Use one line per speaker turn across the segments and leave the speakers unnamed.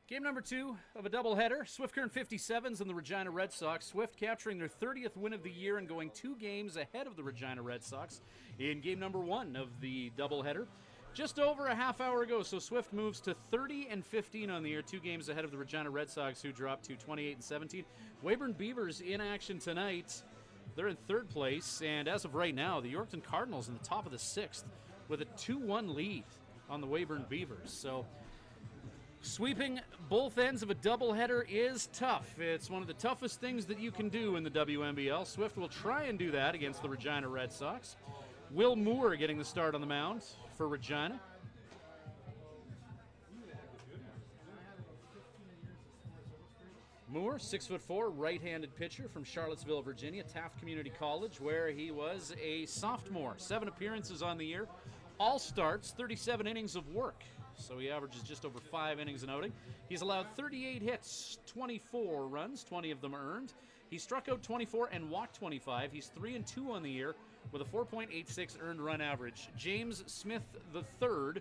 Game number 2 of a doubleheader. Swift Current 57s and the Regina Red Sox. Swift capturing their 30th win of the year and going 2 games ahead of the Regina Red Sox in game number 1 of the doubleheader. Just over a half hour ago, so Swift moves to 30-15 on the year, 2 games ahead of the Regina Red Sox, who dropped to 28-17. Weyburn Beavers in action tonight. They're in 3rd place, and as of right now, the Yorkton Cardinals in the top of the 6th with a 2-1 lead on the Weyburn Beavers. So sweeping both ends of a doubleheader is tough. It's one of the toughest things that you can do in the WNBL. Swift will try and do that against the Regina Red Sox. Will Moore getting the start on the mound for Regina. Moore, 6'4", right-handed pitcher from Charlottesville, Virginia, Taft Community College, where he was a sophomore. 7 appearances on the year, all starts, 37 innings of work. So he averages just over 5 innings an outing. He's allowed 38 hits, 24 runs, 20 of them earned. He struck out 24 and walked 25. He's 3-2 on the year with a 4.86 earned run average. James Smith III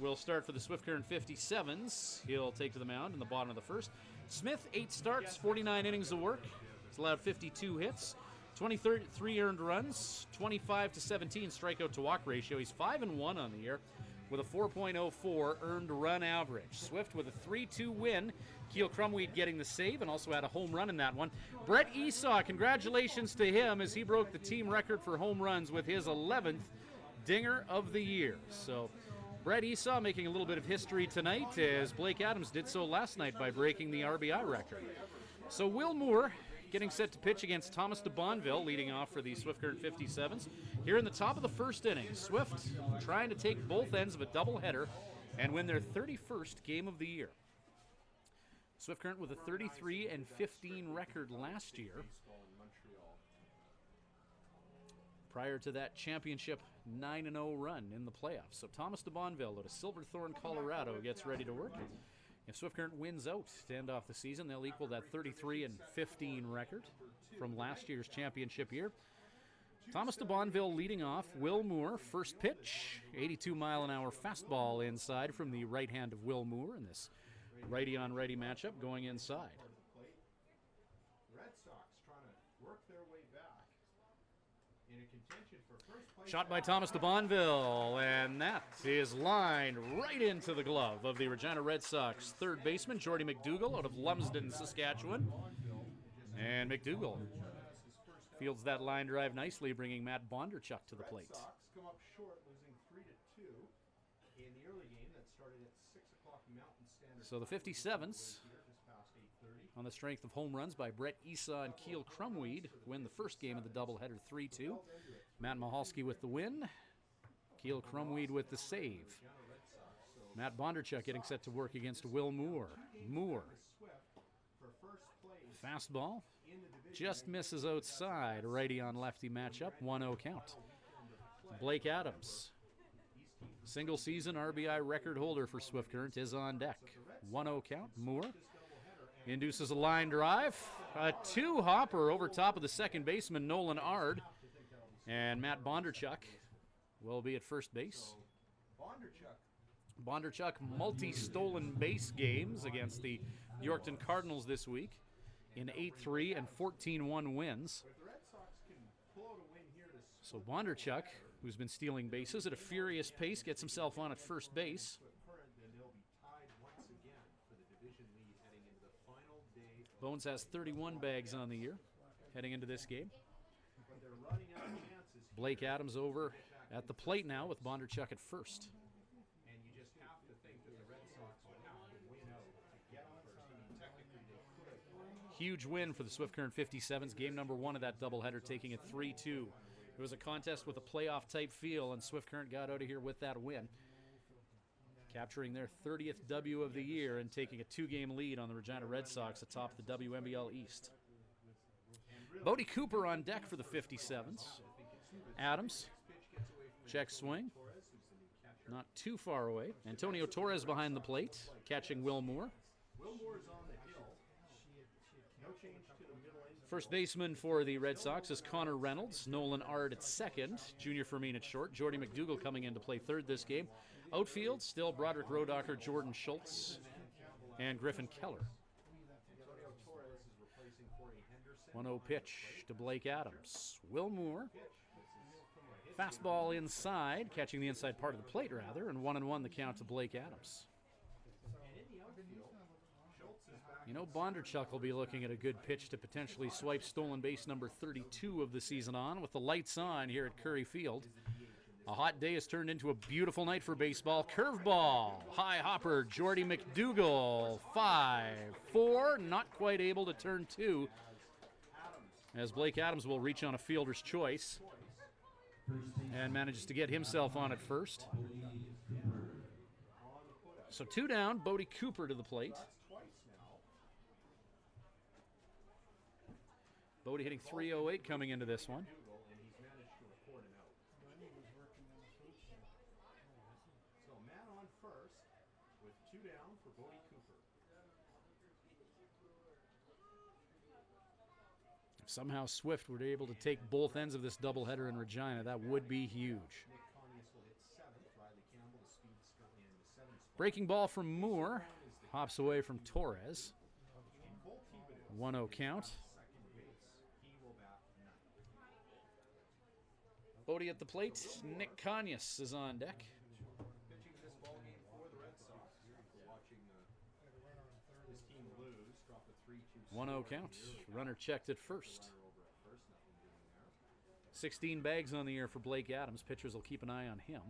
will start for the Swift Current 57s. He'll take to the mound in the bottom of the 1st. Smith, 8 starts, 49 innings of work. He's allowed 52 hits, 23 earned runs, 25-17 strikeout to walk ratio. He's 5-1 on the year with a 4.04 earned run average. Swift with a 3-2 win. Keel Crumweed getting the save and also had a home run in that one. Brett Esau, congratulations to him as he broke the team record for home runs with his 11th dinger of the year. So Brett Esau making a little bit of history tonight as Blake Adams did so last night by breaking the RBI record. So Will Moore getting set to pitch against Thomas de Bonville, leading off for the Swift Current 57s. Here in the top of the 1st inning, Swift trying to take both ends of a doubleheader and win their 31st game of the year. Swift Current with a 33-15 record last year. Prior to that championship 9-0 run in the playoffs. So Thomas de Bonville out of Silverthorne, Colorado gets ready to work. If Swift Current wins out to end off the season, they'll equal that 33-15 record from last year's championship year. Thomas de Bonville leading off. Will Moore, first pitch, 82-mile-an-hour fastball inside from the right hand of Will Moore in this righty-on-righty matchup going inside.
Red Sox trying to work their way back. In a contention for first place.
Shot by Thomas de Bonville, and that is lined right into the glove of the Regina Red Sox third baseman, Jordy McDougall, out of Lumsden, Saskatchewan. And McDougall fields that line drive nicely, bringing Matt Bondarchuk to the plate.
Red Sox come up short, losing 3-2 in the early game that started at 6 o'clock Mountain Standard.
So the 57s, on the strength of home runs by Brett Esau and Keel Crumweed, win the first game of the doubleheader 3-2. Matt Mahalski with the win. Keel Crumweed with the save. Matt Bondarchuk getting set to work against Will Moore. Moore. Fastball. Just misses outside. Righty on lefty matchup. 1-0 count. Blake Adams, single season RBI record holder for Swift Current, is on deck. 1-0 count. Moore induces a line drive. A 2-hopper over top of the second baseman, Nolan Ard. And Matt Bondarchuk will be at first base. Bondarchuk multi-stolen base games against the Yorkton Cardinals this week in 8-3 and 14-1 wins. So Bondarchuk, who's been stealing bases at a furious pace, gets himself on at first base. Bones has 31 bags on the year heading into this game. Blake Adams over at the plate now with Bondarchuk at first. Huge win for the Swift Current 57s. Game number 1 of that doubleheader, taking it 3-2. It was a contest with a playoff-type feel, and Swift Current got out of here with that win, capturing their 30th W of the year and taking a 2-game lead on the Regina Red Sox atop the WNBL East. Bodie Cooper on deck for the 57s. Adams, check swing, not too far away. Antonio Torres behind the plate, catching Will Moore. First baseman for the Red Sox is Connor Reynolds. Nolan Ard at second. Junior Fermin at short. Jordy McDougall coming in to play third this game. Outfield, still Broderick Rodacher, Jordan Schultz. and Griffin Keller.
Antonio Torres is replacing Corey Henderson.
1-0 pitch to Blake Adams. Will Moore. Fastball inside, catching the inside part of the plate, rather, and 1-1 the count to Blake Adams.
And in the outfield, Schultz is back.
You know, Bondarchuk will be looking at a good pitch to potentially swipe stolen base number 32 of the season on with the lights on here at Curry Field. A hot day has turned into a beautiful night for baseball. Curveball, high hopper, Jordy McDougal, 5-4, not quite able to turn 2, as Blake Adams will reach on a fielder's choice and manages to get himself on at first. So 2 down, Bodie Cooper to the plate. Bodie hitting .308 coming into this one.
And he's managed to record an out. So man on first with 2 down for Bodie Cooper.
If somehow Swift were able to take both ends of this doubleheader in Regina, that would be huge.
Nick Conius will hit 7th. Riley Campbell, the speedster, in the 7th spot.
Breaking ball from Moore, hops away from Torres.
And Cole Thibodeau,
1-0 count.
second base. He will bat 9th.
Bodie at the plate. Nick Conius is on deck.
Pitching this ball game for the Red Sox. After watching his team lose, drop a 3-2
1-0 count. Runner checked at first.
over at first, nothing doing there.
16 bags on the year for Blake Adams. Pitchers will keep an eye on him.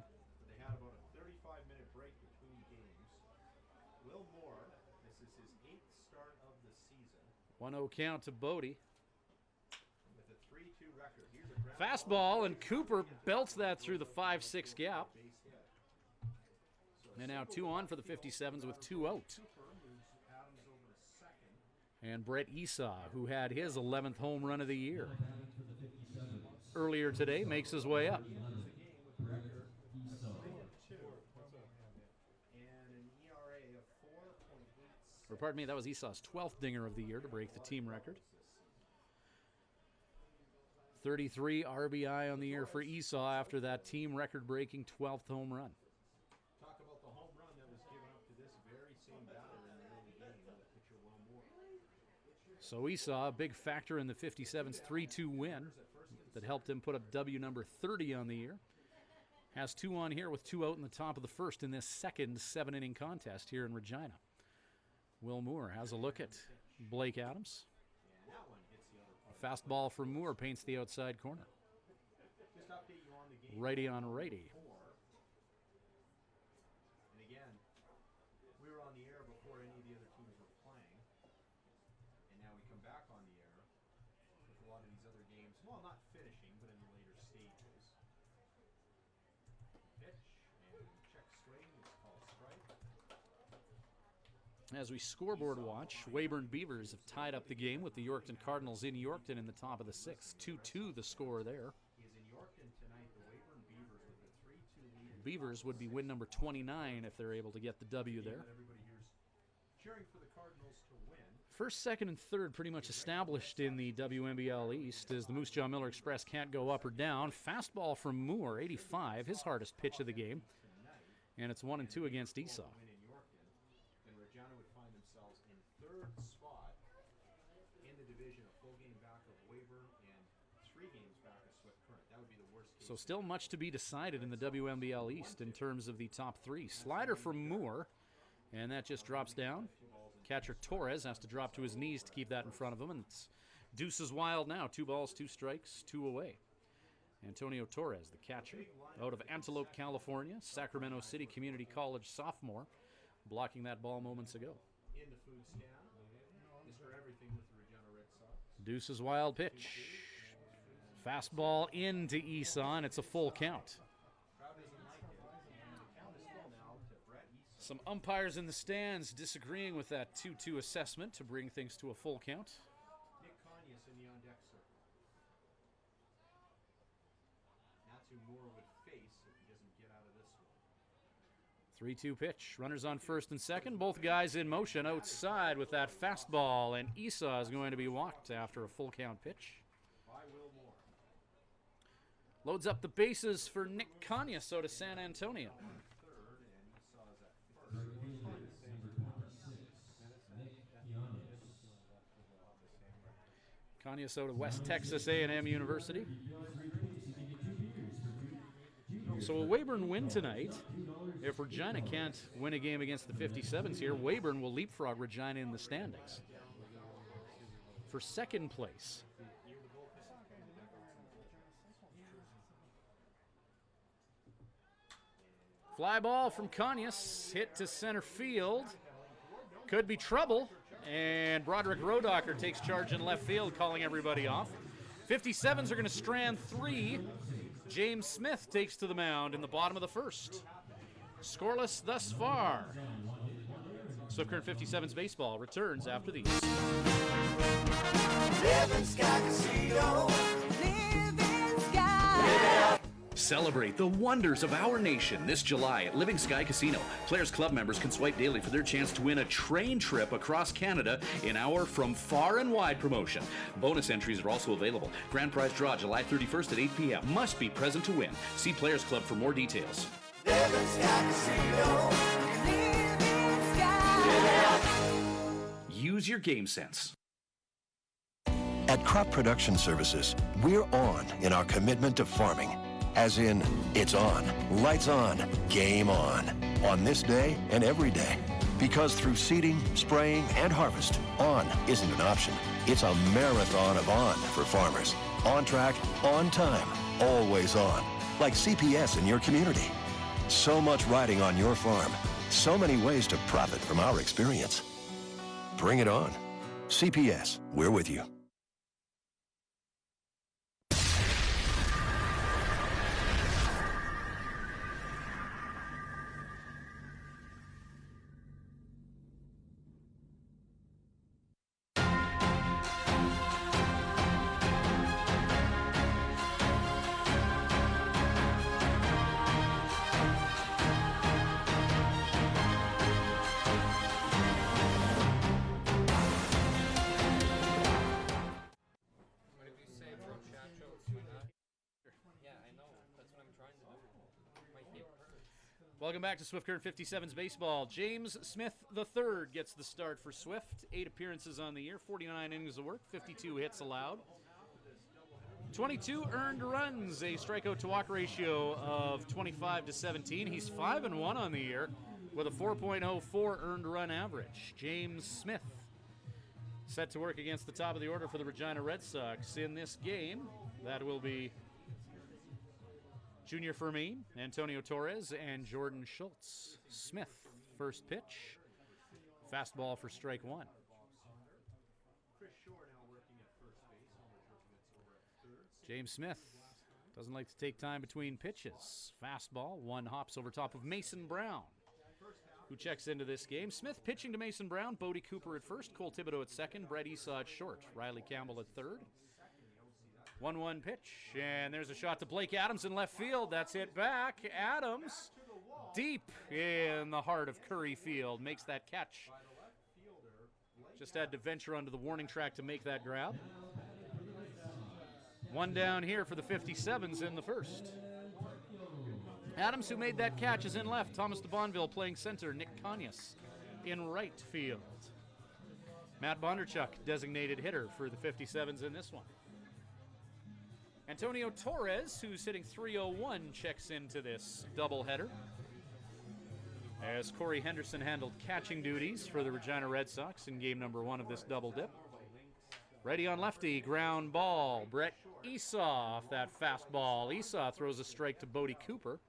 They had about a 35-minute break between games. Will Moore, this is his 8th start of the season
1-0 count to Bodie.
with a 3-2 record. Here's a ground
Fastball, and Cooper belts that through the 5-6 gap.
base hit.
And now 2 on for the 57s with 2 out.
Cooper moves Adams over to second.
And Brett Esau, who had his 11th home run of the year earlier today, makes his way up.
And an ERA of 4.86.
Or pardon me, that was Esau's 12th dinger of the year to break the team record. 33 RBI on the year for Esau after that team record-breaking 12th home run.
Talk about the home run that was given up to this very same batter in the early game with pitcher Will Moore.
So Esau, a big factor in the 57's 3-2 win that helped him put up W number 30 on the year. Has 2 on here with 2 out in the top of the first in this second 7-inning contest here in Regina. Will Moore has a look at Blake Adams.
And that one hits the other part.
Fastball from Moore paints the outside corner.
Just update you on the game.
Righty on righty.
4. And again, we were on the air before any of the other teams were playing. And now we come back on the air with a lot of these other games. Well, not finishing, but in the later stages. Pitch and check swing is called strike.
As we scoreboard watch, Weyburn Beavers have tied up the game with the Yorkton Cardinals in Yorkton in the top of the 6th. 2-2 the score there.
Is in Yorkton tonight. The Weyburn Beavers with a 3-2 lead.
Beavers would be win number 29 if they're able to get the W there.
That everybody here's cheering for the Cardinals to win.
First, second, and third pretty much established in the WNBL East as the Moose Jaw Miller Express can't go up or down. Fastball from Moore, 85, his hardest pitch of the game. And it's 1-2 against Esau.
Win in Yorkton, then Regina would find themselves in 3rd spot in the division, a full game back of Weyburn and 3 games back of Swift Current. That would be the worst case.
So still much to be decided in the WNBL East in terms of the top 3. Slider from Moore, and that just drops down. Catcher Torres has to drop to his knees to keep that in front of him, and it's deuces wild now. 2 balls, 2 strikes, 2 away. Antonio Torres, the catcher, out of Antelope, California, Sacramento City Community College sophomore, blocking that ball moments ago.
In the food stand, Mr. Everything with the Regina Red Sox.
Deuces wild pitch. Fastball into Esau, and it's a full count.
Crowd doesn't like it, and the count is full now to Brett East.
Some umpires in the stands disagreeing with that 2-2 assessment to bring things to a full count.
Nick Conius in the on-deck circle. That's who Moore would face if he doesn't get out of this one.
3-2 pitch. Runners on first and second. Both guys in motion outside with that fastball, and Esau is going to be walked after a full count pitch.
By Will Moore.
Loads up the bases for Nick Conius out of San Antonio.
Third, and Esau's at first.
Conyers out of West Texas A&M University. So a Weyburn win tonight. If Regina can't win a game against the 57s here, Weyburn will leapfrog Regina in the standings for second place. Fly ball from Conyers, hit to center field. Could be trouble, and Broderick Rodocker takes charge in left field, calling everybody off. 57s are going to strand 3. James Smith takes to the mound in the bottom of the first. Scoreless thus far. Swift Current 57's baseball returns after these.
Living Sky Casino. Living Sky.
Celebrate the wonders of our nation this July at Living Sky Casino. Players Club members can swipe daily for their chance to win a train trip across Canada in our From Far and Wide promotion. Bonus entries are also available. Grand prize draw July 31st at 8 p.m. Must be present to win. See Players Club for more details.
Living Sky Casino. Living Sky.
Use your game sense.
At Crop Production Services, we're on in our commitment to farming. As in, it's on, lights on, game on this day and every day. Because through seeding, spraying, and harvest, on isn't an option. It's a marathon of on for farmers. On track, on time, always on. Like CPS in your community. So much riding on your farm. So many ways to profit from our experience. Bring it on. CPS, we're with you.
Welcome back to Swift Current 57's baseball. James Smith III gets the start for Swift. 8 appearances on the year, 49 innings of work, 52 hits allowed. 22 earned runs, a strikeout to walk ratio of 25-17. He's 5-1 on the year with a 4.04 earned run average. James Smith set to work against the top of the order for the Regina Red Sox in this game. That will be Junior Fermin, Antonio Torres, and Jordan Schultz. Smith, first pitch. Fastball for strike one. James Smith doesn't like to take time between pitches. Fastball, one hops over top of Mason Brown, who checks into this game. Smith pitching to Mason Brown, Bodie Cooper at first, Cole Thibodeau at second, Brett Esau at short, Riley Campbell at third. 1-1 pitch, and there's a shot to Blake Adams in left field. That's hit back. Adams, deep in the heart of Curry Field, makes that catch. Just had to venture onto the warning track to make that grab. One down here for the 57s in the first. Adams, who made that catch, is in left. Thomas de Bonville playing center. Nick Conyers in right field. Matt Bondarchuk, designated hitter for the 57s in this one. Antonio Torres, who's hitting .301, checks into this doubleheader, as Corey Henderson handled catching duties for the Regina Red Sox in game number 1 of this double dip. Righty on lefty, ground ball. Brett Esau off that fastball. Esau throws a strike to Bodie Cooper.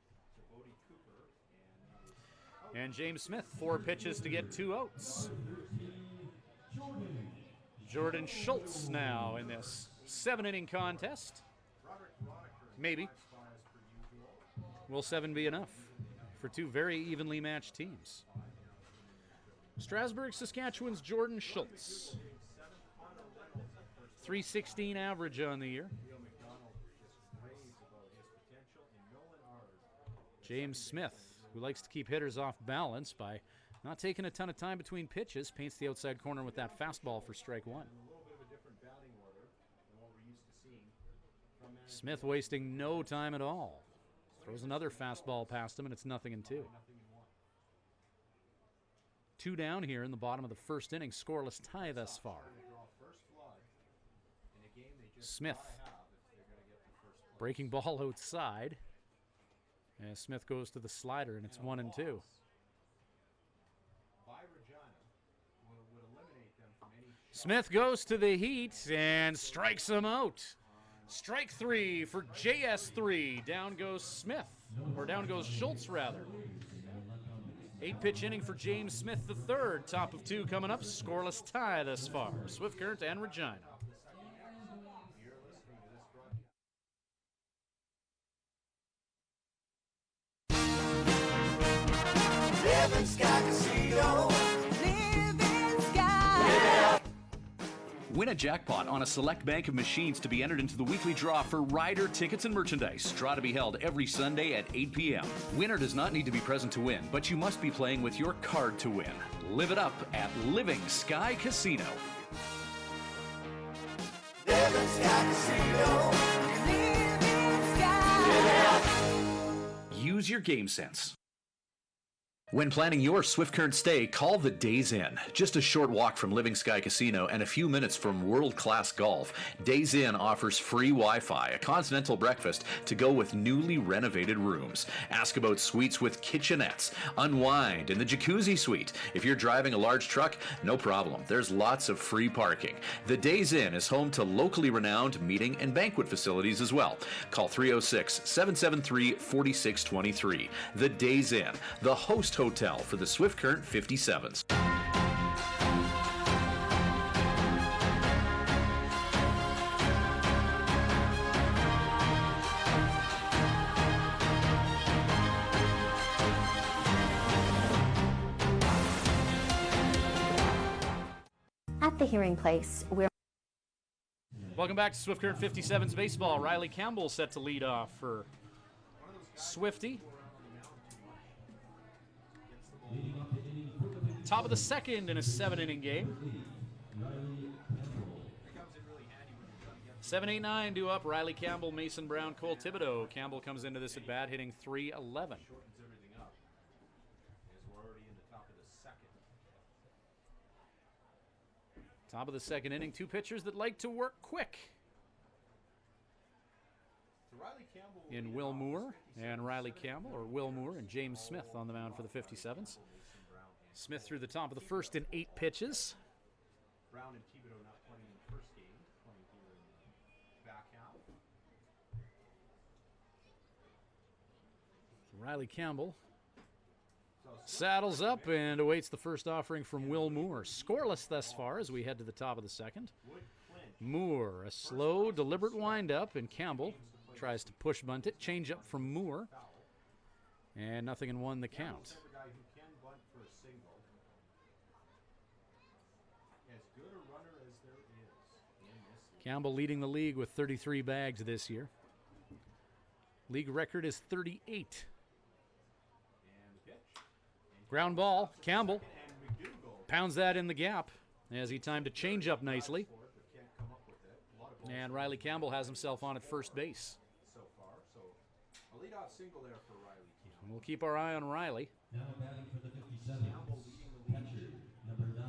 And James Smith, 4 pitches to get 2 outs. Jordan Schultz now in this 7-inning contest. Maybe. Will 7 be enough for 2 very evenly matched teams? Strasbourg, Saskatchewan's Jordan Schultz. .316 average on the year. James Smith, who likes to keep hitters off balance by not taking a ton of time between pitches, paints the outside corner with that fastball for strike one. Smith wasting no time at all. Throws another fastball past him, and it's 0-2. 2 down here in the bottom of the first inning. Scoreless tie thus far. Smith. Breaking ball outside. And Smith goes to the slider, and it's 1-2.
By Regina would eliminate them from any
Smith goes to the heat and strikes him out. Strike 3 for JS3. Down goes Smith, or down goes Schultz, rather. 8-pitch inning for James Smith III. Top of 2 coming up. Scoreless tie thus far. Swift Current and Regina.
Living Sky Casino. Living Sky.
Win a jackpot on a select bank of machines to be entered into the weekly draw for rider tickets and merchandise. Draw to be held every Sunday at 8 p.m. Winner does not need to be present to win, but you must be playing with your card to win. Live it up at Living Sky Casino.
Living Sky Casino. Living Sky.
Use your game sense. When planning your Swift Current stay, call the Days Inn. Just a short walk from Living Sky Casino and a few minutes from world-class golf, Days Inn offers free Wi-Fi, a continental breakfast to go with newly renovated rooms. Ask about suites with kitchenettes. Unwind in the jacuzzi suite. If you're driving a large truck, no problem. There's lots of free parking. The Days Inn is home to locally renowned meeting and banquet facilities as well. Call 306-773-4623. The Days Inn, the host hotel for the Swift Current 57s.
At the hearing place, we're
Welcome back to Swift Current 57's baseball. Riley Campbell set to lead off for Swifty. Top of the second in a 7-inning game. 7-8-9 due up. Riley Campbell, Mason Brown, Cole Thibodeau. Campbell comes into this at bat hitting .311.
shortens everything up as we're already in the top of the second.
Top of the second inning. Two pitchers that like to work quick
So Riley Campbell will
in
lead
Will
off
Moore
with
and Riley Campbell, or Will Moore and James Smith on the mound for the 57s. Smith through the top of the first in 8 pitches.
Brown and Thibodeau not playing in the first game, playing here in the back half.
Riley Campbell saddles up and awaits the first offering from Will Moore. Scoreless thus far as we head to the top of the second. Moore, a slow, deliberate windup, and Campbell tries to push bunt it. Change up from Moore. And 0-1 the count.
A guy who can bunt for a single. As good a runner as there is in this league.
Campbell leading the league with 33 bags this year. League record is 38.
And the pitch.
Ground ball, Campbell
And McDougal
pounds that in the gap as he timed a change up nicely.
for it, but can't come up with it. A lot of balls
And Riley Campbell has himself on at first base.
so far. So a leadoff single there for Riley Campbell.
And we'll keep our eye on Riley.
Now batting for the 57. Catcher, number 9,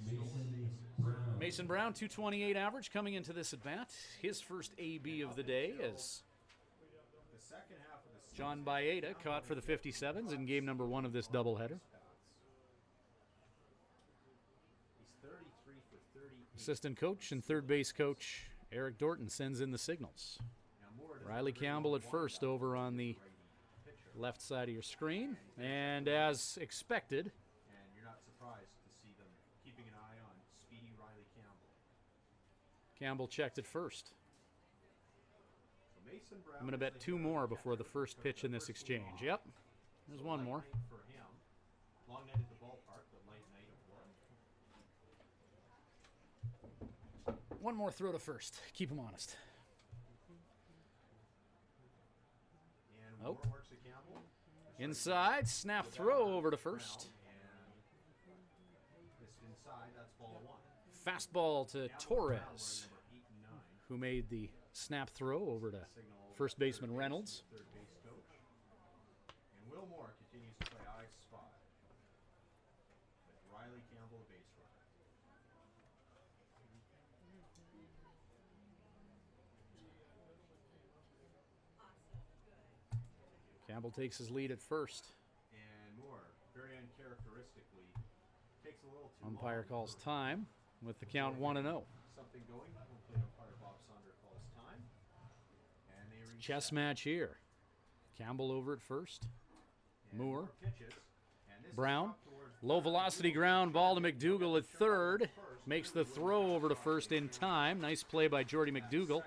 Mason Brown.
Mason Brown, 228 average coming into this at bat. His first AB of the day as
The second half of the season.
John Baeta caught for the 57s in game number 1 of this doubleheader.
He's 33 for 38.
Assistant coach and third base coach Eric Dorton sends in the signals.
Now Moore doesn't
Riley Campbell at first over on the left side of your screen. And as expected,
and you're not surprised to see them keeping an eye on speedy Riley Campbell.
Campbell checked at first.
So Mason Brown
I'm going to bet 2 more before the first pitch in this exchange. Yep, there's one more.
for him. Long night at the ballpark, but late night at work.
One more throw to first. Keep him honest.
And
Oh.
Moore works at Campbell.
Inside, snap throw over to first.
And missed inside, that's ball 1.
Fastball to Torres,
Number 8 and 9.
who made the snap throw over to first baseman Reynolds.
Third base coach. And Will Moore continues to play I spot. With Riley Campbell, a base runner.
Campbell takes his lead at first.
And Moore, very uncharacteristically, takes a little too
Umpire
long
calls
for
time with the count 1-0.
something going. Home plate umpire Bob Sonder calls time. And they reset.
Chess match here. Campbell over at first.
And
Moore.
pitches. And this is
Brown.
up towards
Low velocity ground ball to McDougall at third. Makes the throw over to first in time. Nice play by Jordy McDougall,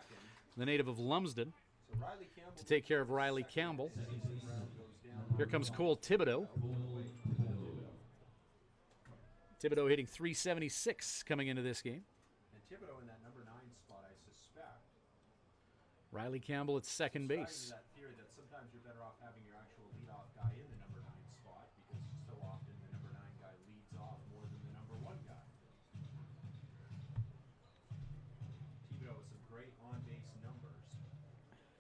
the native of Lumsden,
So Riley Campbell
to take care of Riley Campbell. Here comes Cole Thibodeau. Thibodeau hitting .376 coming into this game.
and Thibodeau in that number 9 spot, I suspect.
Riley Campbell at second
Subscribing
base.
to that theory that sometimes you're better off having your actual leadoff guy in the number 9 spot because so often the number 9 guy leads off more than the number 1 guy. Thibodeau with some great on-base numbers,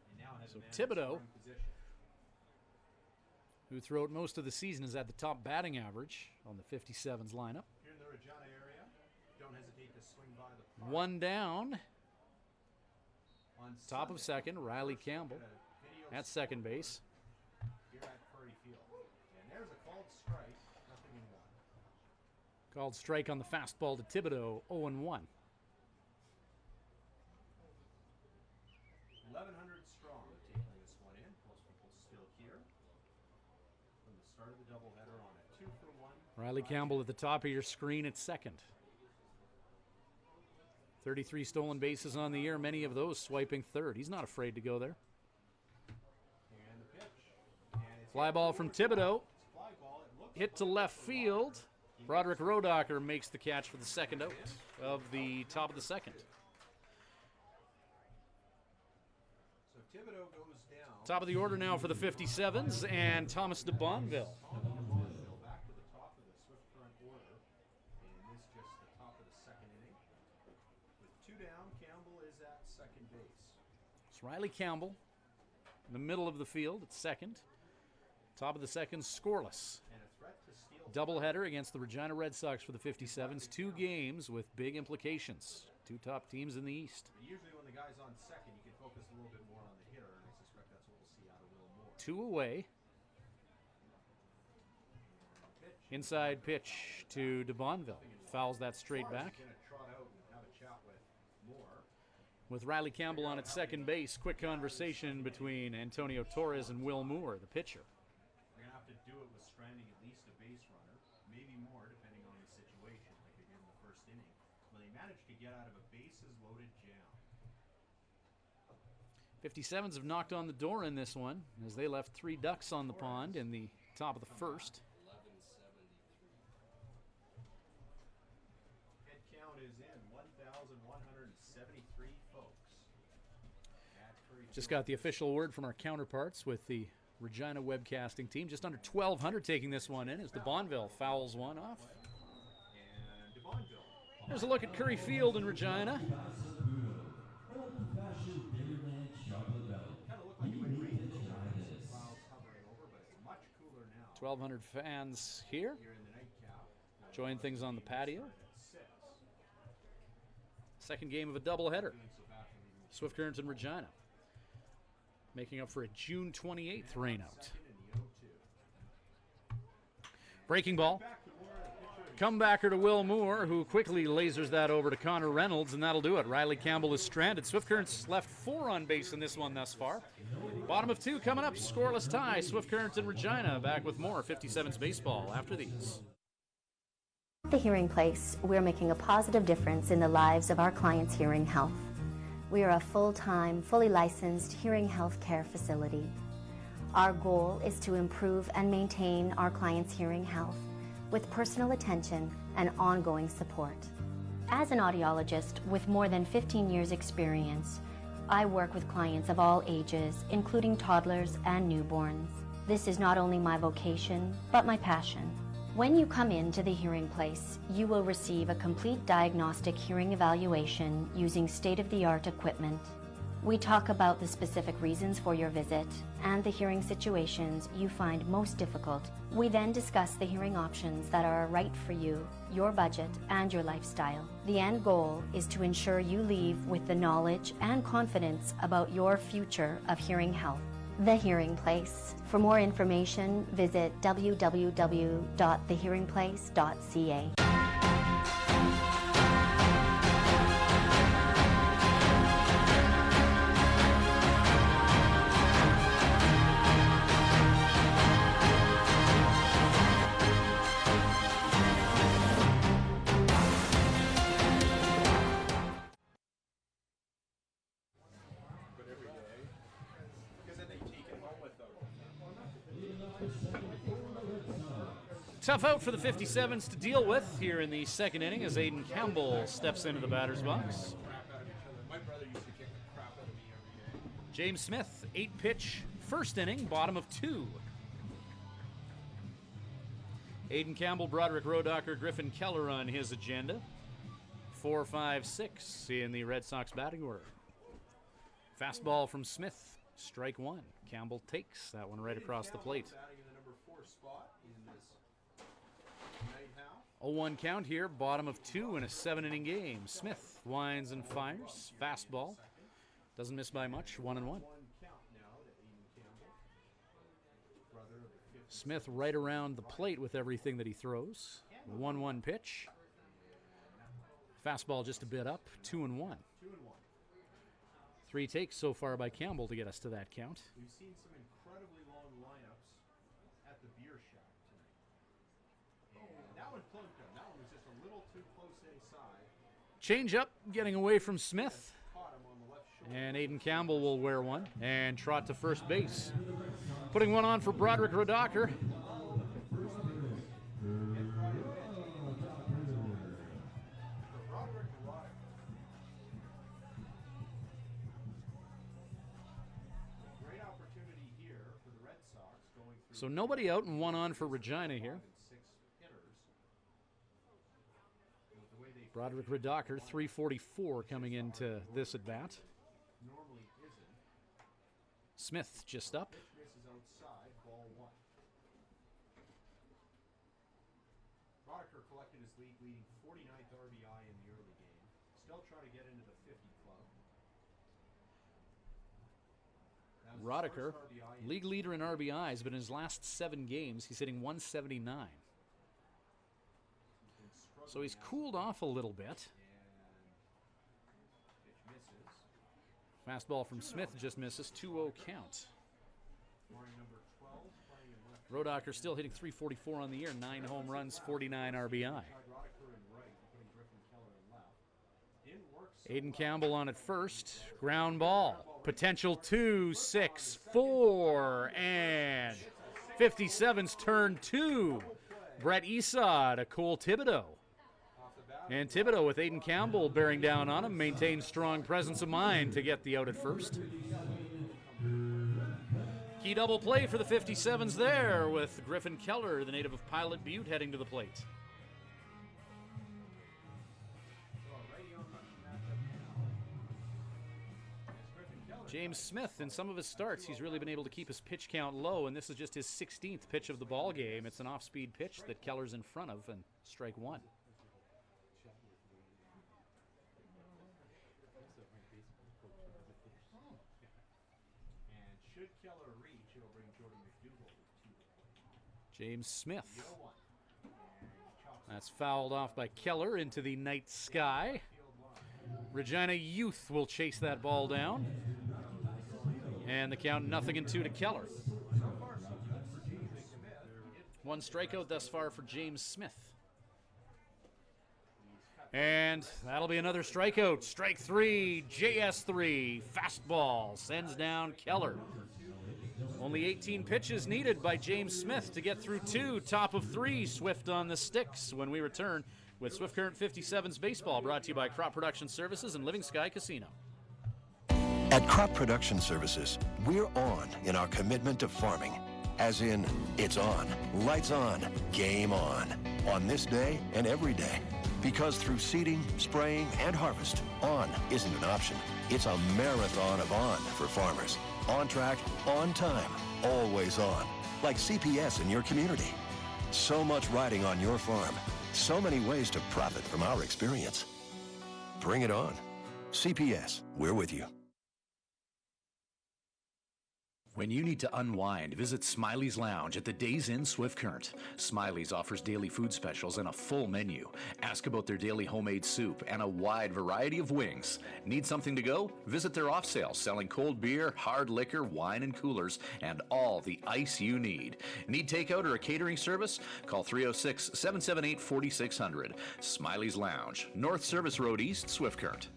and now has
So
a man in
Thibodeau,
scoring position.
who throughout most of the season is at the top batting average on the 57's lineup.
Here in the Regina area, don't hesitate to swing by the park.
One down.
On
Top of
Sunday,
second, Riley
first look
Campbell
at a video
at second base.
here at Prairie Field. And there's a called strike, nothing in 1.
Called strike on the fastball to Thibodeau, 0-1.
1,100 strong taking this one in. Most people still here from the start of the doubleheader on a 2-for-1.
Riley Campbell at the top of your screen at second. 33 stolen bases on the year, many of those swiping third. He's not afraid to go there.
And the pitch. And it's
Fly
hit
ball from
towards the-
Thibodeau.
it's a fly ball. It looks
Hit to
like
left
it's a line.
field. Broderick Rodacher makes the catch for the second out of the top of the second.
So Thibodeau goes down.
Top of the order now for the 57s and Thomas de Bonville.
Bonneville back to the top of the Swift Current order. And this just the top of the second inning. With 2 down, Campbell is at second base.
It's Riley Campbell in the middle of the field at second. Top of the second, scoreless.
And a threat to steal.
Doubleheader against the Regina Red Sox for the 57s. 2 games with big implications. 2 top teams in the East.
Usually when the guy's on second, you can focus a little bit more on the hitter, and I suspect that's what we'll see out of Will Moore.
2 away.
Pitch.
Inside pitch to de Bonville. Fouls that straight back.
Going to trot out and have a chat with Moore.
With Riley Campbell on at second base, quick conversation between Antonio Torres and Will Moore, the pitcher.
They're going to have to do it with stranding at least a base runner, maybe more depending on the situation, like they did in the first inning, when they managed to get out of a bases-loaded jam.
57s have knocked on the door in this one as they left 3 ducks on the pond in the top of the first.
Head count is in 1,173 folks. At Prairie
Just
Field.
got the official word from our counterparts with the Regina webcasting team. Just under 1,200 taking this one in as de Bonville fouls one off.
And de Bonville.
There's a look at Curry Field in Regina.
Old-fashioned Dairyland chocolate belly.
Kind of looked like it would rain.
Try this.
Clouds hovering over, but it's much cooler now.
1,200 fans here.
Here in the nightcap.
Join things on the patio.
At 6.
Second game of a doubleheader.
Doing so bad for leaving
Swift Current and Regina. Making up for a June 28th rainout.
second in the 0-2.
Breaking ball.
Back to Moore, the pitcher.
Comebacker to Will Moore, who quickly lasers that over to Connor Reynolds, and that'll do it. Riley Campbell is stranded. Swift Current's left 4 on base in this one thus far. Bottom of 2 coming up. Scoreless tie. Swift Current and Regina back with more 57's baseball after these.
At the Hearing Place, we're making a positive difference in the lives of our clients' hearing health. We are a full-time, fully licensed hearing health care facility. Our goal is to improve and maintain our clients' hearing health with personal attention and ongoing support. As an audiologist with more than 15 years' experience, I work with clients of all ages, including toddlers and newborns. This is not only my vocation, but my passion. When you come into the Hearing Place, you will receive a complete diagnostic hearing evaluation using state-of-the-art equipment. We talk about the specific reasons for your visit and the hearing situations you find most difficult. We then discuss the hearing options that are right for you, your budget, and your lifestyle. The end goal is to ensure you leave with the knowledge and confidence about your future of hearing health. The Hearing Place. For more information, visit www.thehearingplace.ca.
But every day, because then they take it home with them.
Tough out for the 57s to deal with here in the second inning as Aiden Campbell steps into the batter's box.
Crap out of each other. My brother used to kick the crap out of me every day.
James Smith, 8-pitch, first inning, bottom of 2. Aiden Campbell, Broderick Rodacher, Griffin Keller on his agenda. 4, 5, 6 in the Red Sox batting order. Fastball from Smith, strike 1. Campbell takes that one right across the plate.
Batting in the number 4 spot in this night half.
0-1 count here, bottom of 2 in a 7-inning game. Smith winds and fires, fastball. Doesn't miss by much, 1-1.
1 count now to Aiden Campbell. Brother of the 50.
Smith right around the plate with everything that he throws. 1-1 pitch. Fastball just a bit up, 2-1.
2-1.
3 takes so far by Campbell to get us to that count.
We've seen some incredibly long lineups at the beer shack tonight. And that one plunked him. That one was just a little too close inside.
Change up, getting away from Smith.
Caught him on the left shoulder.
And Aiden Campbell will wear one and trot to first base. Putting one on for Broderick Rodacher.
Great opportunity here for the Red Sox going through
So nobody out and one on for Regina here.
6 hitters. With the way they
Broderick Rodacher, 344 coming into this at bat.
normally isn't.
Smith just up.
Misses outside, ball 1. Roddicker collected his leading 49th RBI in the early game. Still trying to get into the 50 club. That was his
Roddicker,
first RBI in
league leader in RBIs, but in his last 7 games, he's hitting 179.
been struggling
So he's
out,
cooled off a little bit.
and pitch misses.
Fastball from Smith just misses, 2-0 count.
Scoring number 12, playing in left.
Rodacher still hitting 344 on the year, 9 home runs, 49 RBI.
Tried Roddicker in right, putting Griffin Keller in left. Didn't work so
Aiden Campbell on at first. Ground ball. Potential 2, 6, 4, and 57's turn 2. Brett Esau to Cole Thibodeau.
off the bat.
And Thibodeau with Aiden Campbell bearing down on him, maintains strong presence of mind to get the out at first. Key double play for the 57's there with Griffin Keller, the native of Pilot Butte, heading to the plate. James Smith, in some of his starts, he's really been able to keep his pitch count low, and this is just his 16th pitch of the ball game. It's an off-speed pitch that Keller's in front of, and strike 1.
And should Keller reach, it'll bring Jordan McDougal to 2.
James Smith.
0-1. And he chops
That's fouled off by Keller into the night sky.
field line.
Regina Youth will chase that ball down. And the count 0-2 to Keller. One strikeout thus far for James Smith. And that'll be another strikeout. Strike 3, JS3, fastball, sends down Keller. Only 18 pitches needed by James Smith to get through 2, top of 3, Swift on the sticks when we return with Swift Current 57's Baseball, brought to you by Crop Production Services and Living Sky Casino.
At Crop Production Services, we're on in our commitment to farming. As in, it's on, lights on, game on this day and every day. Because through seeding, spraying, and harvest, on isn't an option. It's a marathon of on for farmers. On track, on time, always on. Like CPS in your community. So much riding on your farm. So many ways to profit from our experience. Bring it on. CPS, we're with you.
When you need to unwind, visit Smiley's Lounge at the Days Inn Swift Current. Smiley's offers daily food specials and a full menu. Ask about their daily homemade soup and a wide variety of wings. Need something to go? Visit their off sale selling cold beer, hard liquor, wine and coolers, and all the ice you need. Need takeout or a catering service? Call 306-778-4600. Smiley's Lounge, North Service Road East, Swift Current.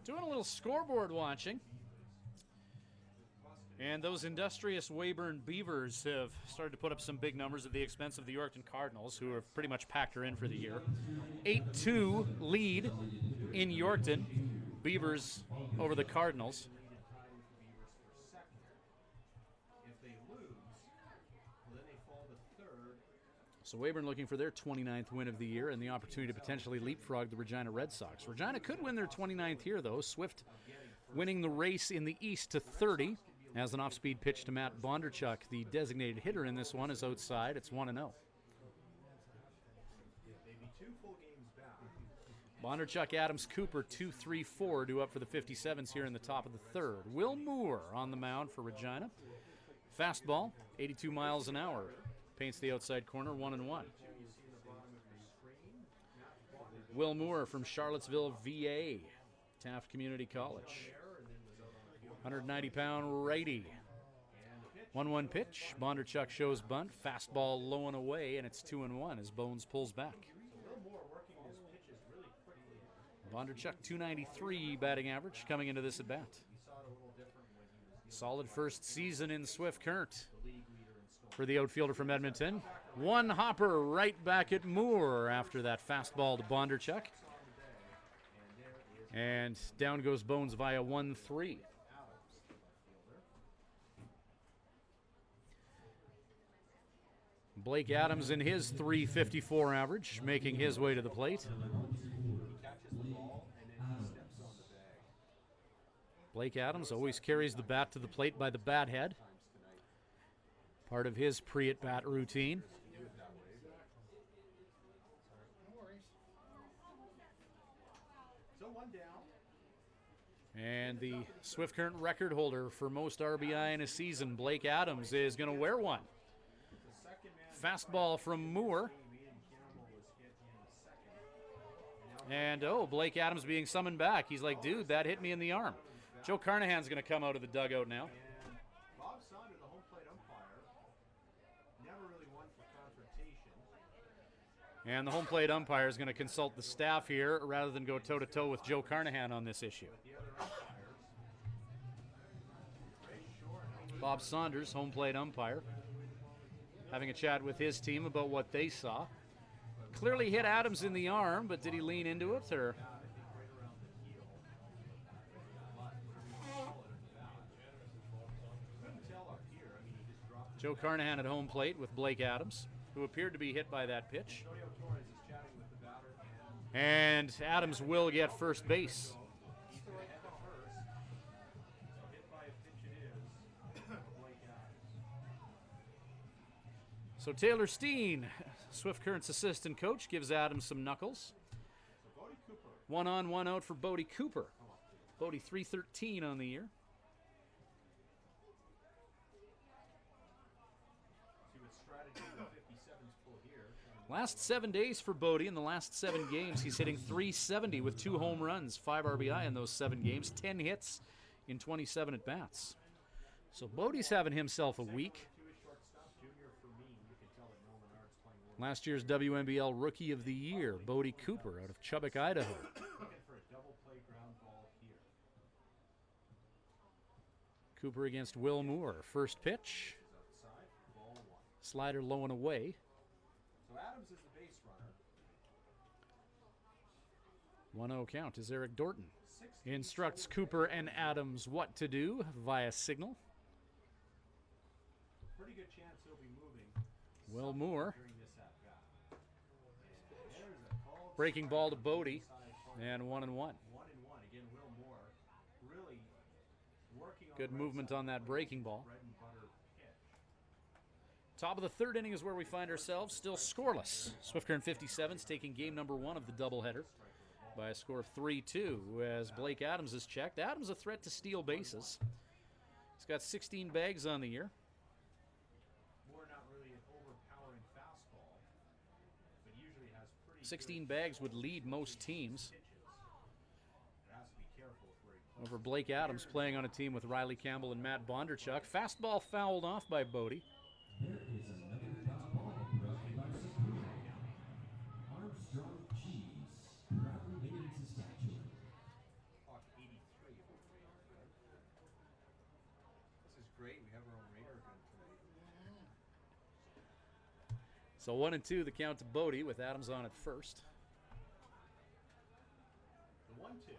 Doing a little scoreboard watching. And those industrious Weyburn Beavers have started to put up some big numbers at the expense of the Yorkton Cardinals, who have pretty much packed her in for the year. 8-2 lead in Yorkton. Beavers over the Cardinals. So Weyburn looking for their 29th win of the year and the opportunity to potentially leapfrog the Regina Red Sox. Regina could win their 29th here, though. Swift winning the race in the East to 30 as an off-speed pitch to Matt Bondarchuk. The designated hitter in this one is outside. It's 1-0. Bondarchuk, Adams, Cooper, 2-3-4 due up for the 57s here in the top of the third. Will Moore on the mound for Regina. Fastball, 82 miles an hour. Paints the outside corner, 1-1. Will Moore from Charlottesville, VA, Taft Community College. 190-pound righty. 1-1 pitch. Bondarchuk shows bunt. Fastball low and away, and it's 2-1 as Bones pulls back. Bondarchuk, 293 batting average coming into this at bat. Solid first season in Swift Current for the outfielder from Edmonton. One hopper right back at Moore after that fastball to Bondarchuk. And down goes Bones via 1-3. Blake Adams in his .354 average, making his way to the plate. Blake Adams always carries the bat to the plate by the bat head. Part of his pre-at-bat routine. And the Swift Current record holder for most RBI in a season, Blake Adams, is going to wear one. Fastball from Moore. And, Blake Adams being summoned back. He's like, dude, that hit me in the arm. Joe Carnahan's going to come out of the dugout now. And the home plate umpire is going to consult the staff here rather than go toe-to-toe with Joe Carnahan on this issue. Bob Saunders, home plate umpire, having a chat with his team about what they saw. Clearly hit Adams in the arm, but did he lean into it, or? Joe Carnahan at home plate with Blake Adams, who appeared to be hit by that pitch. And Adams will get first base. So Taylor Steen, Swift Current's assistant coach, gives Adams some knuckles. 1 on, 1 out for Bodie Cooper. Bodie .313 on the year. Last 7 days for Bodie. In the last 7 games, he's hitting .370 with 2 home runs, 5 RBI in those 7 games, 10 hits in 27 at-bats. So Bodie's having himself a week. Last year's WNBL Rookie of the Year, Bodie Cooper out of Chubbuck, Idaho. Cooper against Will Moore. First pitch. Slider low and away.
Adams is the base runner.
1-0 count as Eric Dorton instructs Cooper and Adams what to do via signal.
Pretty good chance he'll be moving.
Will Moore
During this
Breaking ball to Bodie, and 1-1.
1-1. Again, Will Moore really working on
Good
the Red
movement
Sox
on that breaking ball.
bread and butter pitch.
Top of the third inning is where we find ourselves, still scoreless. Swift Current 57's taking game number 1 of the doubleheader by a score of 3-2 as Blake Adams is checked. Adams a threat to steal bases. He's got 16 bags on the year.
Moore not really an overpowering fastball, but usually has pretty
16
good
bags would lead most teams.
pitches. It has to be careful with where he
Over Blake Adams playing on a team with Riley Campbell and Matt Bondarchuk. Fastball fouled off by Bodie.
There is another fastball brought to you by Superior. Armstrong Cheese, proudly made in Saskatchewan.
Hawk 83 over radar gun. This is great. We have our own radar gun tonight.
So 1-2 the count to Bodie with Adams on at first.
The 1-2.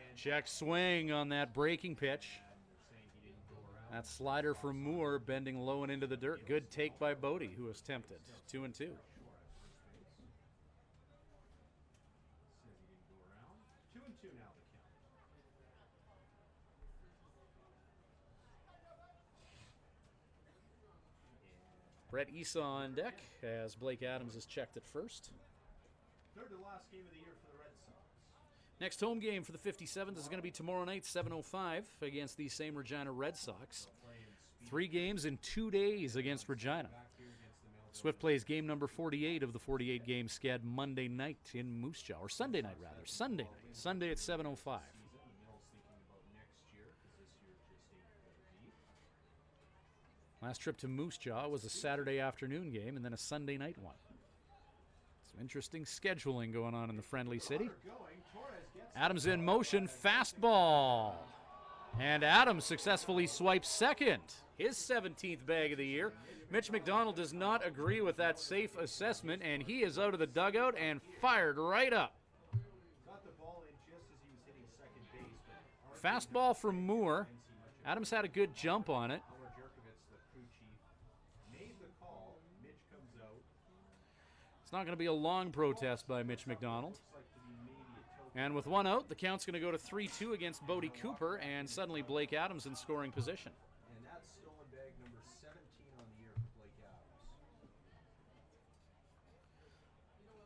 And
Check swing on that breaking pitch.
they're saying he didn't go around.
That slider from Moore bending low and into the dirt. Good take by Bodie, who was tempted. 2-2.
Says he didn't go around. 2-2 now the count.
Brett Esau on deck as Blake Adams is checked at first.
Third to last game of the year for the Red Sox.
Next home game for the 57s is going to be tomorrow night, 7:05, against the same Regina Red Sox.
Playing speed
3 games in 2 days against Regina.
back here against the Melville.
Swift plays game number 48 of the 48-game sched Monday night in Moose Jaw, or Sunday night rather. Sunday night. Sunday at 7:05.
The Mill's thinking about next year because this year just ain't gonna be.
Last trip to Moose Jaw was a Saturday afternoon game and then a Sunday night one. Some interesting scheduling going on in the friendly city.
Going, Torres gets
Adams in motion, fastball. And Adams successfully swipes second, his 17th bag of the year. Mitch McDonald does not agree with that safe assessment, and he is out of the dugout and fired right up.
got the ball in just as he was hitting second base, but
Fastball from Moore. Adams had a good jump on it.
Howard Jerkovitz, the crew chief, made the call. Mitch comes out.
It's not going to be a long protest by Mitch McDonald.
Looks like to be maybe a token.
And with 1 out, the count's going to go to 3-2 against Bodie Cooper, and suddenly Blake Adams in scoring position.
And that's stolen bag number 17 on the year for Blake Adams.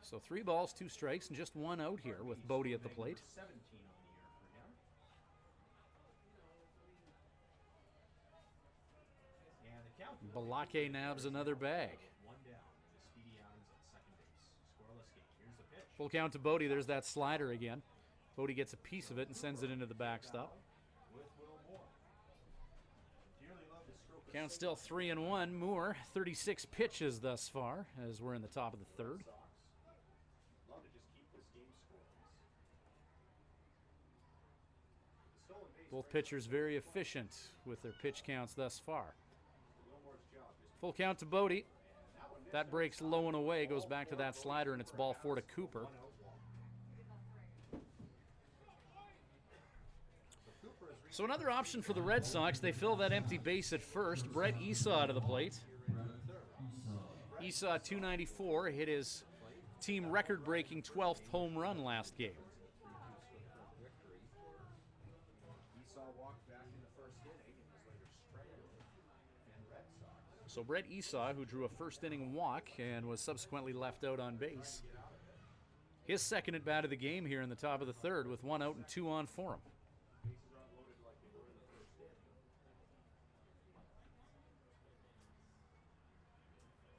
So 3 balls, 2 strikes, and just 1 out here with Bodie at the plate.
17 on the year for him. And the count.
Balake nabs another bag.
1 down. The Speedy Adams at second base. Scoreless game. Here's the pitch.
Full count to Bodie. There's that slider again. Bodie gets a piece of it and sends it into the backstop.
With Will Moore. Dearly love the stroke of
Count still 3-1. Moore, 36 pitches thus far as we're in the top of the third.
Sox. Love to just keep this game scoreless. The stolen base
Both pitchers very efficient with their pitch counts thus far.
Will Moore's job. Just
Full count to Bodie. That breaks low and away, goes back to that slider, and it's ball 4 to Cooper. So another option for the Red Sox. They fill that empty base at first. Brett Esau to the plate. Esau 294 hit his team record-breaking 12th home run last game.
victory. Esau walked back in the first inning and was later strangled. And Red Sox.
So Brett Esau, who drew a first-inning walk and was subsequently left out on base, his second at bat of the game here in the top of the third with 1 out and 2 on for him.
Bases unloaded like they were in the first inning.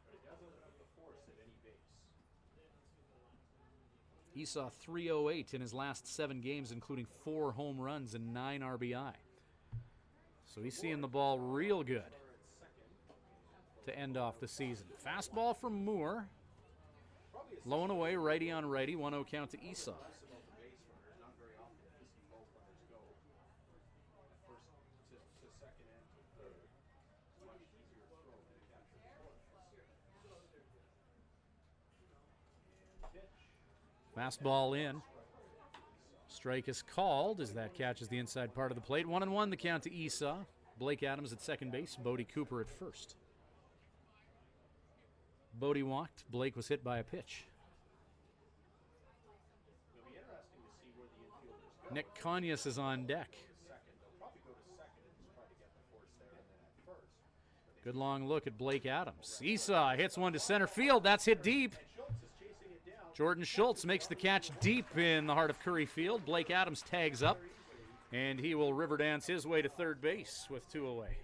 But it does open up the force at any base.
Esau 308 in his last 7 games, including 4 home runs and 9 RBI. So he's seeing the ball real good to end off the season. Fastball from Moore. Low and away, righty on righty, 1-0 count to Esau.
About the base runners, not very often you see both runners go. First to second and to third. It's much easier to throw than to catcher the pitch.
Fastball in. Strike is called as that catches the inside part of the plate. 1-1 the count to Esau. Blake Adams at second base, Bodie Cooper at first. Bodie walked. Blake was hit by a pitch.
outfielders go.
Nick Conyas is on deck.
Second, they'll probably go to second and just try to get the force there and then at first.
Good long look at Blake Adams. Esau hits one to center field. That's hit deep.
Schultz is chasing it down.
Jordan Schultz makes the catch deep in the heart of Curry Field. Blake Adams tags up, and he will river dance his way to third base with 2 away.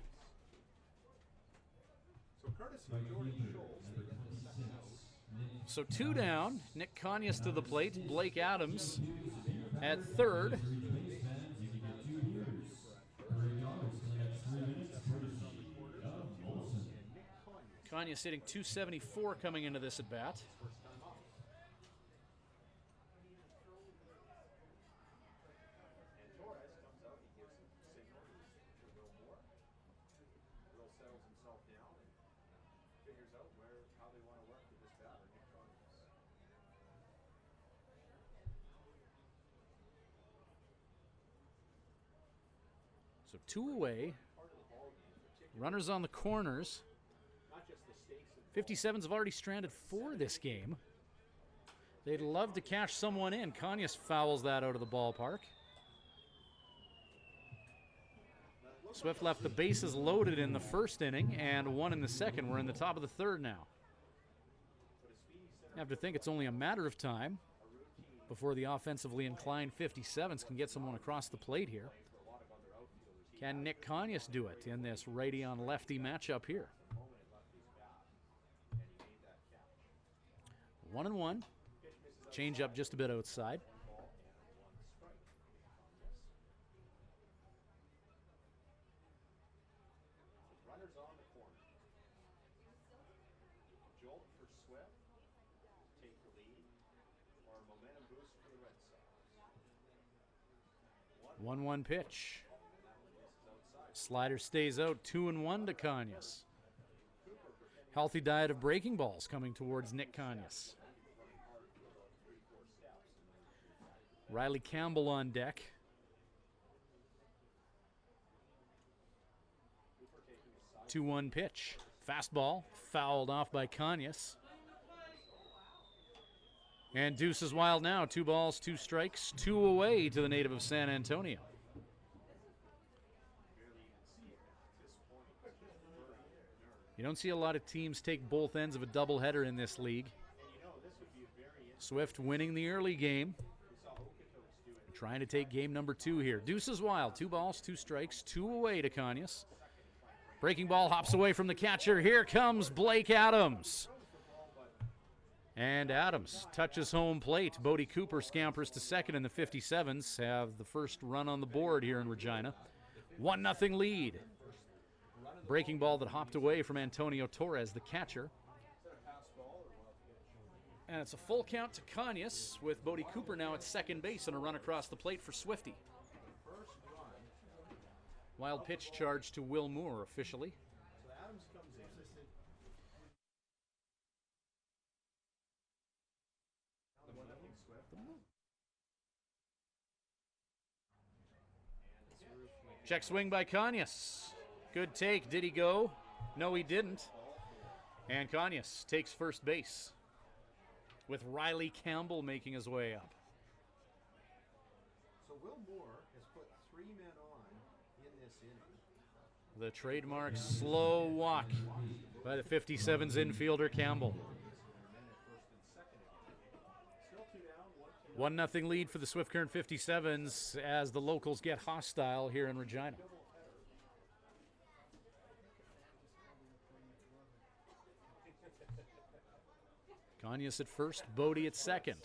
So courtesy of Jordan Schultz, they get the second out.
So 2 down. Nick Conyas to the plate. Blake Adams at third. Conyas hitting .274 coming into this at bat.
And Torres comes out, he gives him the signal to Will Moore. Will settles himself down and figures out how they want to work with this batter, Nick Conyers.
So 2 away. Runners on the corners.
Not just the stakes of
57s have already stranded 4 this game. They'd love to cash someone in. Conyas fouls that out of the ballpark. Swift left the bases loaded in the first inning and 1 in the second. We're in the top of the third now. You have to think it's only a matter of time before the offensively inclined 57s can get someone across the plate here. Can Nick Conyas do it in this righty on lefty matchup here? 1-1. Change up just a bit outside.
runners on the corner. Jolt for Swift, take the lead, or a momentum boost for the Red Sox.
1-1 pitch. Slider stays out. 2-1 to Conyas. Healthy diet of breaking balls coming towards Nick Conyas. Riley Campbell on deck. 2-1 pitch. Fastball fouled off by Conyas. And Deuce is wild now. 2 balls, 2 strikes, 2 away to the native of San Antonio. You don't see a lot of teams take both ends of a doubleheader in this league. Swift winning the early game. Trying to take game number 2 here. Deuce is wild. 2 balls, 2 strikes, 2 away to Conyas. Breaking ball hops away from the catcher. Here comes Blake Adams. And Adams touches home plate. Bodie Cooper scampers to second, and the 57s have the first run on the board here in Regina. 1-0 lead. Breaking ball that hopped away from Antonio Torres, the catcher. And it's a full count to Conyas with Bodie Cooper now at second base and a run across the plate for Swifty. Wild pitch charge to Will Moore officially.
So Adams comes in.
Check swing by Conyas. Good take. Did he go? No, he didn't. And Conyas takes first base with Riley Campbell making his way up.
So Will Moore has put 3 men on in this inning.
The trademark slow walk by the 57's infielder Campbell. 1-0 lead for the Swift Current 57s as the locals get hostile here in Regina. Conyas at first, Bodie at second.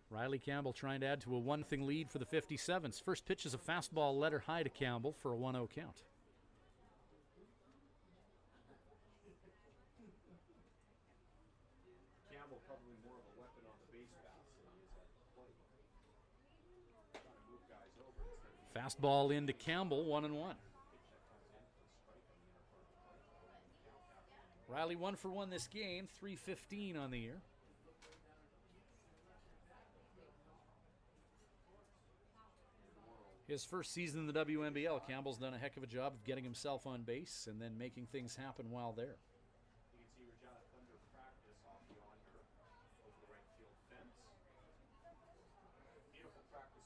Riley Campbell trying to add to a 1-0 lead for the 57s. First pitch is a fastball letter high to Campbell for a 1-0 count.
Campbell probably more of a weapon on the base paths than he is at the plate. Trying to move guys over instead of
Fastball into Campbell, 1-1. Riley 1 for 1 this game, 315 on the year. His first season in the WNBL, Campbell's done a heck of a job of getting himself on base and then making things happen while there.
You can see Regina Thunder practice off yonder over the right field fence. Beautiful practice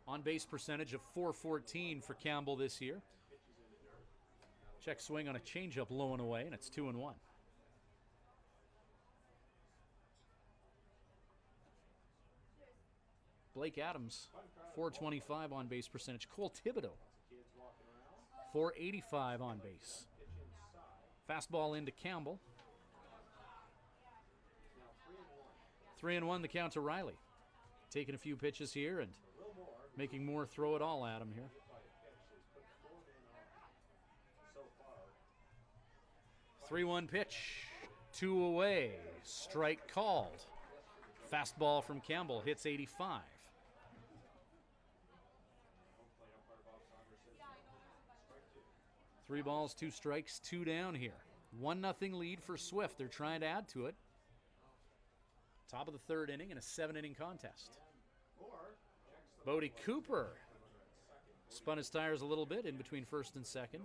On base percentage of .414 for Campbell this year. Check swing on a changeup low and away, and it's 2-1. Blake Adams, .425 on base percentage. Cole Thibodeau, .485 on base. Fastball into Campbell. 3-1 the count to Riley. Taking a few pitches here and making Moore throw it all at him here. 3-1 pitch. 2 away. Strike called. Fastball from Campbell hits 85. Three balls, 2 strikes, 2 down here. 1-0 lead for Swift. They're trying to add to it. Top of the 3rd inning in a 7-inning contest. Bodie Cooper spun his tires a little bit in between 1st and 2nd.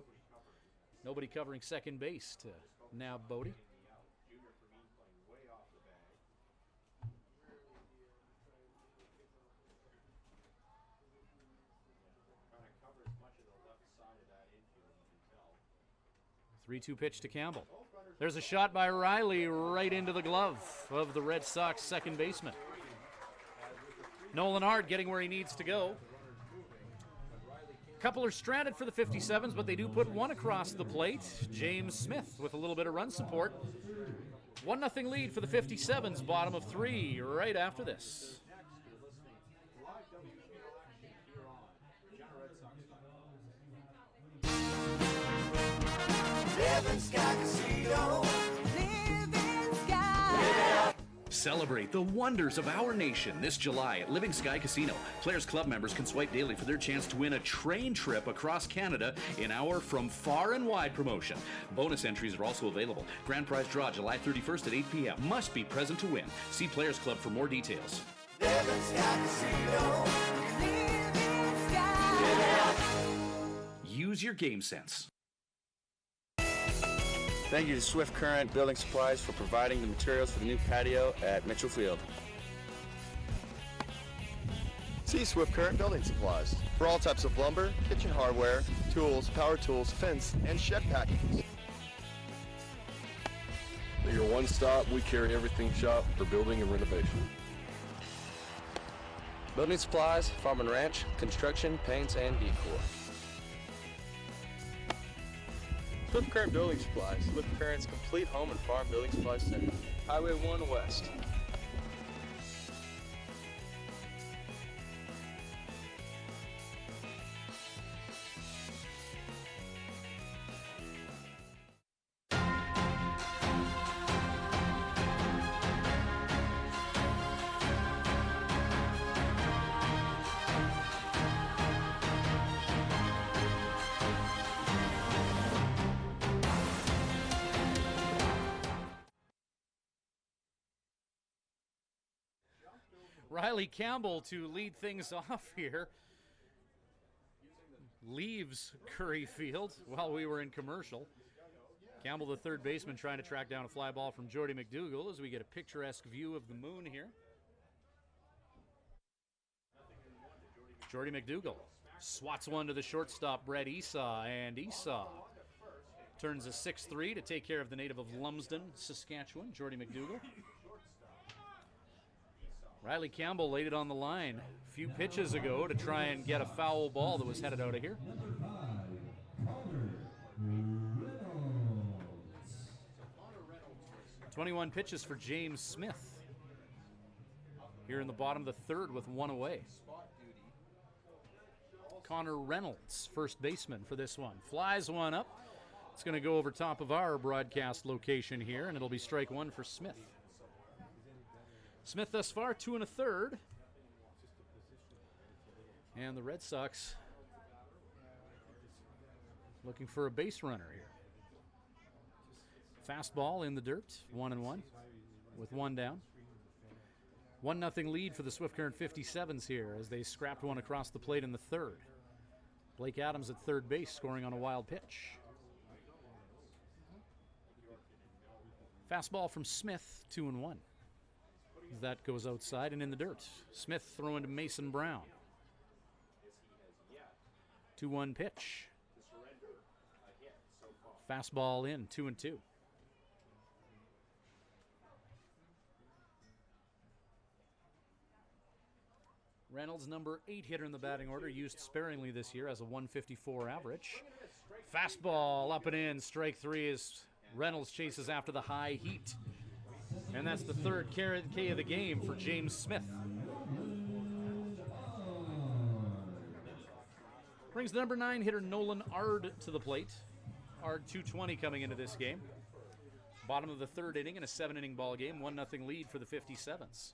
Nobody covering second base to nab Bodie. The 3-2 pitch to Campbell. There's a shot by Riley right into the glove of the Red Sox second baseman. Nolan Hart getting where he needs to go. Couple are stranded for the 57s, but they do put one across the plate. James Smith with a little bit of run support. 1-0 lead for the 57s, bottom of 3 right after this.
Living Sky Casino. Living Sky.
Celebrate the wonders of our nation this July at Living Sky Casino. Players Club members can swipe daily for their chance to win a train trip across Canada in our From Far and Wide promotion. Bonus entries are also available. Grand prize draw July 31st at 8 p.m. Must be present to win. See Players Club for more details.
Living Sky Casino. Living Sky.
Use your game sense.
Thank you to Swift Current Building Supplies for providing the materials for the new patio at Mitchell Field.
See Swift Current Building Supplies for all types of lumber, kitchen hardware, tools, power tools, fence, and shed packages.
At your one-stop, we carry everything shop for building and renovation.
Building supplies, farm and ranch, construction, paints, and decor.
Swift Current Building Supplies, Swift Current's complete home and farm building supply center. Highway 1 West.
Riley Campbell to lead things off here. Leaves Curry Field while we were in commercial. Campbell, the third baseman, trying to track down a fly ball from Jordy McDougall as we get a picturesque view of the moon here. Jordy McDougall swats one to the shortstop, Brett Esau, and Esau turns a 6-3 to take care of the native of Lumsden, Saskatchewan, Jordy McDougall. Riley Campbell laid it on the line a few pitches ago to try and get a foul ball that was headed out of here. 21 pitches for James Smith here in the bottom of the third with one away. Connor Reynolds, first baseman for this one, flies one up. It's going to go over top of our broadcast location here, and it'll be strike one for Smith. Smith thus far 2 1/3. And the Red Sox looking for a base runner here. Fastball in the dirt, 1-1 with one down. 1-0 lead for the Swift Current 57s here as they scrapped one across the plate in the third. Blake Adams at third base scoring on a wild pitch. Fastball from Smith, 2-1. That goes outside and in the dirt. Smith throwing to Mason Brown. 2-1 pitch. Fastball in, 2-2. Reynolds, number 8 hitter in the batting order, used sparingly this year as a 154 average. Fastball up and in, strike 3 as Reynolds chases after the high heat. And that's the third K of the game for James Smith. Brings the number 9 hitter Nolan Ard to the plate. Ard 220 coming into this game. Bottom of the third inning in a 7-inning ball game, 1-0 lead for the 57s.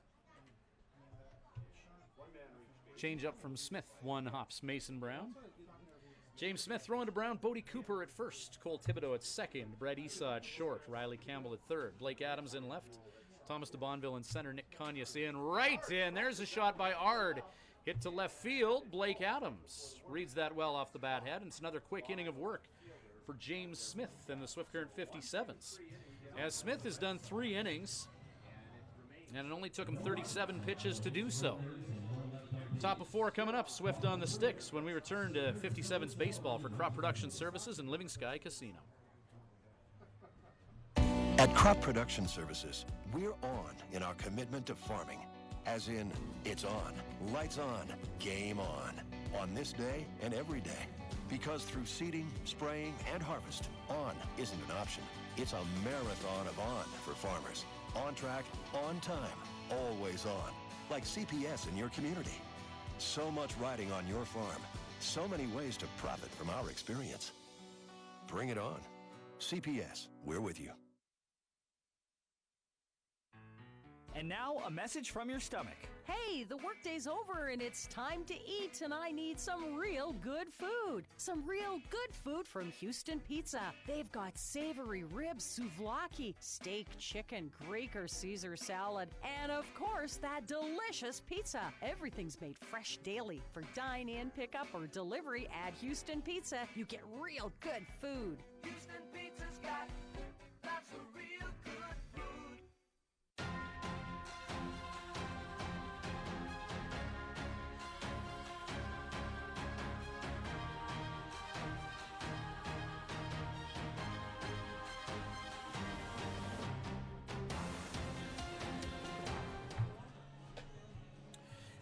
Change up from Smith, 1 hops Mason Brown. James Smith throwing to Brown, Bodie Cooper at first, Cole Thibodeau at second, Brad Esau at short, Riley Campbell at third, Blake Adams in left, Thomas DeBonville in center, Nick Conyas in right, and there's a shot by Ard. Hit to left field, Blake Adams reads that well off the bat head, and it's another quick inning of work for James Smith and the Swift Current 57s. As Smith has done 3 innings, and it only took him 37 pitches to do so. Top of 4 coming up, Swift on the sticks when we return to 57's baseball for Crop Production Services and Living Sky Casino.
At Crop Production Services, we're on in our commitment to farming. As in, it's on, lights on, game on this day and every day. Because through seeding, spraying, and harvest, on isn't an option. It's a marathon of on for farmers. On track, on time, always on. Like CPS in your community. So much riding on your farm. So many ways to profit from our experience. Bring it on. CPS, we're with you.
And now, a message from your stomach.
Hey, the workday's over and it's time to eat, and I need some real good food. Some real good food from Houston Pizza. They've got savory ribs, souvlaki, steak, chicken, Greek or Caesar salad, and of course, that delicious pizza. Everything's made fresh daily. For dine-in, pickup, or delivery at Houston Pizza, you get real good food.
Houston Pizza's got lots of real good food.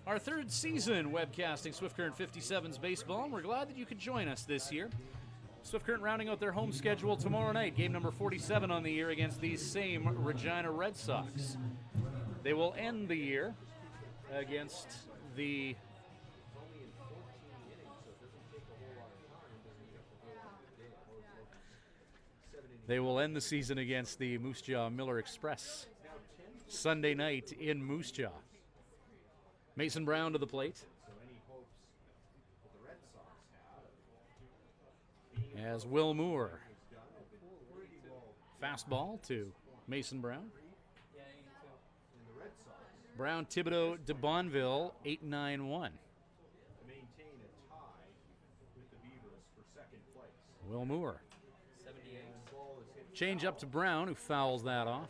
Our third season webcasting Swift Current 57's baseball, and we're glad that you could join us this year. Swift Current rounding out their home schedule tomorrow night, game number 47 on the year against these same Regina Red Sox. They will end the year against the season against the Moose Jaw Miller Express Sunday night in Moose Jaw. Mason Brown to the plate. As Will Moore. Fastball to Mason Brown. Brown, Thibodeau, DeBonville, 8-9-1. Will Moore. Change up to Brown, who fouls that off.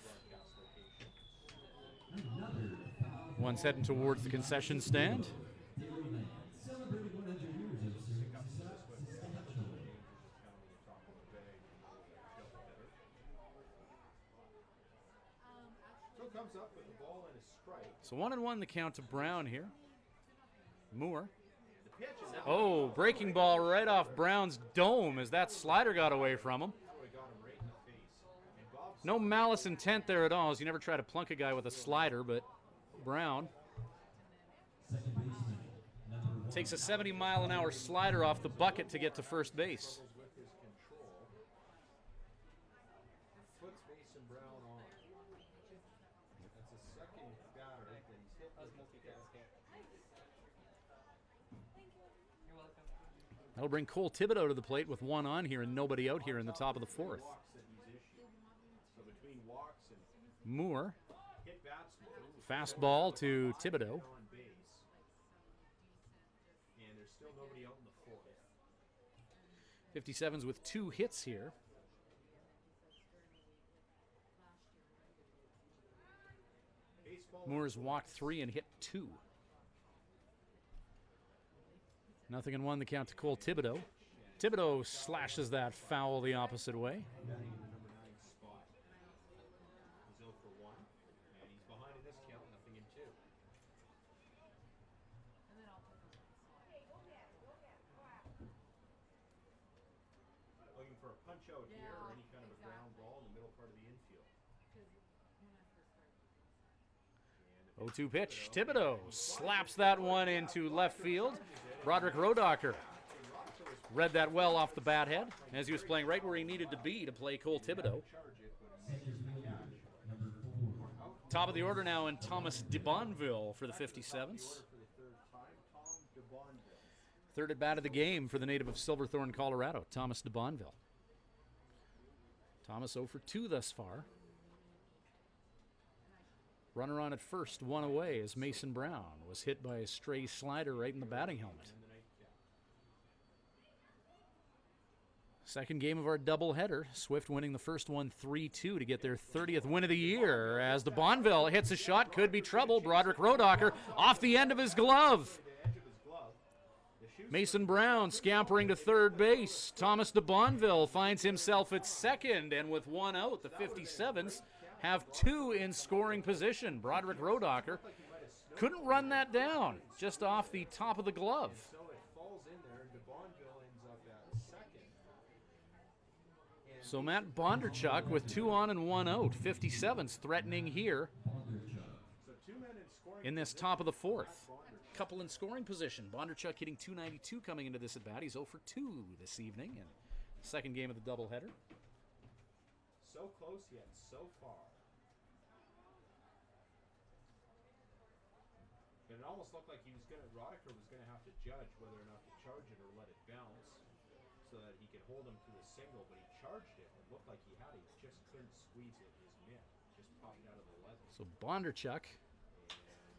One's heading towards the concession stand. So 1-1 the count to Brown here. Moore. Oh, breaking ball right off Brown's dome as that slider got away from him. No malice intent there at all, as you never try to plunk a guy with a slider, but Brown takes a 70-mile-an-hour slider off the bucket to get to first base. That'll bring Cole Thibodeau to the plate with one on here and nobody out here in the top of the fourth. Moore. Fastball to Thibodeau. 57s with 2 hits here. Moore's walked 3 and hit 2. 0-1 the count to Cole Thibodeau. Thibodeau slashes that foul the opposite way.
Batting in the number 9 spot. He's 0 for 1, and he's behind in this count, 0-2. Looking for a punch out here or any kind of a ground ball in the middle part of the infield.
0-2 pitch. Thibodeau slaps that one into left field. Broderick Rodocker read that well off the bat head as he was playing right where he needed to be to play Cole Thibodeau. Top of the order now in Thomas DeBonville for the 57s. Third at bat of the game for the native of Silverthorne, Colorado, Thomas DeBonville. Thomas 0 for 2 thus far. Runner on at first, one away as Mason Brown was hit by a stray slider right in the batting helmet. Second game of our doubleheader. Swift winning the first one 3-2 to get their 30th win of the year as DeBonville hits a shot. Could be trouble. Broderick Rodocker off the end of his glove. Mason Brown scampering to third base. Thomas DeBonville finds himself at second, and with one out, the 57s have 2 in scoring position. Broderick Rodocker couldn't run that down, just off the top of the glove.
So it falls in there, and DeBonville ends up at second.
So Matt Bondarchuk with 2 on and 1 out. 57s threatening here
So 2 men in scoring
in this top of the fourth. Couple in scoring position. Bondarchuk hitting .292 coming into this at bat. He's 0 for 2 this evening in the second game of the doubleheader.
So close yet so far. But it almost looked like Rodocker was gonna have to judge whether or not to charge it or let it bounce so that he could hold him to the single, but he charged it. It looked like he had it. He just couldn't squeeze it. His mitt just popped out of the leather.
So Bondarchuk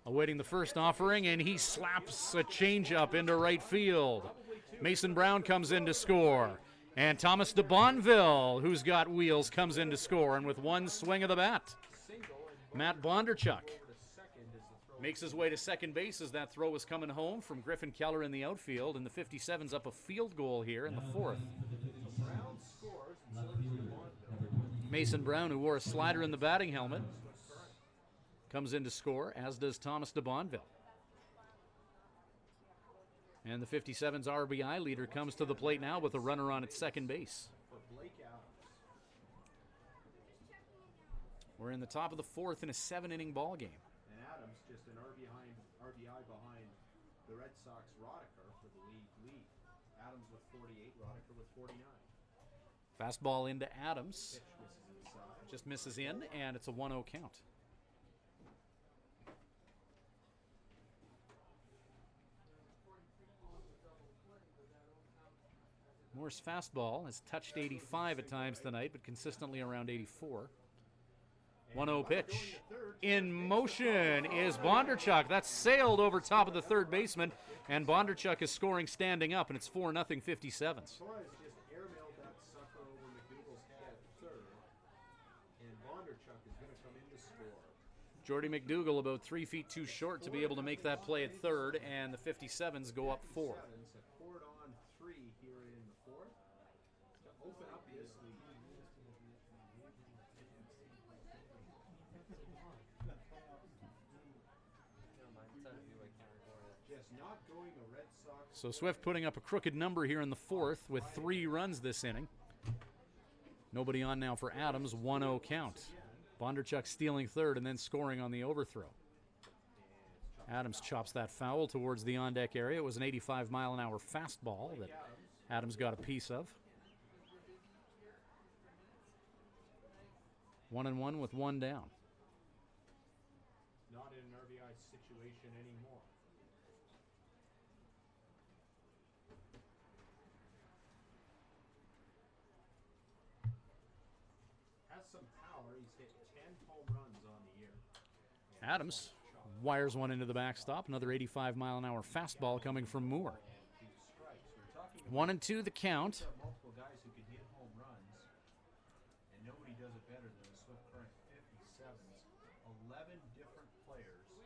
awaiting the first offering, and he slaps a changeup into right field. Mason Brown comes in to score. And Thomas DeBonville, who's got wheels, comes in to score. And with one swing of the bat, Matt Bondarchuk makes his way to second base as that throw was coming home from Griffin Keller in the outfield. And the 57's up a field goal here in the fourth. Mason Brown, who wore a slider in the batting helmet, comes in to score, as does Thomas DeBonville. And the 57's RBI leader comes to the plate now with a runner on at second base. We're in the top of the fourth in a 7-inning ball game.
And Adams just an RBI behind the Red Sox Rodocker for the league lead. Adams with 48, Rodocker with 49.
Fastball into Adams.
Pitch misses inside.
Just misses in, and it's a 1-0 count. Moore's fastball has touched 85 at times tonight, but consistently around 84. 1-0 pitch. In motion is Bondarchuk. That's sailed over top of the third baseman, and Bondarchuk is scoring standing up, and it's 4-0 57s.
Torres just airmailed that sucker over McDougal's head at third, and Bondarchuk is going to come in to score.
Jordy McDougal about 3 feet too short to be able to make that play at third, and the 57s go up 4.
Open up this lead. Just not going a Red Sox.
So Swift putting up a crooked number here in the fourth with 3 runs this inning. Nobody on now for Adams, 1-0 count. Bondarchuk stealing third and then scoring on the overthrow. Adams chops that foul towards the on-deck area. It was an 85-mile-an-hour fastball that Adams got a piece of. 1-1 with 1 down.
Not in an RBI situation anymore. Has some power. He's hit 10 home runs on the year.
Adams wires one into the backstop. Another 85-mile-an-hour fastball coming from Moore. 1-2 the count.
Multiple guys who can hit home runs, and nobody does it better than the Swift Current 57s. 11 different players who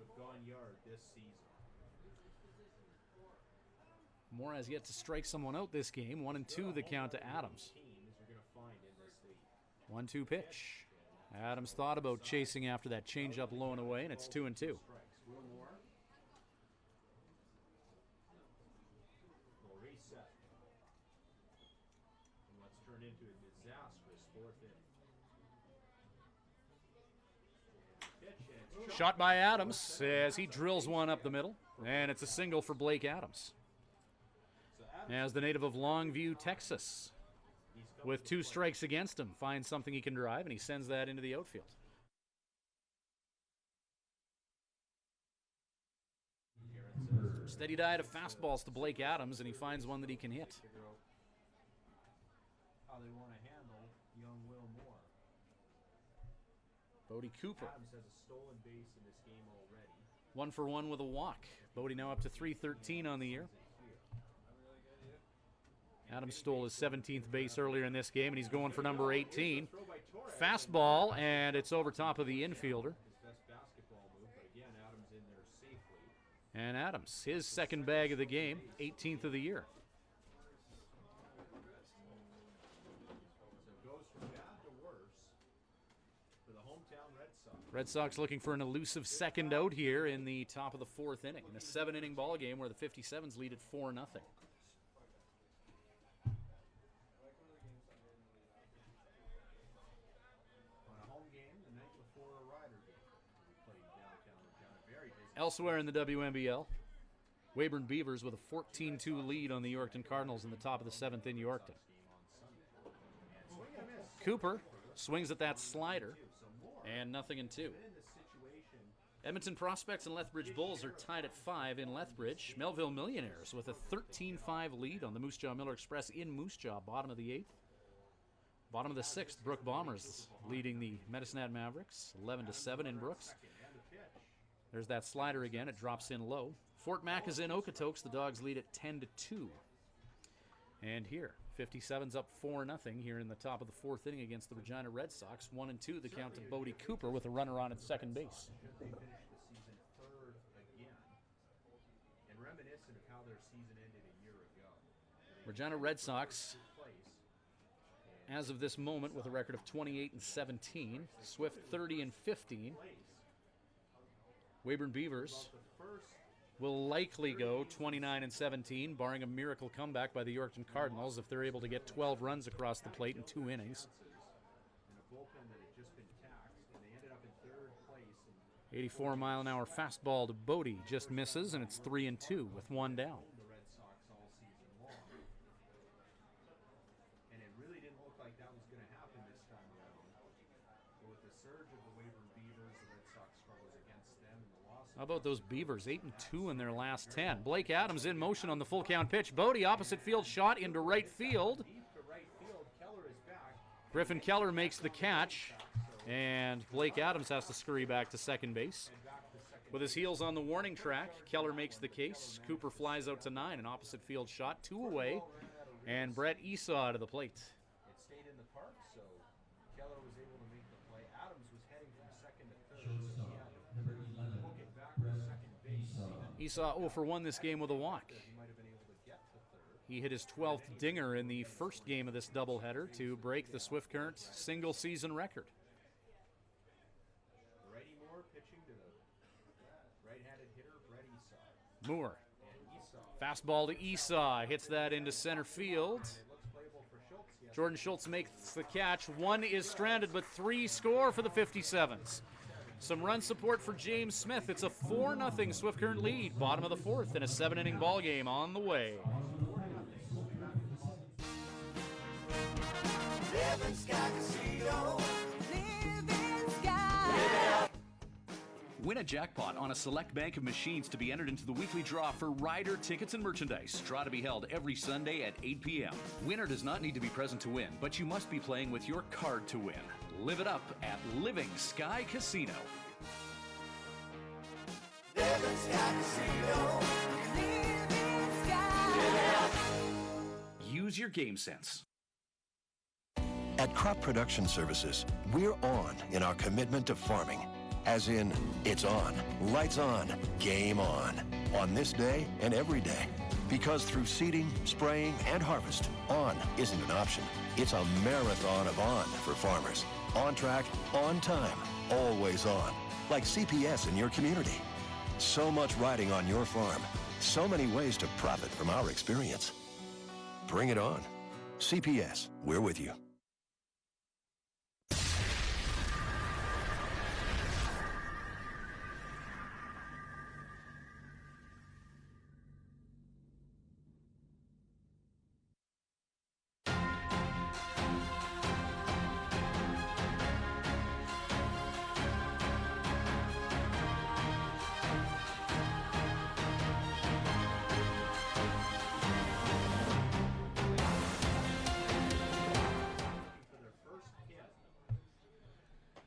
have gone yard this season.
Moore has yet to strike someone out this game. 1-2 the count to Adams. 1-2 pitch. Adams thought about chasing after that changeup low and away, and it's 2-2. Shot by Adams as he drills one up the middle, and it's a single for Blake Adams. As the native of Longview, Texas, with 2 strikes against him, finds something he can drive, and he sends that into the outfield. Steady diet of fastballs to Blake Adams, and he finds one that he can hit.
How they want to handle young Will Moore.
Bodie Cooper.
Adams has a stolen base in this game already.
1 for 1 with a walk. Bodie now up to 313 on the year. Adams stole his 17th base earlier in this game, and he's going for number 18. Fastball, and it's over top of the infielder. And Adams, his second bag of the game, 18th of the year. Red Sox looking for an elusive second out here in the top of the 4th inning. In a 7-inning ball game where the 57s lead at 4-0.
On a home game the night before a Rider game. We played downtown Regina. Very busy.
Elsewhere in the WNBL, Weyburn Beavers with a 14-2 lead on the Yorkton Cardinals in the top of the 7th in Yorkton. Cooper swings at that slider, and 0-2. Edmonton Prospects and Lethbridge Bulls are tied at 5 in Lethbridge. Melville Millionaires with a 13-5 lead on the Moose Jaw Miller Express in Moose Jaw, bottom of the 8th. Bottom of the 6th, Brook Bombers leading the Medicine Hat Mavericks, 11-7 in Brooks. There's that slider again. It drops in low. Fort Mac is in Okotoks. The Dogs lead at 10-2. And here, 57's up 4-0 here in the top of the 4th inning against the Regina Red Sox. 1-2 the count to Bodie Cooper with a runner on at second base.
They finished the season 3rd again. And reminiscent of how their season ended a year ago.
Regina Red Sox, as of this moment, with a record of 28-17. Swift 30-15. Weyburn Beavers will likely go 29-17, barring a miracle comeback by the Yorkton Cardinals if they're able to get 12 runs across the plate in 2 innings. 84-mile-an-hour fastball to Bodie just misses, and it's 3-2 with 1 down.
And it really didn't look like that was going to happen this time around. But with the surge of the Weyburn Beavers, the Red Sox struggles against them and the loss.
How about those Beavers? 8-2 in their last 10. Blake Adams in motion on the full count pitch. Bodie, opposite field shot into right field. Griffin Keller makes the catch, and Blake Adams has to scurry back to second base. With his heels on the warning track, Keller makes the case. Cooper flies out to 9, an opposite field shot, 2 away, and Brett Esau to the plate.
It stayed in the park, so Keller was able to make the play. Adams was heading from second to third, so he had to hook it back to second base.
Esau 0 for 1 this game with a walk. He hit his 12th dinger in the first game of this doubleheader to break the Swift Current single-season record.
Righty Moore pitching to the right-handed hitter, Brett Esau.
Moore. Fastball to Esau. Hits that into center field. Jordan Schultz makes the catch. 1 is stranded, but 3 score for the 57s. Some run support for James Smith. It's a 4-0 Swift Current lead. Bottom of the 4th in a 7-inning ball game on the way.
Living Sky Casino. Living Sky.
Win a jackpot on a select bank of machines to be entered into the weekly draw for Rider tickets and merchandise. Draw to be held every Sunday at 8 p.m. Winner does not need to be present to win, but you must be playing with your card to win. Live it up at Living Sky Casino.
Living Sky Casino. Living Sky.
Use your game sense.
At Crop Production Services, we're on in our commitment to farming. As in, it's on, lights on, game on this day and every day. Because through seeding, spraying, and harvest, on isn't an option. It's a marathon of on for farmers. On track, on time, always on. Like CPS in your community. So much riding on your farm. So many ways to profit from our experience. Bring it on. CPS, we're with you.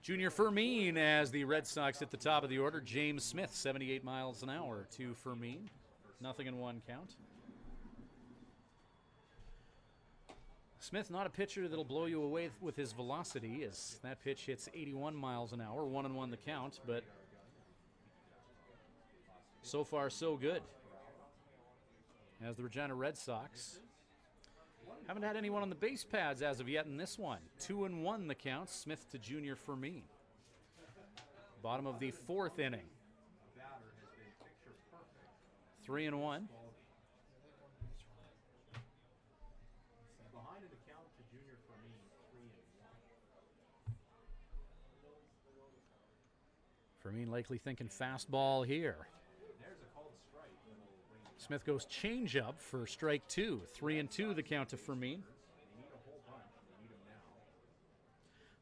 Junior Fermin as the Red Sox at the top of the order. James Smith, 78 miles an hour to Fermin. Nothing in one count. Smith, not a pitcher that'll blow you away with his velocity, as that pitch hits 81 miles an hour. 1-1 the count, but so far so good. As the Regina Red Sox haven't had anyone on the base pads as of yet in this one. 2-1 the count. Smith to Junior Fermin. Bottom of the fourth inning. 3-1.
Behind in the count to Junior Fermin, 3-1.
Fermin likely thinking fastball here.
There's a called strike.
Smith goes changeup for strike two. 3-2 the count to Fermin.
They need a whole bunch. They need them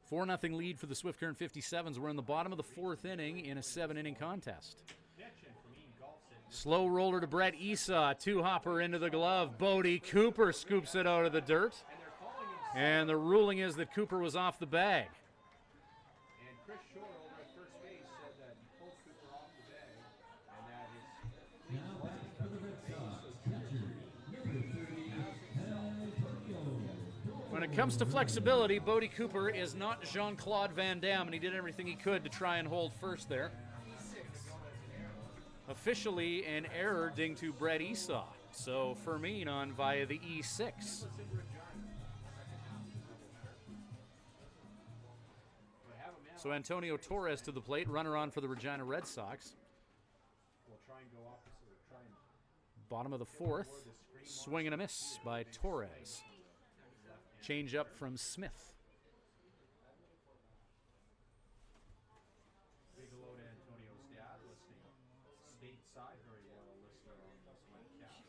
now.
4-0 lead for the Swift Current 57s. We're in the bottom of the fourth inning in a 7-inning contest. Slow roller to Brett Esau. Two-hopper into the glove. Bodie Cooper scoops it out of the dirt. And the ruling is that Cooper was off the bag.
And Chris Shore over at first base said that he pulled Cooper off the bag, and that his
Now back for the Red Sox, catcher, number 30,
When it comes to flexibility, Bodie Cooper is not Jean-Claude Van Damme, and he did everything he could to try and hold first there. Officially an error ding to Brett Esau. So Fermin on via the E6. So Antonio Torres to the plate, runner on for the Regina Red Sox.
will try and go opposite, or try and
Bottom of the fourth, swing and a miss by Torres. Change up from Smith.
big hello to Antonio's dad, listening stateside, very loyal listener on this webcast.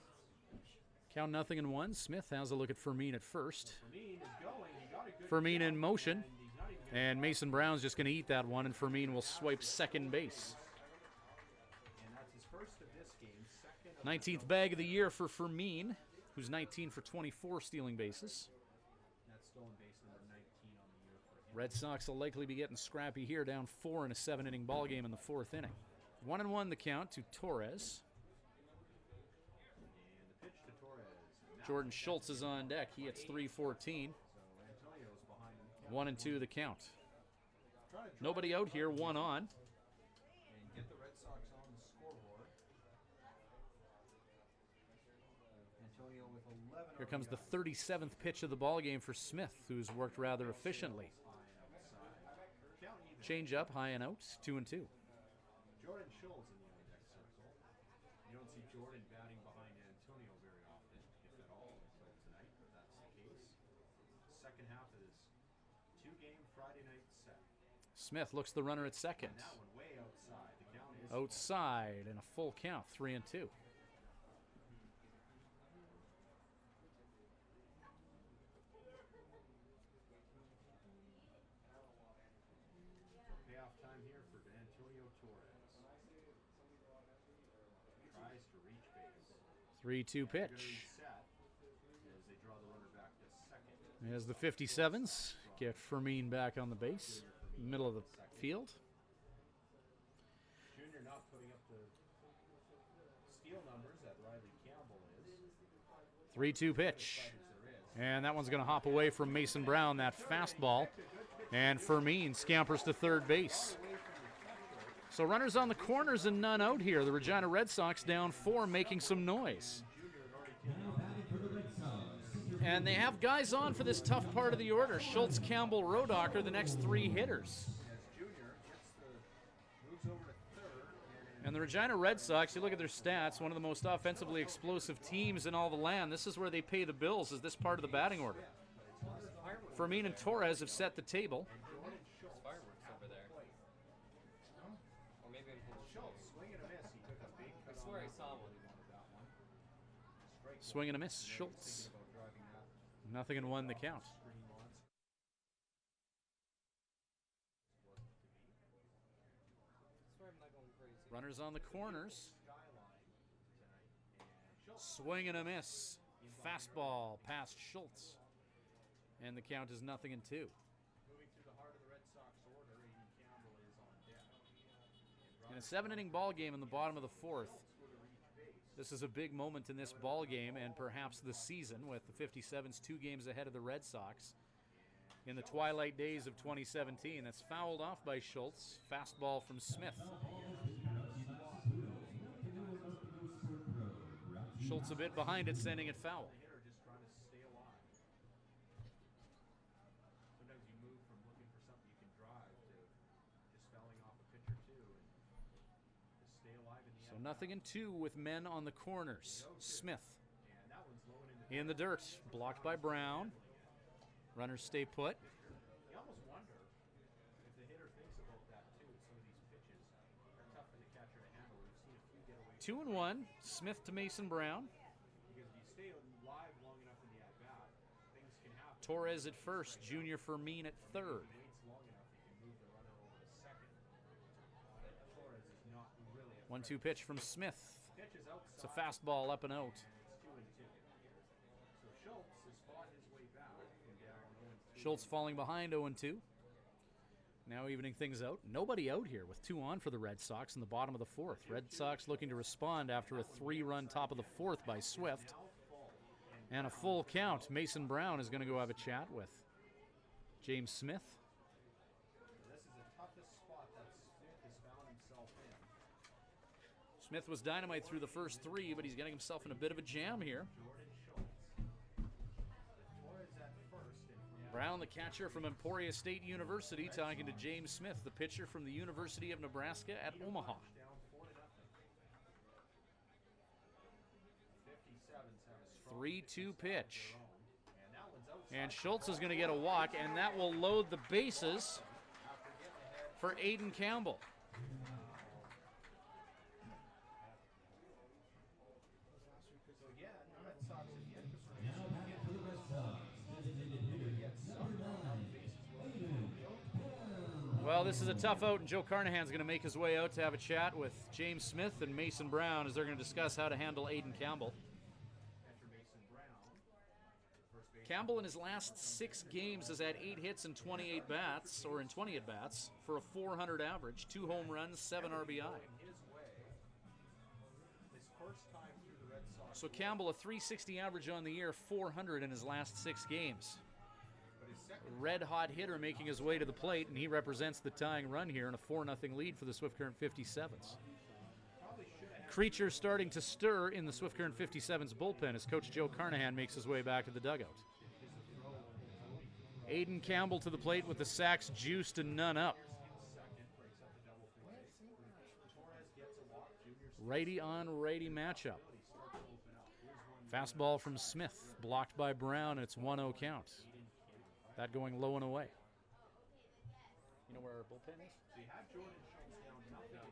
Count 0-1. Smith has a look at Fermin at first.
Fermin is going. He got a good
Fermin in
jump,
motion.
and he's not even
And Mason Brown's just going to eat that one, and Fermin will swipe second base.
and that's his first of this game, second of
19th bag of the year for Fermin, who's 19 for 24 stealing bases.
that's stolen base number 19 on the year for him.
Red Sox will likely be getting scrappy here, down 4 in a 7-inning ball game in the fourth inning. 1-1 the count to Torres.
And the pitch to Torres. Now
Jordan Schultz is on deck. He hits 314.
so Antonio's behind him.
1-2 the count.
Trying to
Nobody out here, one on.
and get the Red Sox on the scoreboard. Antonio with 11.
Here comes the 37th pitch of the ball game for Smith, who's worked rather efficiently.
Count even.
Change up, high and out, 2-2.
Jordan Schultz in the on-deck circle. You don't see Jordan batting behind Antonio very often, if at all, until tonight, but that's the case. Second half of this two-game Friday night set.
Smith looks the runner at second.
And that one way outside. The count is
Outside and a full count, 3-2.
payoff time here for Antonio Torres. Tries to reach base.
3-2 pitch.
Good set as they draw the runner back to second.
As the 57s get Fermin back on the base, middle of the field.
Junior not putting up the steal numbers that Riley Campbell is.
3-2 pitch. And that one's going to hop away from Mason Brown, that fastball. And Fermin scampers to third base. So runners on the corners and none out here. The Regina Red Sox down 4, making some noise. And they have guys on for this tough part of the order. Schultz, Campbell, Rodocker, the next three hitters. And the Regina Red Sox, you look at their stats, one of the most offensively explosive teams in all the land. This is where they pay the bills, is this part of the batting order. Fermin and Torres have set the table.
Fireworks over there. Or maybe Schultz. Swing and a miss. He took a big cut. I swear I saw one.
Swing and a miss, Schultz. Nothing and 1 the count. Runners on the corners. Swing and a miss. Fastball past Schultz. And the count is nothing and 2.
Moving through the heart of the Red Sox order, Aiden Campbell is on deck.
In a 7-inning ball game in the bottom of the 4th. This is a big moment in this ball game and perhaps the season, with the 57s 2 games ahead of the Red Sox in the twilight days of 2017. That's fouled off by Schultz. Fastball from Smith. Schultz a bit behind it, sending it foul. Nothing in 2 with men on the corners. Smith in the dirt, blocked by Brown. Runners stay put.
You almost wonder if the hitter thinks about that too. Some of these pitches are tough for the catcher to handle. We've seen a few get away.
2 and 1. Smith to Mason Brown.
Because if you stay live long enough in the at bat, things can happen.
Torres at first. Junior Fermin at third. 1-2 pitch from Smith. It's a fastball up and out. Schultz falling behind 0-2. Now evening things out. Nobody out here with 2 on for the Red Sox in the bottom of the 4th. Red Sox looking to respond after a 3-run top of the 4th by Swift. And a full count. Mason Brown is going to go have a chat with James Smith. Smith was dynamite through the first 3, but he's getting himself in a bit of a jam here. Brown, the catcher from Emporia State University, talking to James Smith, the pitcher from the University of Nebraska at Omaha. 3-2 pitch. And Schultz is going to get a walk, and that will load the bases for Aiden Campbell. Well, this is a tough out, and Joe Carnahan's going to make his way out to have a chat with James Smith and Mason Brown as they're going to discuss how to handle Aiden Campbell. Campbell in his last 6 games has had 8 hits and 28 bats, or in 20 at-bats, for a 400 average, 2 home runs, 7 RBI. So Campbell, a 360 average on the year, 400 in his last 6 games. Red-hot hitter making his way to the plate, and he represents the tying run here in a 4-0 lead for the Swift Current 57s. Creature starting to stir in the Swift Current 57s bullpen as Coach Joe Carnahan makes his way back to the dugout. Aiden Campbell to the plate with the sacks juiced and none up. Righty on righty matchup. Fastball from Smith, blocked by Brown, and it's 1-0 count. That going low and away. You know where our bullpen is?
So you have Jordan Schultz down nothing in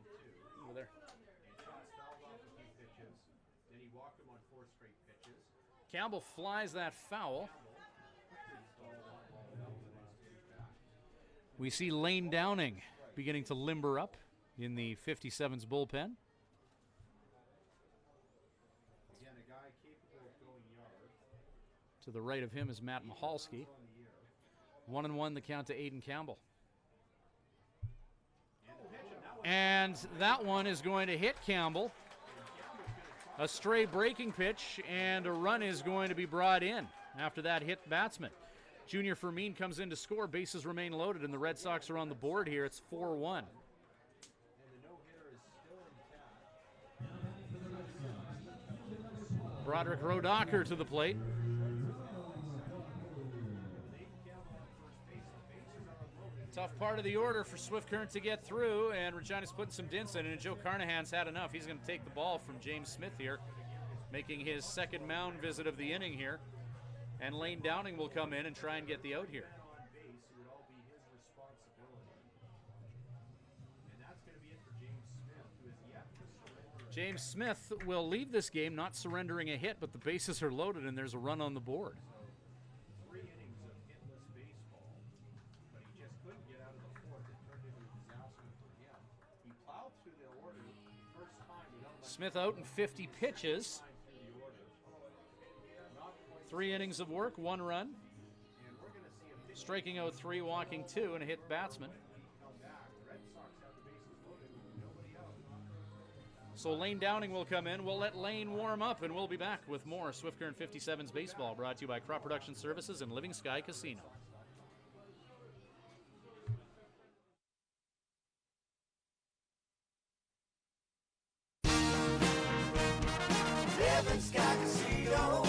2.
Over there.
And shots fouled off a few pitches. Then he walked him on 4 straight pitches.
Campbell flies that foul. We see Lane Downing beginning to limber up in the 57's bullpen.
Again, a guy capable of going yard.
To the right of him is Matt Michalski. 1-1 the count to Aiden Campbell. And that one is going to hit Campbell. A stray breaking pitch, and a run is going to be brought in after that hit batsman. Junior Fermin comes in to score. Bases remain loaded, and the Red Sox are on the board here. It's 4-1. Broderick Rodocker to the plate. Tough part of the order for Swift Current to get through, and Regina's putting some dints in, and Joe Carnahan's had enough. He's going to take the ball from James Smith here, making his second mound visit of the inning here. And Lane Downing will come in and try and get the out here. James Smith will leave this game not surrendering a hit, but the bases are loaded and there's a run on the board. Smith out in 50 pitches. 3 innings of work, 1 run. Striking out 3, walking 2, and a hit batsman. So Lane Downing will come in. We'll let Lane warm up, and we'll be back with more Swift Current 57's baseball, brought to you by Crop Production Services and Living Sky Casino.
Living Sky Casino.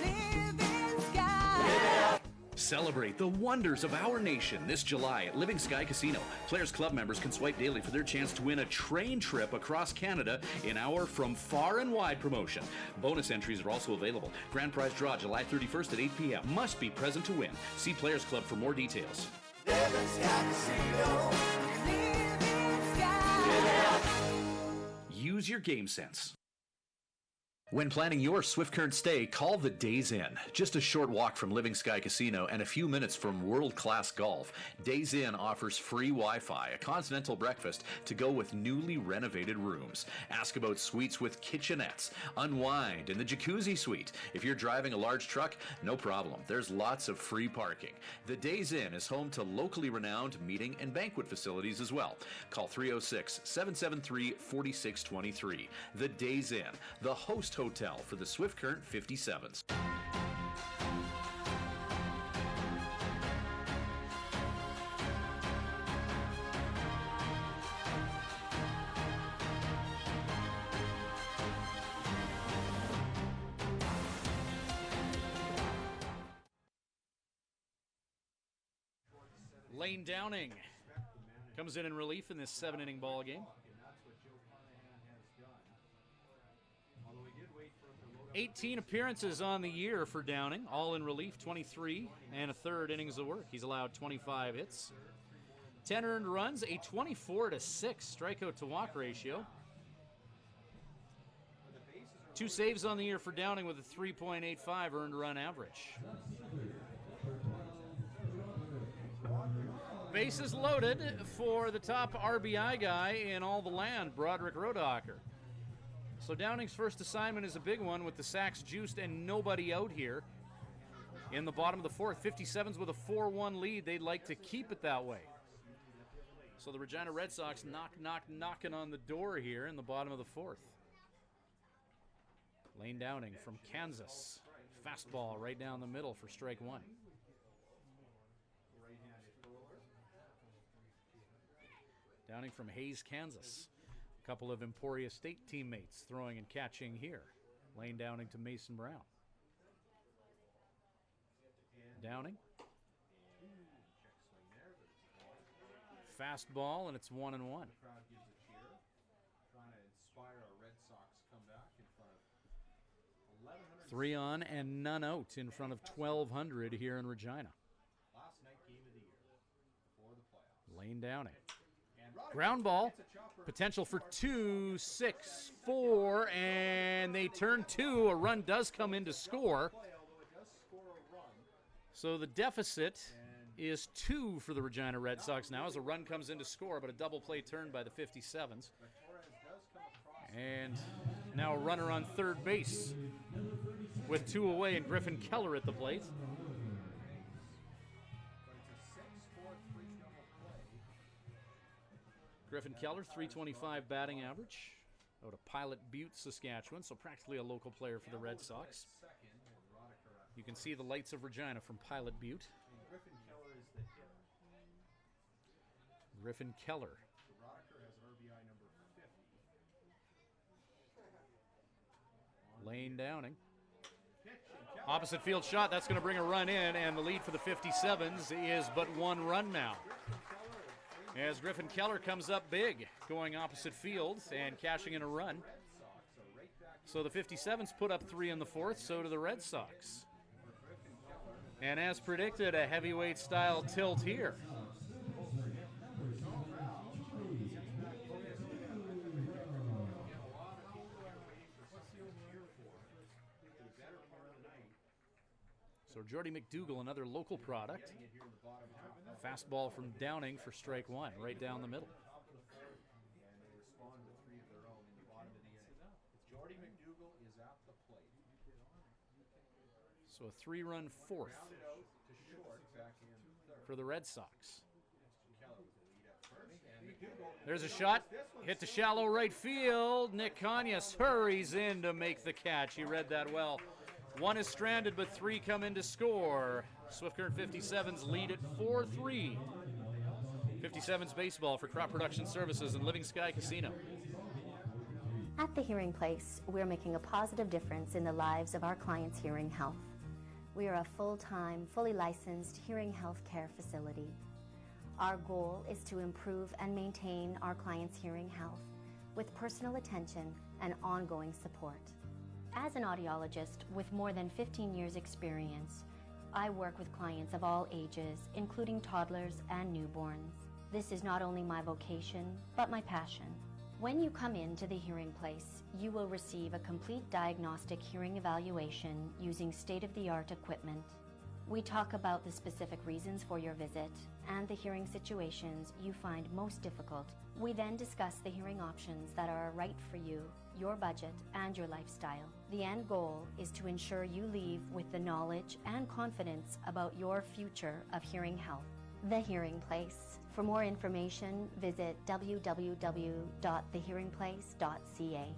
Living Sky. Yeah.
Celebrate the wonders of our nation this July at Living Sky Casino. Players Club members can swipe daily for their chance to win a train trip across Canada in our From Far and Wide promotion. Bonus entries are also available. Grand prize draw July 31st at 8 p.m. Must be present to win. See Players Club for more details.
Living Sky Casino. Living Sky. Yeah.
Use your game sense. When planning your Swift Current stay, call the Days Inn. Just a short walk from Living Sky Casino and a few minutes from world-class golf, Days Inn offers free Wi-Fi, a continental breakfast to go with newly renovated rooms. Ask about suites with kitchenettes. Unwind in the jacuzzi suite. If you're driving a large truck, no problem. There's lots of free parking. The Days Inn is home to locally renowned meeting and banquet facilities as well. Call 306-773-4623. The Days Inn, the host hotel for the Swift Current 57s.
Lane Downing comes in relief in this 7-inning ball game. 18 appearances on the year for Downing, all in relief, 23 and a third innings of work. He's allowed 25 hits, 10 earned runs, a 24-6 strikeout to walk ratio. 2 saves on the year for Downing with a 3.85 earned run average. Bases loaded for the top RBI guy in all the land, Broderick Rodocker. So Downing's first assignment is a big one with the sacks juiced and nobody out here in the bottom of the 4th. 57s with a 4-1 lead. They'd like to keep it that way. So the Regina Red Sox knocking on the door here in the bottom of the 4th. Lane Downing from Kansas. Fastball right down the middle for strike 1. Downing from Hayes, Kansas. A couple of Emporia State teammates throwing and catching here. Lane Downing to Mason Brown. Downing. Fastball, and it's 1-1. 3 on and none out in front of 1,200 here in Regina. Lane Downing. Ground ball, potential for 2, 6, 4, and they turn 2. A run does come in to score. So the deficit is 2 for the Regina Red Sox now as a run comes in to score, but a double play turn by the 57s. And now a runner on third base with 2 away and Griffin Keller at the plate. Griffin Keller, .325 batting average out of Pilot Butte, Saskatchewan, so practically a local player for the Red Sox. You can see the lights of Regina from Pilot Butte. Griffin Keller. Lane Downing. Opposite field shot, that's going to bring a run in, and the lead for the 57s is but one run now. As Griffin Keller comes up big, going opposite field and cashing in a run. So the 57s put up 3 in the fourth, so do the Red Sox. And as predicted, a heavyweight style tilt here. So Jordy McDougal, another local product. Fastball from Downing for strike one, right down the middle.
Jordy McDougal is at the plate.
So a 3-run fourth for the Red Sox. There's a shot, hit to shallow right field. Nick Kanyas hurries in to make the catch. He read that well. One is stranded, but 3 come in to score. Swift Current 57s lead at 4-3. 57s baseball for Crop Production Services and Living Sky Casino.
At the Hearing Place, we're making a positive difference in the lives of our clients' hearing health. We are a full-time, fully licensed hearing health care facility. Our goal is to improve and maintain our clients' hearing health with personal attention and ongoing support. As an audiologist with more than 15 years' experience, I work with clients of all ages, including toddlers and newborns. This is not only my vocation, but my passion. When you come into the Hearing Place, you will receive a complete diagnostic hearing evaluation using state-of-the-art equipment. We talk about the specific reasons for your visit and the hearing situations you find most difficult. We then discuss the hearing options that are right for you, your budget, and your lifestyle. The end goal is to ensure you leave with the knowledge and confidence about your future of hearing health. The Hearing Place. For more information, visit www.thehearingplace.ca.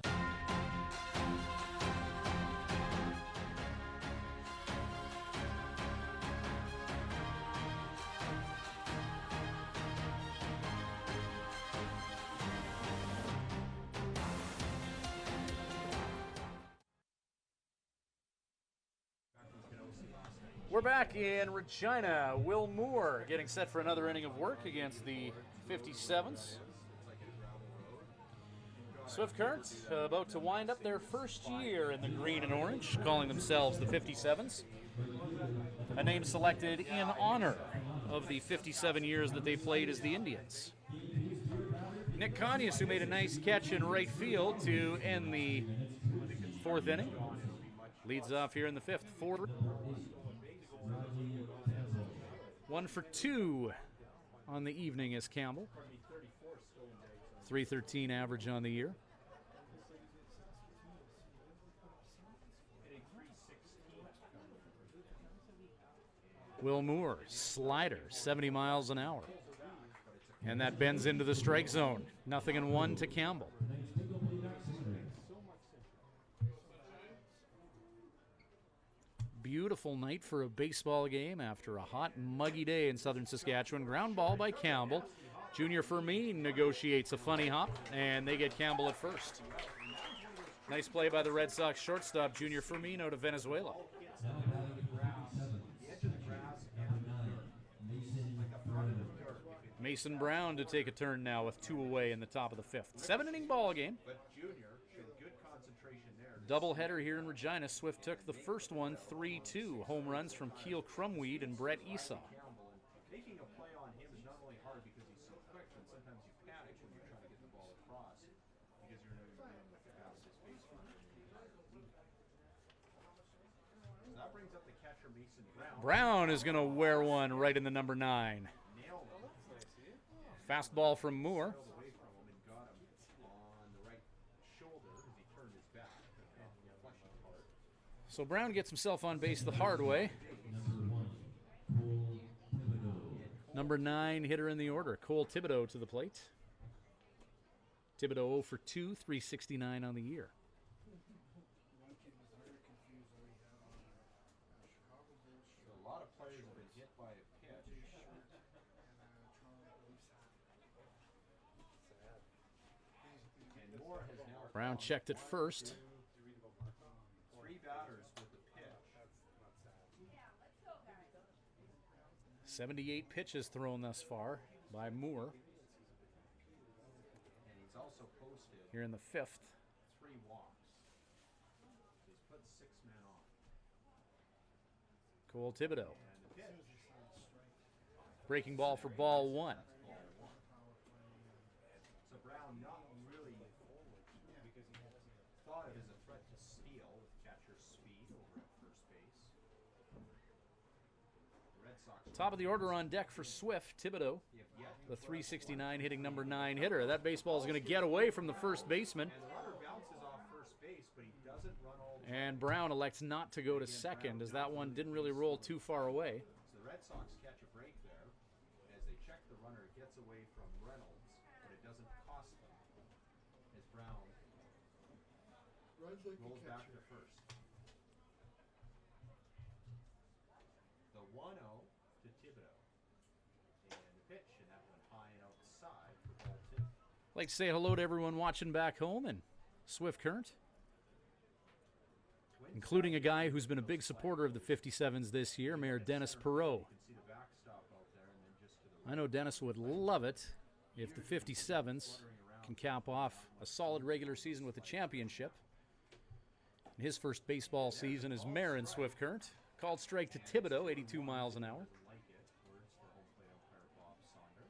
We're back in Regina. Will Moore getting set for another inning of work against the 57s. Swift Current about to wind up their first year in the green and orange, calling themselves the 57s. A name selected in honor of the 57 years that they played as the Indians. Nick Kanyas, who made a nice catch in right field to end the fourth inning, leads off here in the fifth. 1 for 2 on the evening is Campbell. 313 average on the year. Will Moore, slider, 70 miles an hour. And that bends into the strike zone. 0-1 to Campbell. Beautiful night for a baseball game after a hot, muggy day in southern Saskatchewan. Ground ball by Campbell. Junior Fermin negotiates a funny hop, and they get Campbell at first. Nice play by the Red Sox shortstop, Junior Fermin, out of Venezuela. Mason Brown to take a turn now with 2 away in the top of the fifth. 7-inning ball game. Doubleheader here in Regina. Swift took the first one 3-2. Home runs from Keel Crumweed and Brett Esau.
Making a play on him is not only hard because he's so quick, but sometimes you panic when you're trying to get the ball across because you're not dealing with the fastest base runner. So that brings up the catcher, Mason Brown.
Brown is going to wear one right in the number 9. Fastball from Moore. So Brown gets himself on base the hard way. Number 9 hitter in the order, Cole Thibodeau to the plate. Thibodeau 0 for 2, 369 on the year.
A lot of players have been hit by a pitch. And Moore has now
Brown checked it first.
3 batters with the pitch.
78 pitches thrown thus far by Moore
And he's also posted
here in the 5th.
3 walks. He's put 6 men on.
Cole Thibodeau.
And the pitch.
Breaking ball for ball 1.
So Brown not really because he thought of as a threat to steal with catcher's speed over at first base. The Red Sox.
Top of the order on deck for Swift. Thibodeau, the 369 hitting number 9 hitter. That baseball is going to get away from the first baseman.
And the runner bounces off first base, but he doesn't run all the way.
And Brown elects not to go to second as that one didn't really roll too far away.
So the Red Sox catch a break there. As they check the runner, it gets away from Reynolds, but it doesn't cost them. As Brown rolls back to first. The 1-0 to Thibodeau. And the pitch, and that went high and outside for ball 2.
I'd like to say hello to everyone watching back home in Swift Current, including a guy who's been a big supporter of the 57s this year, Mayor Dennis Perot.
You can see the backstop out there, and then just to the
I know Dennis would love it if the 57s can cap off a solid regular season with a championship. His first baseball season as mayor in Swift Current. Called strike to Thibodeau, 82 miles an hour.
like it. Words for home plate umpire Bob Sonder.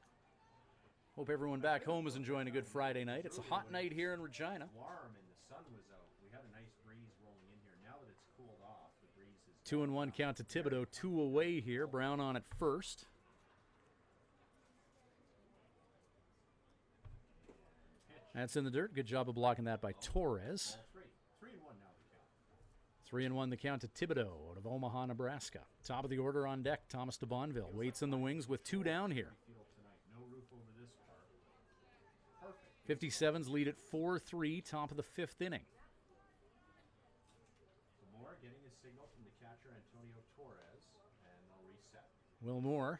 Hope everyone back home is enjoying a good Friday night. It's a hot night here in Regina.
Warm and the sun was out. We had a nice breeze rolling in here. Now that it's cooled off, the breeze is
2-1 count to Thibodeau, 2 away here. Brown on at first. That's in the dirt. Good job of blocking that by Torres.
ball 3. 3-1 now the count.
3-1 the count to Thibodeau out of Omaha, Nebraska. Top of the order on deck, Thomas de Bonneville waits in the wings with 2 down here.
Field tonight. No roof over this part. Perfect.
57s lead at 4-3, top of the 5th inning.
So Moore getting his signal from the catcher Antonio Torres, and they'll reset.
Will Moore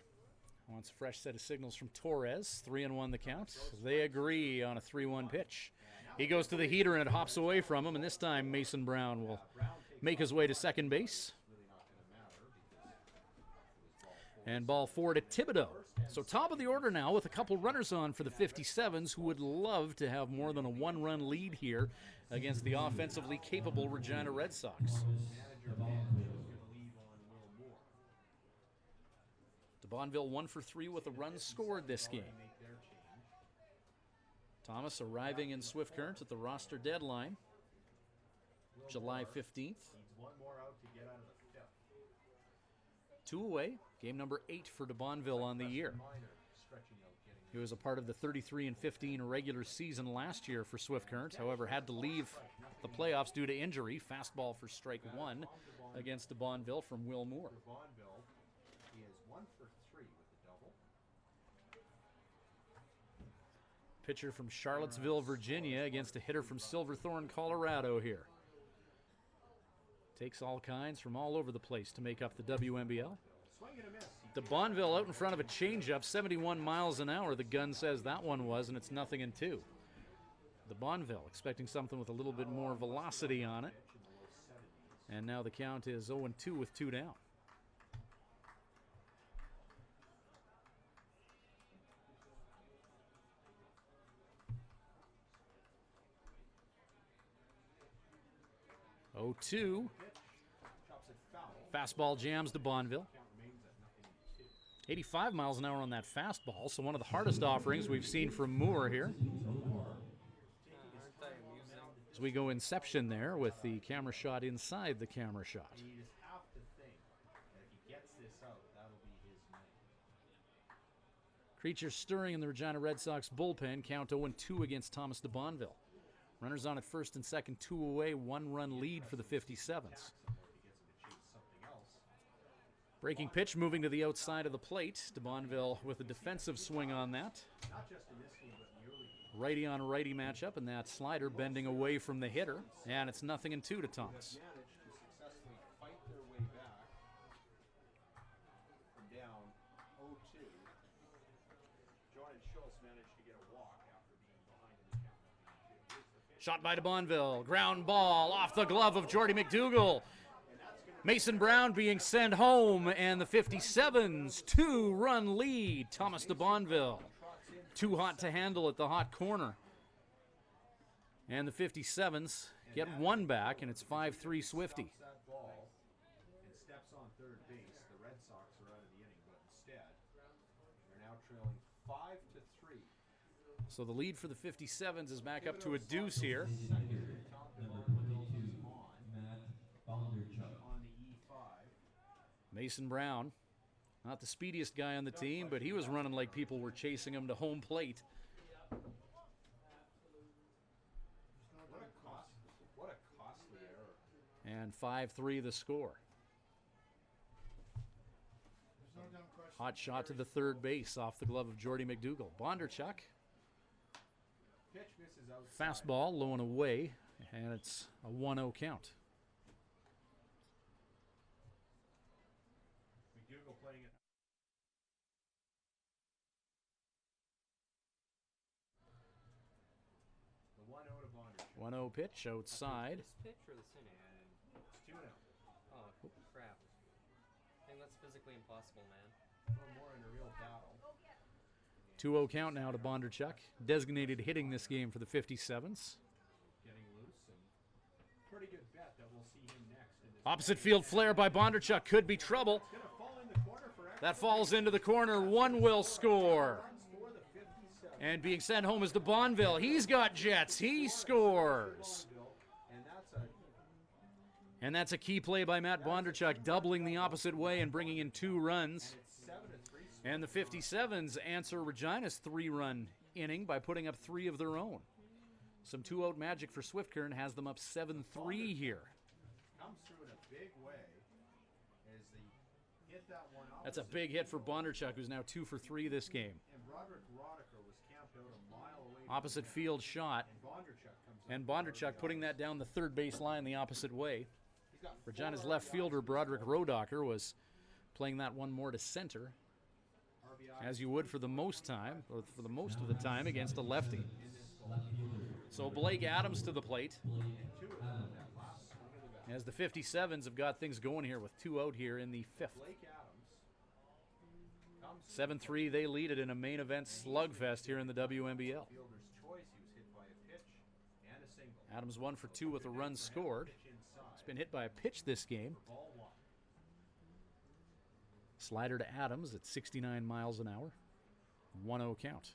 wants a fresh set of signals from Torres. 3-1 the count. They agree on a 3-1 pitch. He goes to the heater and it hops away from him, and this time Mason Brown will make his way to second base.
Really not going to matter because it was ball 4.
And ball 4 to Thibodeau. So top of the order now with a couple runners on for the 57s who would love to have more than a 1-run lead here against the offensively capable Regina Red Sox.
Manager Ben is going to leave on Will Moore.
De Bonneville 1 for 3 with a run scored this game.
Make their change.
Thomas arriving in Swift Current at the roster deadline, July 15th.
Needs 1 more out to get out of the 5th.
2 away, game number 8 for de Bonneville on the year.
Minor stretching out, getting
He was a part of the 33-15 regular season last year for Swift Current, however had to leave the playoffs due to injury. Fastball for strike 1 against de Bonneville from Will Moore.
for Bonneville. He is 1 for 3 with the double.
Pitcher from Charlottesville, Virginia against a hitter from Silverthorne, Colorado here. Takes all kinds from all over the place to make up the WNBL.
Swing and a miss.
De Bonneville out in front of a changeup, 71 miles an hour. The gun says that one was, and it's 0-2. De Bonneville expecting something with a little bit more velocity on it. And now the count is 0-2 with 2 down. Oh, 2.
Chops it foul.
Fastball jams de Bonneville.
Count remains at 0-2.
85 miles an hour on that fastball, so one of the hardest offerings we've seen from Moore here. As we go inception there with the camera shot inside the camera shot.
You just have to think that if he gets this out, that'll be his night.
Creatures stirring in the Regina Red Sox bullpen. Count 0-2 against Thomas de Bonneville. Runners on at first and second, 2 away, 1-run lead for the 57s. Breaking pitch moving to the outside of the plate. De Bonneville with a defensive swing on that.
Not just in this game, but in the early game.
Righty on righty matchup, and that slider bending away from the hitter. And it's 0-2 to Thomas.
Managed to successfully fight their way back from down 0-2. Jordan Schultz managed to get a walk after being behind in the count.
Shot by de Bonneville. Ground ball off the glove of Jordy McDougall.
And that's going to
Mason Brown being sent home, and the 57s 2-run lead. Thomas de Bonville too hot to handle at the hot corner. And the 57s get one back, and it's 5-3 Swifty.
That ball and steps on third base. The Red Sox are out of the inning, but instead they're now trailing 5-3.
So the lead for the 57s is back up to a deuce here. Mason Brown, not the speediest guy on the team, but he was running like people were chasing him to home plate.
What a costly error.
And 5-3 the score. Hot shot to the third base off the glove of Jordy McDougall. Bondarchuk.
Pitch misses outside.
Fastball low and away, and it's a 1-0 count.
McDougall playing it. The 1-0 to Bondarchuk.
1-0 pitch outside.
This pitch or this inning?
And it's 2-0.
Oh, crap. I think that's physically impossible, man.
A little more in a real battle.
2-0 count now to Bondarchuk. Designated hitting this game for the 57s.
Getting loose, and pretty good bet that we'll see him next. In this
Opposite field flare by Bondarchuk could be trouble.
It's gonna fall in the corner for extra.
That falls into the corner. One will score.
Runs for the 57.
And being sent home is de Bonville. He's got jets. He scores. And that's a key play by Matt Bondarchuk, doubling the opposite way and bringing in 2 runs. And the 57s answer Regina's 3-run inning by putting up 3 of their own. Some 2-out magic for Swift Current has them up 7-3 here.
Comes through in a big way as they hit that one off.
That's a big hit for Bondarchuk, who's now 2 for 3 this game.
And Broderick Rodiker was camped out a mile away.
Opposite field shot. And Bondarchuk putting that down the third base line the opposite way. Regina's left fielder, Broderick Rodacher, was playing that one more to center, as you would for the most time, or for the most of the time, against a lefty. So Blake Adams to the plate, as the 57s have got things going here with 2 out here in the 5th. 7-3, they lead it in a main event slugfest here in the WNBL. Adams 1 for 2 with a run scored. He's been hit by a pitch this game. Slider to Adams at 69 miles an hour. 1-0 count.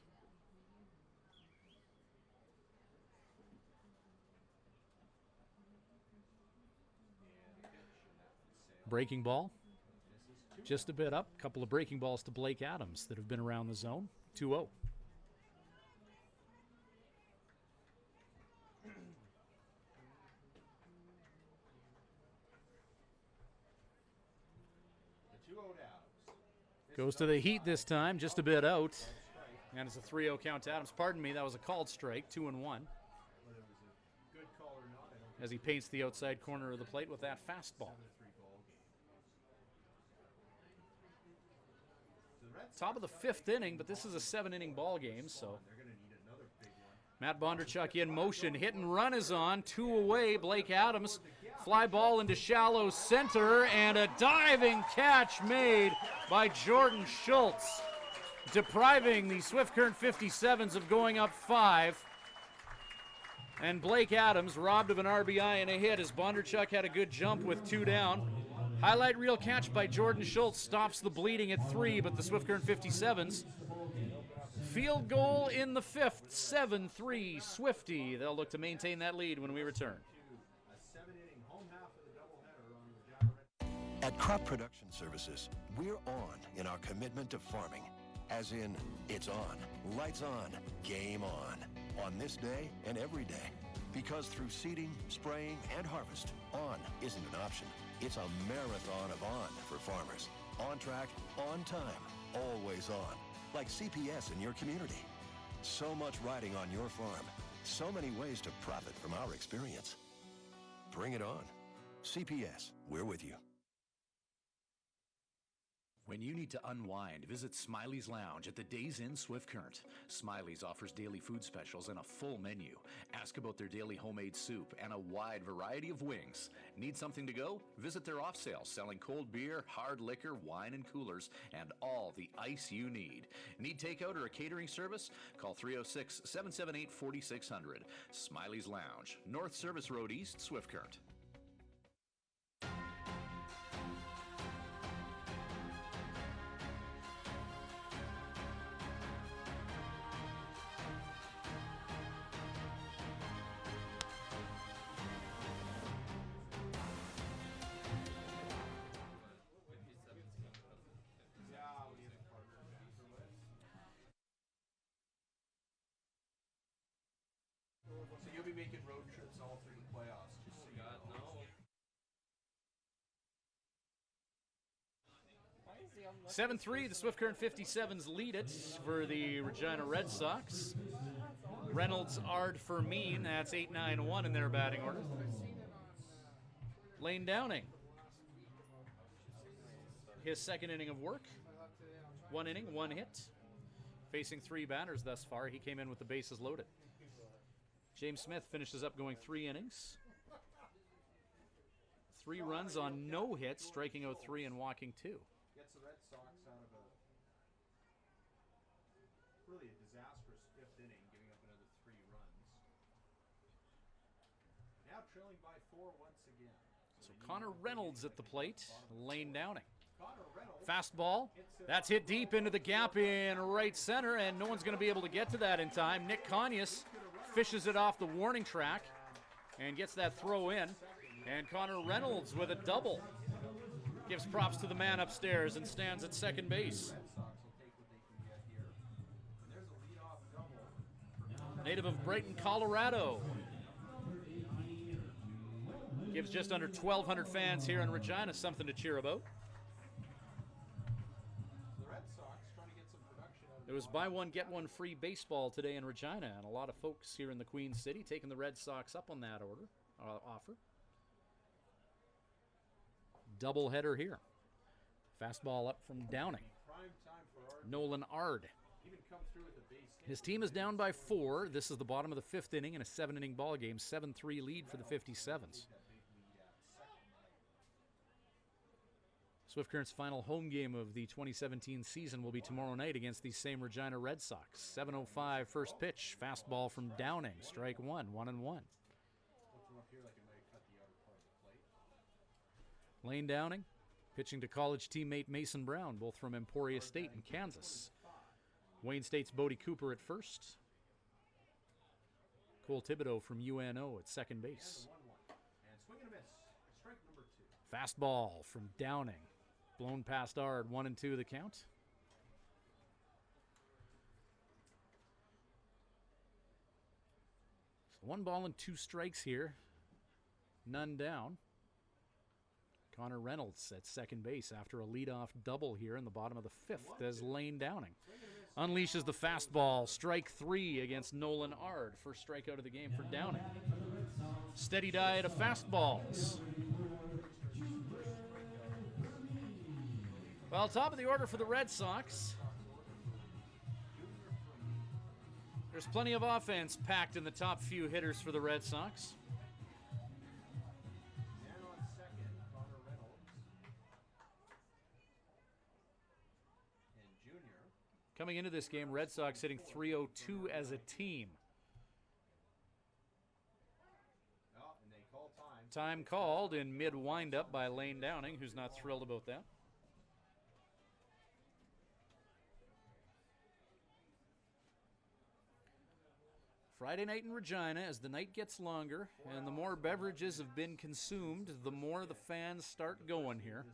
Breaking ball. Just a bit up. Couple of breaking balls to Blake Adams that have been around the zone. 2-0. Goes to the heat this time, just a bit out. And it's a 3-0 count to Adams. Pardon me, that was a called strike, 2-1. As he paints the outside corner of the plate with that fastball. Top of the 5th inning, but this is a 7-inning ball game, so. Matt Bondarchuk in motion. Hit and run is on. 2 away. Blake Adams. Fly ball into shallow center, and a diving catch made by Jordan Schultz, depriving the Swift Current 57s of going up 5. And Blake Adams robbed of an RBI and a hit as Bondarchuk had a good jump with 2 down. Highlight reel catch by Jordan Schultz stops the bleeding at 3, but the Swift Current 57s. Field goal in the 5th, 7-3 Swifty. They'll look to maintain that lead when we return.
At Crop Production Services, we're on in our commitment to farming. As in, it's on, lights on, game on this day and every day. Because through seeding, spraying, and harvest, on isn't an option. It's a marathon of on for farmers. On track, on time, always on. Like CPS in your community. So much riding on your farm. So many ways to profit from our experience. Bring it on. CPS, we're with you.
When you need to unwind, visit Smiley's Lounge at the Days Inn Swift Current. Smiley's offers daily food specials and a full menu. Ask about their daily homemade soup and a wide variety of wings. Need something to go? Visit their off sale, selling cold beer, hard liquor, wine and coolers, and all the ice you need. Need takeout or a catering service? Call 306-778-4600. Smiley's Lounge, North Service Road East, Swift Current.
So you'll be making road trips all through the playoffs, just so you know.
7-3, the Swift Current 57s lead it for the Regina Red Sox. Reynolds, Ard, Fermin, that's 8-9-1 in their batting order. Lane Downing, his second inning of work. 1 inning, 1 hit. Facing 3 batters thus far. He came in with the bases loaded. James Smith finishes up going 3 innings. 3 runs on no hits, striking out 3 and walking 2.
Gets the Red Sox out of a really a disastrous 5th inning, giving up another 3 runs. Now trailing by 4 once again.
So Connor Reynolds at the plate, Lane Downing. Fastball, that's hit deep into the gap in right center, and no one's going to be able to get to that in time. Nick Conyas fishes it off the warning track and gets that throw in. And Connor Reynolds with a double gives props to the man upstairs and stands at second base. Native of Brighton, Colorado. Gives just under 1,200 fans here in Regina something to cheer about. There was buy one, get one free baseball today in Regina, and a lot of folks here in the Queen City taking the Red Sox up on that offer. Doubleheader here. Fastball up from Downing. Nolan Ard. His team is down by 4. This is the bottom of the 5th inning in a 7-inning ball game. 7-3 lead for the 57s. Swift Current's final home game of the 2017 season will be tomorrow night against the same Regina Red Sox. 7:05 first pitch. Fastball from Downing. Strike 1, 1-1. Lane Downing pitching to college teammate Mason Brown, both from Emporia State in Kansas. Wayne State's Bodie Cooper at first. Cole Thibodeau from UNO at second base. Fastball from Downing. Blown past Ard, 1-2 the count. So 1 ball and 2 strikes here. None down. Connor Reynolds at second base after a leadoff double here in the bottom of the 5th as Lane Downing unleashes the fastball. Strike 3 against Nolan Ard. First strikeout of the game for Downing. Steady diet of fastballs. Well, top of the order for the Red Sox. There's plenty of offense packed in the top few hitters for the Red Sox. Coming into this game, Red Sox hitting .302 as a team. Time called in mid windup by Lane Downing, who's not thrilled about that. Friday night in Regina, as the night gets longer and the more beverages have been consumed, the more the fans start going here.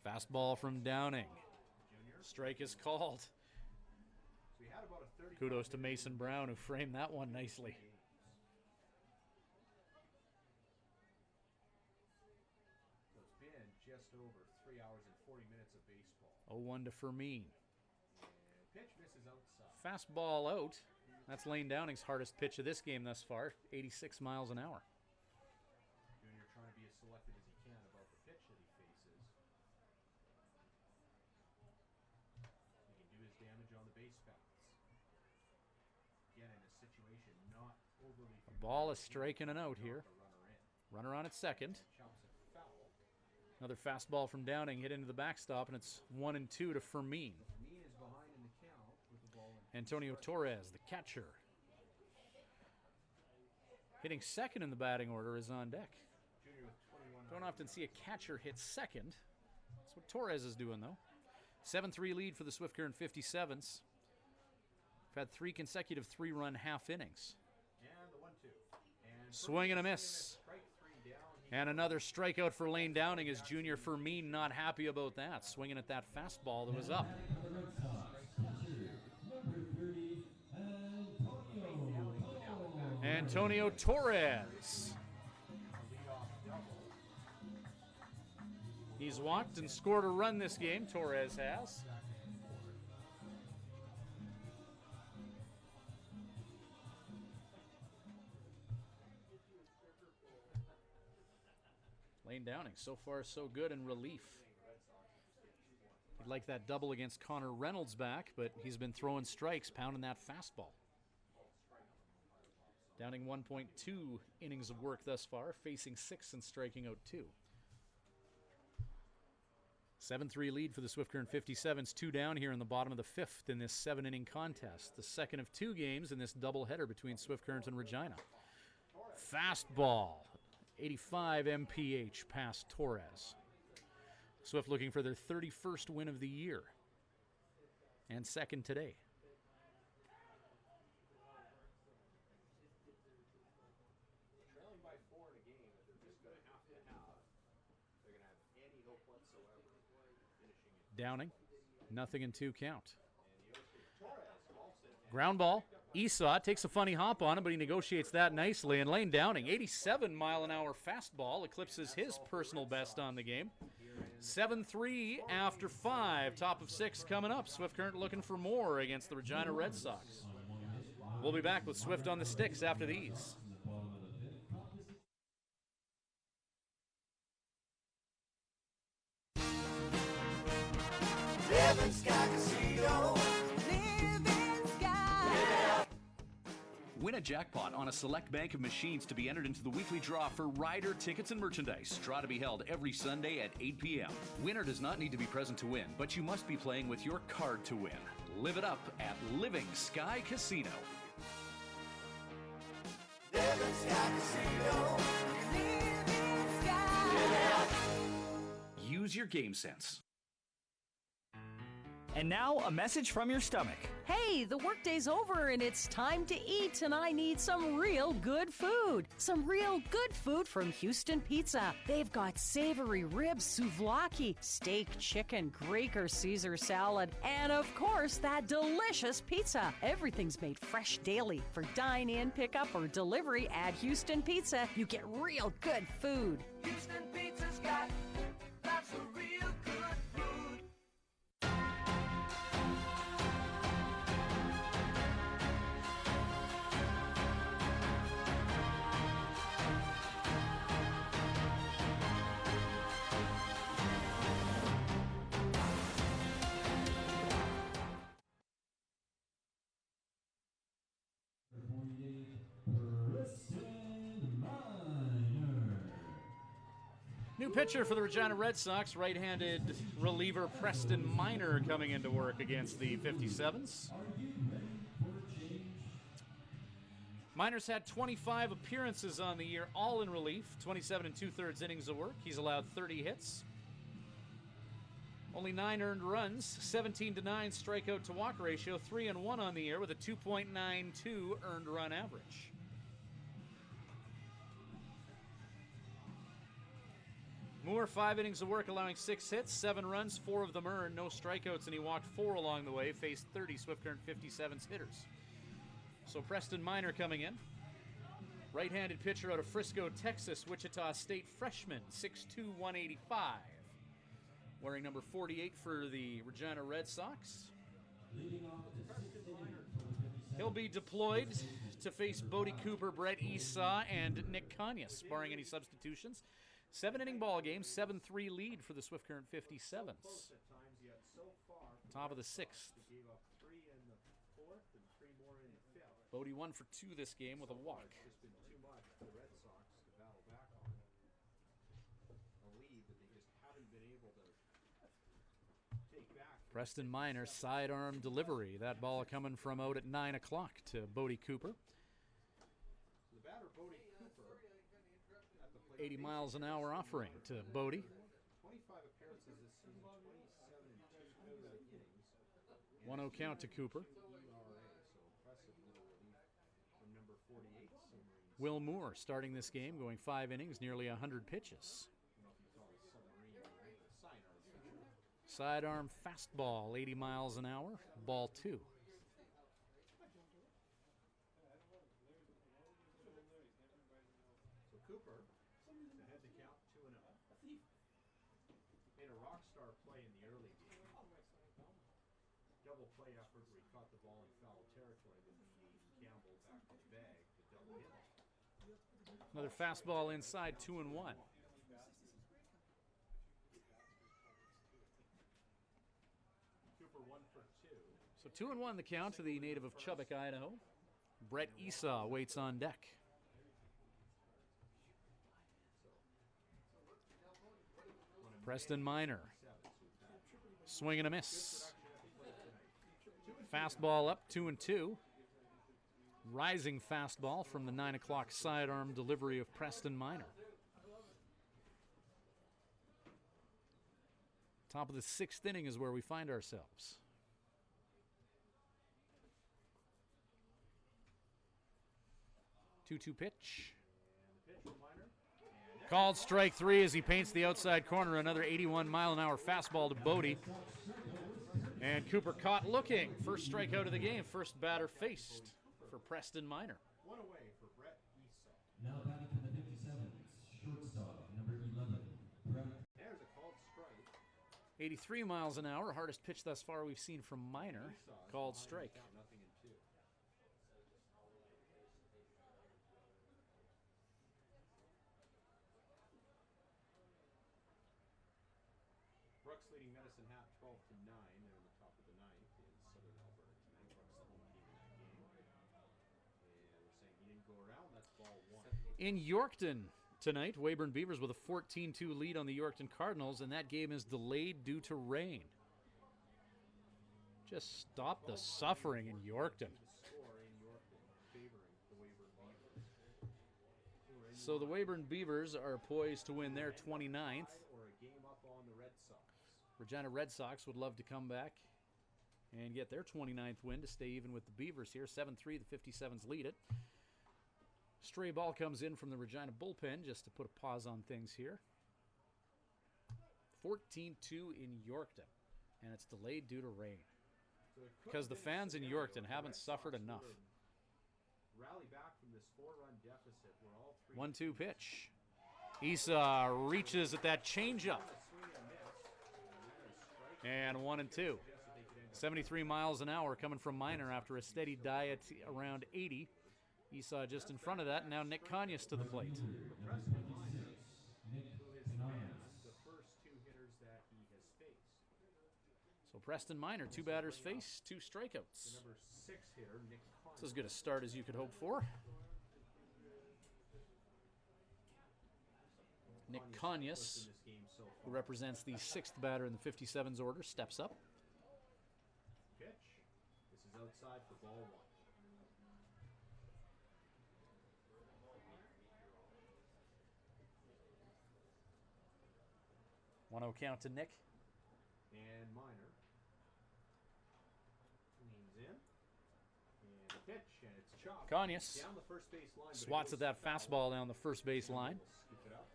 Fastball from Downing. Strike is called. Kudos to Mason Brown, who framed that one nicely.
It's been just over 3 hours and 40 minutes of baseball.
0-1 to Fermin.
Pitch misses outside.
Fastball out. That's Lane Downing's hardest pitch of this game thus far, 86 miles an hour.
overly
Ball is striking and out here. Runner on at second.
chumps it foul.
Another fastball from Downing hit into the backstop, and it's 1-2 to Fermin.
Mean is behind in the count with the ball in.
Antonio Torres, the catcher. Hitting second in the batting order is on deck.
Junior with 21.
Don't often see a catcher hit second. That's what Torres is doing, though. 7-3 lead for the Swift Current 57s. We've had 3 consecutive 3-run half innings.
And the 1-2. And
Swing and a miss.
strike 3 down.
And another strikeout for Lane Downing as Junior Fermin not happy about that. Swinging at that fastball that was up. Antonio Torres. He's walked and scored a run this game, Torres has. Lane Downing, so far so good in relief. He'd like that double against Connor Reynolds back, but he's been throwing strikes, pounding that fastball. Downing 1.2 innings of work thus far, facing 6 and striking out 2. 7-3 lead for the Swift Current 57s, 2 down here in the bottom of the 5th in this 7-inning contest. The second of 2 games in this doubleheader between Swift Current and Regina. Fastball, 85 mph past Torres. Swift looking for their 31st win of the year and second today.
Trailing by 4 in a game that they're just going to have. They're going to have any hope whatsoever finishing it.
Downing, nothing in 2 count. Ground ball. Esau takes a funny hop on him, but he negotiates that nicely. And Lane Downing, 87-mile-an-hour fastball, eclipses his personal best on the game. 7-3 after 5. Top of 6 coming up. Swift Current looking for more against the Regina Red Sox. We'll be back with Swift on the Sticks after these.
Living Sky Casino.
Win a jackpot on a select bank of machines to be entered into the weekly draw for rider tickets and merchandise. Draw to be held every Sunday at 8 p.m. Winner does not need to be present to win, but you must be playing with your card to win. Live it up at Living Sky Casino.
Living Sky Casino. Living Sky.
Use your game sense.
And now, a message from your stomach.
Hey, the workday's over and it's time to eat, and I need some real good food. Some real good food from Houston Pizza. They've got savory ribs, souvlaki, steak, chicken, Greek or Caesar salad, and of course, that delicious pizza. Everything's made fresh daily. For dine-in, pickup, or delivery at Houston Pizza, you get real good food.
Houston Pizza's got lots of real good food.
New pitcher for the Regina Red Sox, right-handed reliever Preston Minor coming into work against the 57s. Minor's had 25 appearances on the year, all in relief, 27 2/3 innings of work. He's allowed 30 hits. Only 9 earned runs, 17-9 strikeout to walk ratio, 3-1 on the year with a 2.92 earned run average. Moore, 5 innings of work, allowing 6 hits, 7 runs, 4 of them earned, no strikeouts, and he walked 4 along the way, faced 30 Swift Current 57's hitters. So Preston Minor coming in. Right-handed pitcher out of Frisco, Texas, Wichita State freshman, 6'2", 185. Wearing number 48 for the Regina Red Sox. He'll be deployed to face Bodie Cooper, Brett Esau, and Nick Kanyas, barring any substitutions. 7-inning ball game, 7-3 lead for the Swift Current 57s. Top of the 6th.
He gave up 3 in the 4th and 3 more in the 5th.
Bodie 1 for 2 this game with a walk.
It's just been too much for the Red Sox to battle back on. A lead that they just haven't been able to take back.
Preston Minor sidearm delivery. That ball coming from out at 9 o'clock to Bodie Cooper.
So the batter, Bodie Cooper, at the plate.
80 miles an hour offering to Bodie.
25 appearances this season, 27 innings.
1-0 count to Cooper.
ERA, so impressive little relief from number 48, Submarine.
Will Moore starting this game, going 5 innings, nearly 100 pitches.
I don't know if you call it Submarine or a sidearm pitcher.
Sidearm fastball, 80 miles an hour, ball 2.
So Cooper, to head the count 2-0. Made a rock star play in the early game. Double play effort where he caught the ball in foul territory with Campbell back to the bag to double hit.
Another fastball inside, 2-1.
Cooper 1 for 2.
So 2-1 the count to the native of Chubbuck, Idaho. Brett Esau waits on deck. Preston Minor. Swing and a miss. Fastball up, 2-2. Rising fastball from the 9 o'clock sidearm delivery of Preston Minor. Top of the 6th inning is where we find ourselves. Two-two pitch. Called strike 3 as he paints the outside corner. Another 81-mile-an-hour fastball to Bodie. And Cooper caught looking. First strikeout of the game. First batter faced for Preston Minor.
One away for Brett Esau.
Now batting for the 57s, shortstop, number 11, Brett.
There's a called strike.
83 miles an hour. Hardest pitch thus far we've seen from Minor. Called strike.
Nothing in 2. Brooks leading Medicine Hat 12-9. They're in the top of the 9th in Southern Alberta tonight. Brooks the home team in that game. And we're saying he didn't go around. That's ball 1.
In Yorkton tonight, Weyburn Beavers with a 14-2 lead on the Yorkton Cardinals, and that game is delayed due to rain. Just stop the suffering in Yorkton. So the Weyburn Beavers are poised to win their 29th.
Or a game up on the Red Sox.
Regina Red Sox would love to come back and get their 29th win to stay even with the Beavers here. 7-3, the 57s lead it. Stray ball comes in from the Regina bullpen just to put a pause on things here. 14-2 in Yorkton, and it's delayed due to rain. Because the fans in Yorkton haven't suffered enough.
Rally back from this 4-run deficit. We're all
1-2 pitch. Esau reaches at that changeup. And 1-2. 73 miles an hour coming from Minor after a steady diet around 80. Esau just in front of that, and now Nick Conyas to the plate.
the first 2 hitters that he has faced.
So Preston Minor, 2 batters faced, 2 strikeouts.
The number 6 hitter, Nick Conyas.
It's as good a start as you could hope for. Nick Conyas, who represents the 6th batter in the 57's order, steps up.
Pitch. This is outside for ball 1.
1-0 count to Nick.
And Minor leans in. And a pitch, and it's chopped.
Conyas
Down the first base line.
swats at that fastball down the first base line.
Scoop it up.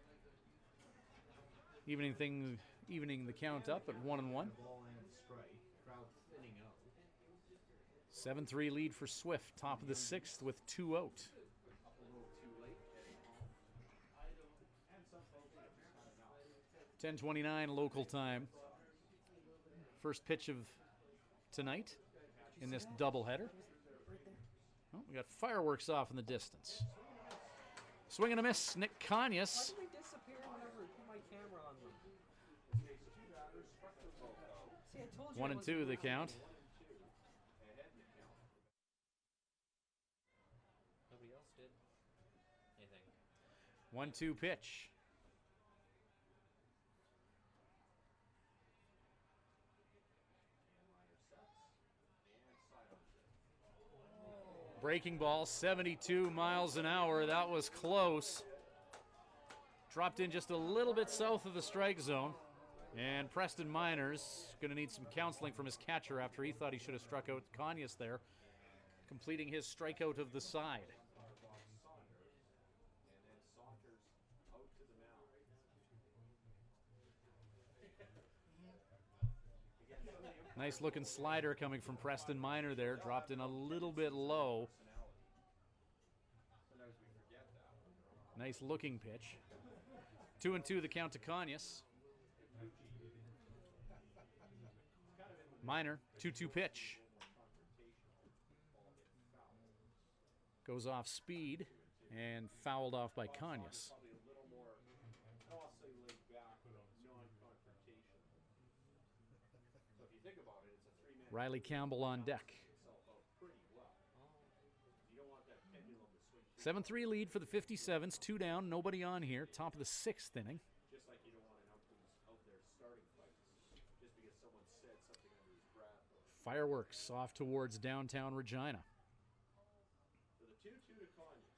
Evening the count up at 1-1.
Ball and strike. Crowd thinning out.
7-3 lead for Swift, top of the 6th with 2 out.
A little too late. And some folks have just had enough.
10:29 local time. First pitch of tonight in this doubleheader. Oh, we got fireworks off in the distance. Swing and a miss, Nick Conyas.
Why do they disappear whenever I put my camera on them? See, I told you
1-2 the count.
interested. Anything?
1-2 pitch. Breaking ball, 72 miles an hour. That was close. Dropped in just a little bit south of the strike zone. And Preston Minor's going to need some counseling from his catcher after he thought he should have struck out Conyers there, completing his strikeout of the side. Nice looking slider coming from Preston Minor there, dropped in a little bit low. Nice looking pitch. 2-2 the count to Conyers. Minor, 2-2 pitch. Goes off speed and fouled off by Conyers. Riley Campbell on deck. 7-3 lead for the 57s. 2 down, nobody on here. Top of the 6th inning.
Just like you don't want an out there starting fights just because someone said something under his breath.
Fireworks off towards downtown Regina.
For the 2-2 to Conyers.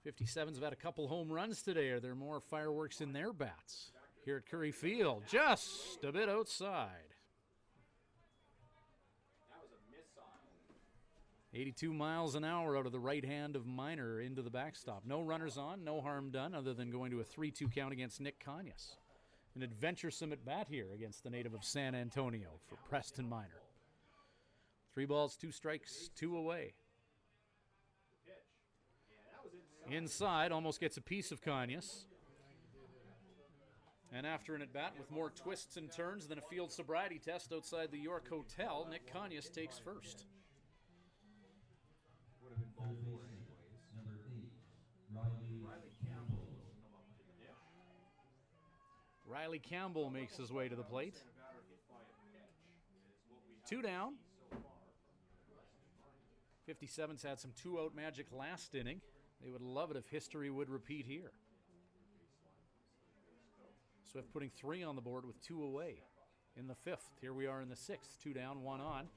57s have had a couple home runs today. Are there more fireworks in their bats? Here at Curry Field, just a bit outside. 82 miles an hour out of the right hand of Minor into the backstop. No runners on, no harm done other than going to a 3-2 count against Nick Conyers. An adventuresome at bat here against the native of San Antonio for Preston Minor. 3 balls, 2 strikes, 2 away. Inside, almost gets a piece of Conyers. And after an at-bat with more twists and turns than a field sobriety test outside the York Hotel, Nick Conyers takes first.
Would have been ball 4 anyways. Number 8, Riley Campbell.
Riley Campbell makes his way to the plate. 2 down. 57's had some 2-out magic last inning. They would love it if history would repeat here. Swift putting 3 on the board with 2 away in the 5th. Here we are in the 6th. 2 down, 1 on.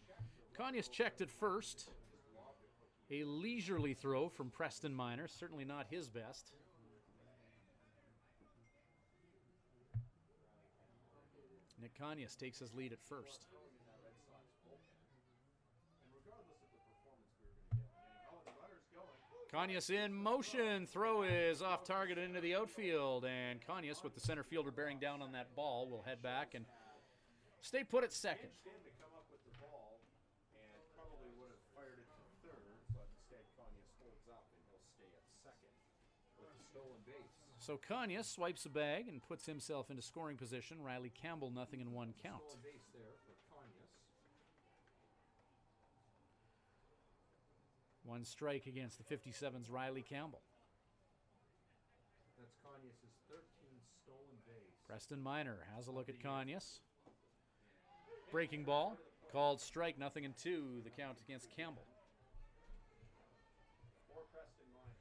Conyers checked at first. A leisurely throw from Preston Minor, certainly not his best. Nick Conyers takes his lead at first. Conyers in motion. Throw is off target into the outfield, and Conyers, with the center fielder bearing down on that ball, will head back and stay put at second. So Conyers swipes a bag and puts himself into scoring position. Riley Campbell, nothing in 1 count. One strike against the 57's Riley Campbell.
That's Conyers' 13th stolen base.
Preston Minor has a look at Conyers. Breaking ball, called strike, nothing in 2. The count against Campbell.
For Preston Minor.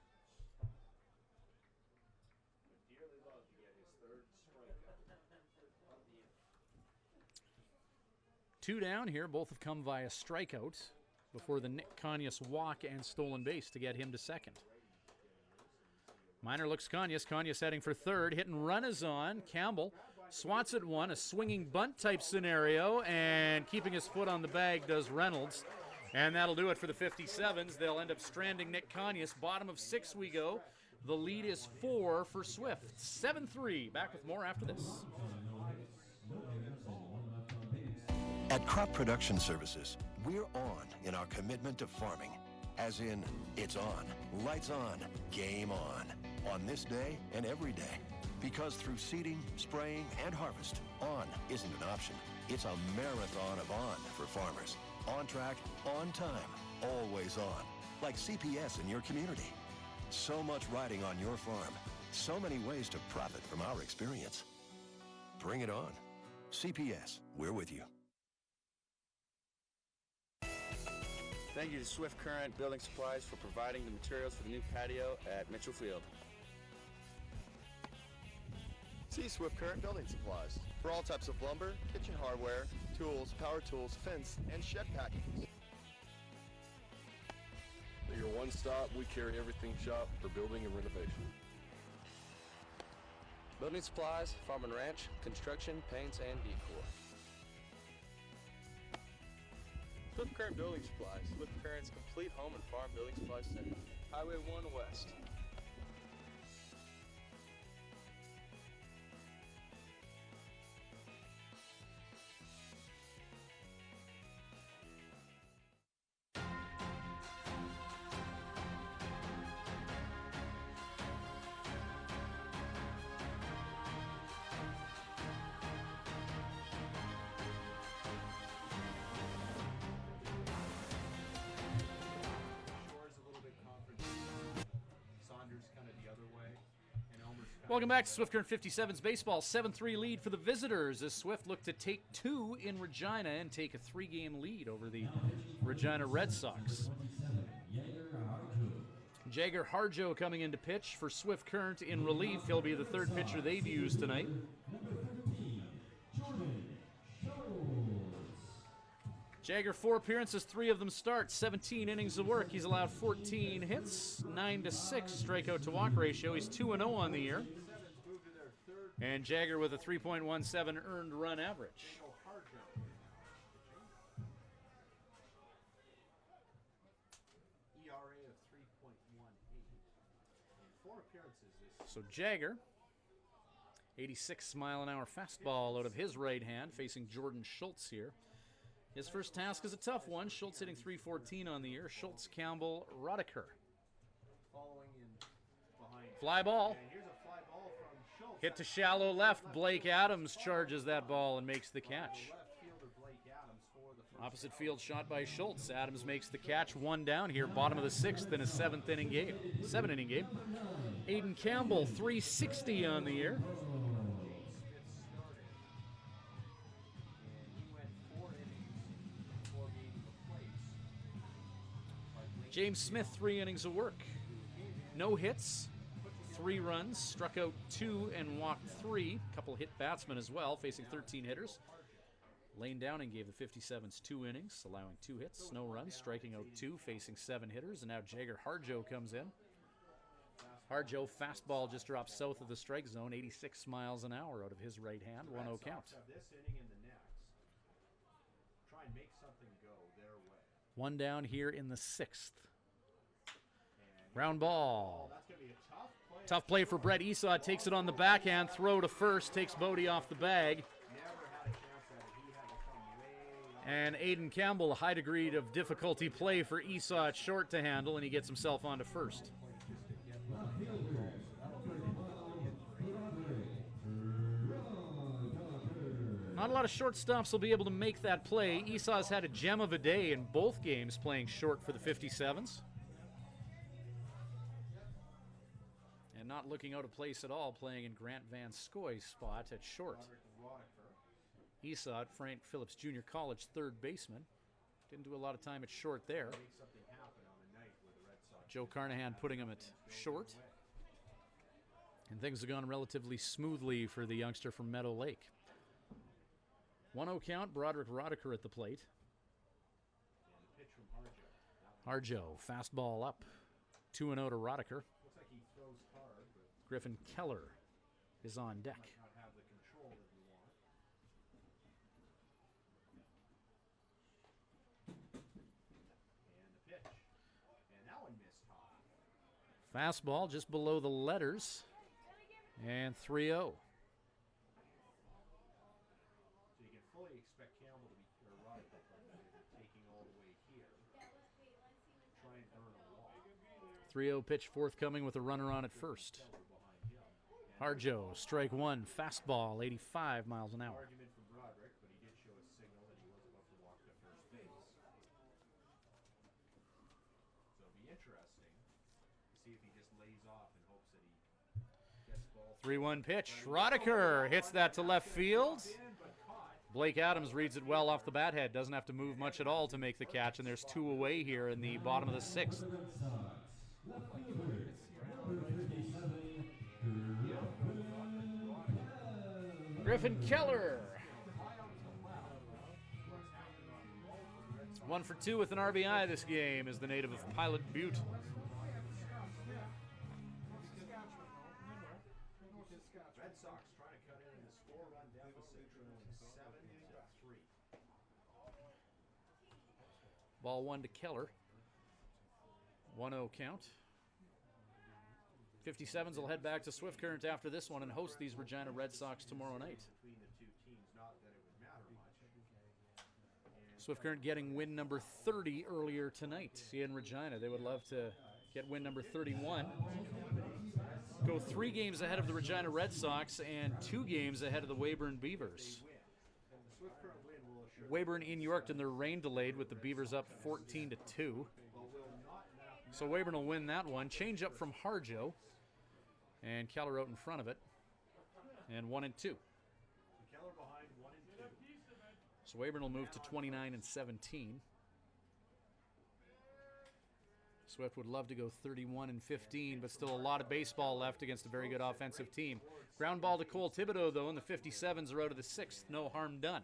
Would dearly love to get his 3rd strikeout of the inning.
2 down here, both have come via strikeout before the Nick Conyers walk and stolen base to get him to second. Minor looks Conyers. Conyers heading for 3rd. Hit and run is on. Campbell swats at 1, a swinging bunt type scenario, and keeping his foot on the bag does Reynolds. And that'll do it for the 57s. They'll end up stranding Nick Conyers. Bottom of 6 we go. The lead is 4 for Swift. 7-3. Back with more after this.
At Crop Production Services, we're on in our commitment to farming. As in, it's on, lights on, game on this day and every day. Because through seeding, spraying, and harvest, on isn't an option. It's a marathon of on for farmers. On track, on time, always on. Like CPS in your community. So much riding on your farm. So many ways to profit from our experience. Bring it on. CPS, we're with you.
Thank you to Swift Current Building Supplies for providing the materials for the new patio at Mitchell Field.
See Swift Current Building Supplies for all types of lumber, kitchen hardware, tools, power tools, fence, and shed packages.
At your one-stop, we carry everything shop for building and renovation.
Building supplies, farm and ranch, construction, paints, and decor.
Swift Current Building Supplies. Swift Current's complete home and farm building supply center. Highway 1 West.
Welcome back to Swift Current 57's baseball. 7-3 lead for the visitors as Swift look to take 2 in Regina and take a 3-game lead over the Regina Red Sox. Jagger Harjo coming in to pitch for Swift Current in relief. He'll be the third pitcher they've used tonight. Jagger 4 appearances, 3 of them starts, 17 innings of work. He's allowed 14 hits, 9-6 strikeout to walk ratio. He's 2-0 on the year. And Jagger with a 3.17 earned run average.
ERA of 3.18 in 4 appearances this
So Jagger, 86-mile-an-hour fastball out of his right hand, facing Jordan Schultz here. His first task is a tough one. Schultz hitting 314 on the year. Schultz, Campbell, Rodeker.
following in behind.
Fly ball.
And here's a fly ball from Schultz.
Hit to shallow left. Blake Adams charges that ball and makes the catch.
Left fielder Blake Adams for the first
Opposite field shot by Schultz. Adams makes the catch. 1 down here, bottom of the 6th in a 7-inning game. 7-inning game. Aiden Campbell, 360 on the year. James Smith, 3 innings of work. No hits, 3 runs, struck out 2 and walked 3. Couple hit batsmen as well, facing 13 hitters. Lane Downing gave the 57s 2 innings, allowing 2 hits, no runs, striking out 2, facing 7 hitters. And now Jagger Harjo comes in. Harjo, fastball just dropped south of the strike zone, 86 miles an hour out of his right hand, 1-0 count.
This inning and the next. Try and make something go their way.
1 down here in the 6th. Ground ball.
That's going to be a tough play.
Tough play for Brett Esau. Takes it on the backhand. Throw to first. Takes Bodie off the bag.
Never had a chance at it. He had to come way
And Aiden Campbell, a high degree of difficulty play for Esau at short to handle, and he gets himself onto first. Not a lot of shortstops will be able to make that play. Esau's had a gem of a day in both games playing short for the 57s. And not looking out of place at all, playing in Grant Van Scoy's spot at short. Esau at Frank Phillips Jr. College, third baseman. Didn't do a lot of time at short there. Joe Carnahan putting him at short. And things have gone relatively smoothly for the youngster from Meadow Lake. 1-0 count, Broderick Rodeker at the plate. Harjo, fastball up. 2-0 to Rodeker. Griffin Keller is on deck. Fastball just below the letters. And 3-0.
So you can fully expect Campbell to be erotic taking all the way here. Try and earn a walk.
3-0 pitch forthcoming with a runner on at first. Harjo, strike 1, fastball, 85 miles an hour.
Argument for Broderick, but he did show a signal that he was about to walk to first base. So it'll be interesting to see if he just lays off in hopes that he gets ball.
3-1 pitch. Rodeker hits that to left field. Blake Adams reads it well off the bat head. Doesn't have to move much at all to make the catch, and there's 2 away here in the bottom of the 6th. Griffin Keller. 1 for 2 with an RBI this game is the native of Pilot Butte.
Red Sox trying to cut in this 4-run deficit, trailing 7-3.
Ball 1 to Keller. 1-0 count. 57s will head back to Swift Current after this one and host these Regina Red Sox tomorrow night.
Between the two teams, not that it would matter much.
Swift Current getting win number 30 earlier tonight in Regina. They would love to get win number 31. Go 3 games ahead of the Regina Red Sox and 2 games ahead of the Weyburn Beavers. Weyburn in Yorkton, their rain delayed with the Beavers up 14-2. So Weyburn will win that one. Change up from Harjo. And Keller out in front of it. And 1-2.
Keller behind 1-2.
So Weyburn will move to 29-17. Swift would love to go 31-15, but still a lot of baseball left against a very good offensive team. Ground ball to Cole Thibodeau, though, and the 57s are out of the 6th. No harm done.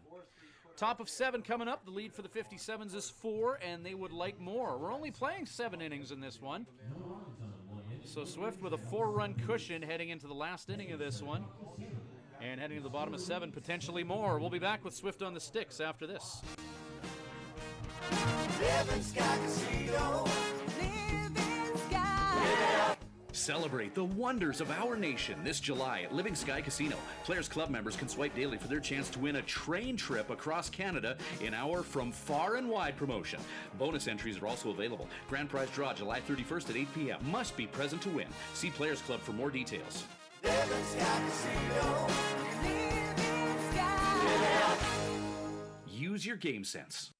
Top of 7 coming up. The lead for the 57s is 4, and they would like more. We're only playing 7 innings in this one. So Swift with a 4-run cushion heading into the last inning of this one. And heading to the bottom of 7, potentially more. We'll be back with Swift on the Sticks after this.
Living Sky Casino. Living Sky.
Celebrate the wonders of our nation this July at Living Sky Casino. Players Club members can swipe daily for their chance to win a train trip across Canada in our From Far and Wide promotion. Bonus entries are also available. Grand prize draw July 31st at 8 p.m. Must be present to win. See Players Club for more details.
Living Sky Casino. Living Sky.
Use your game sense.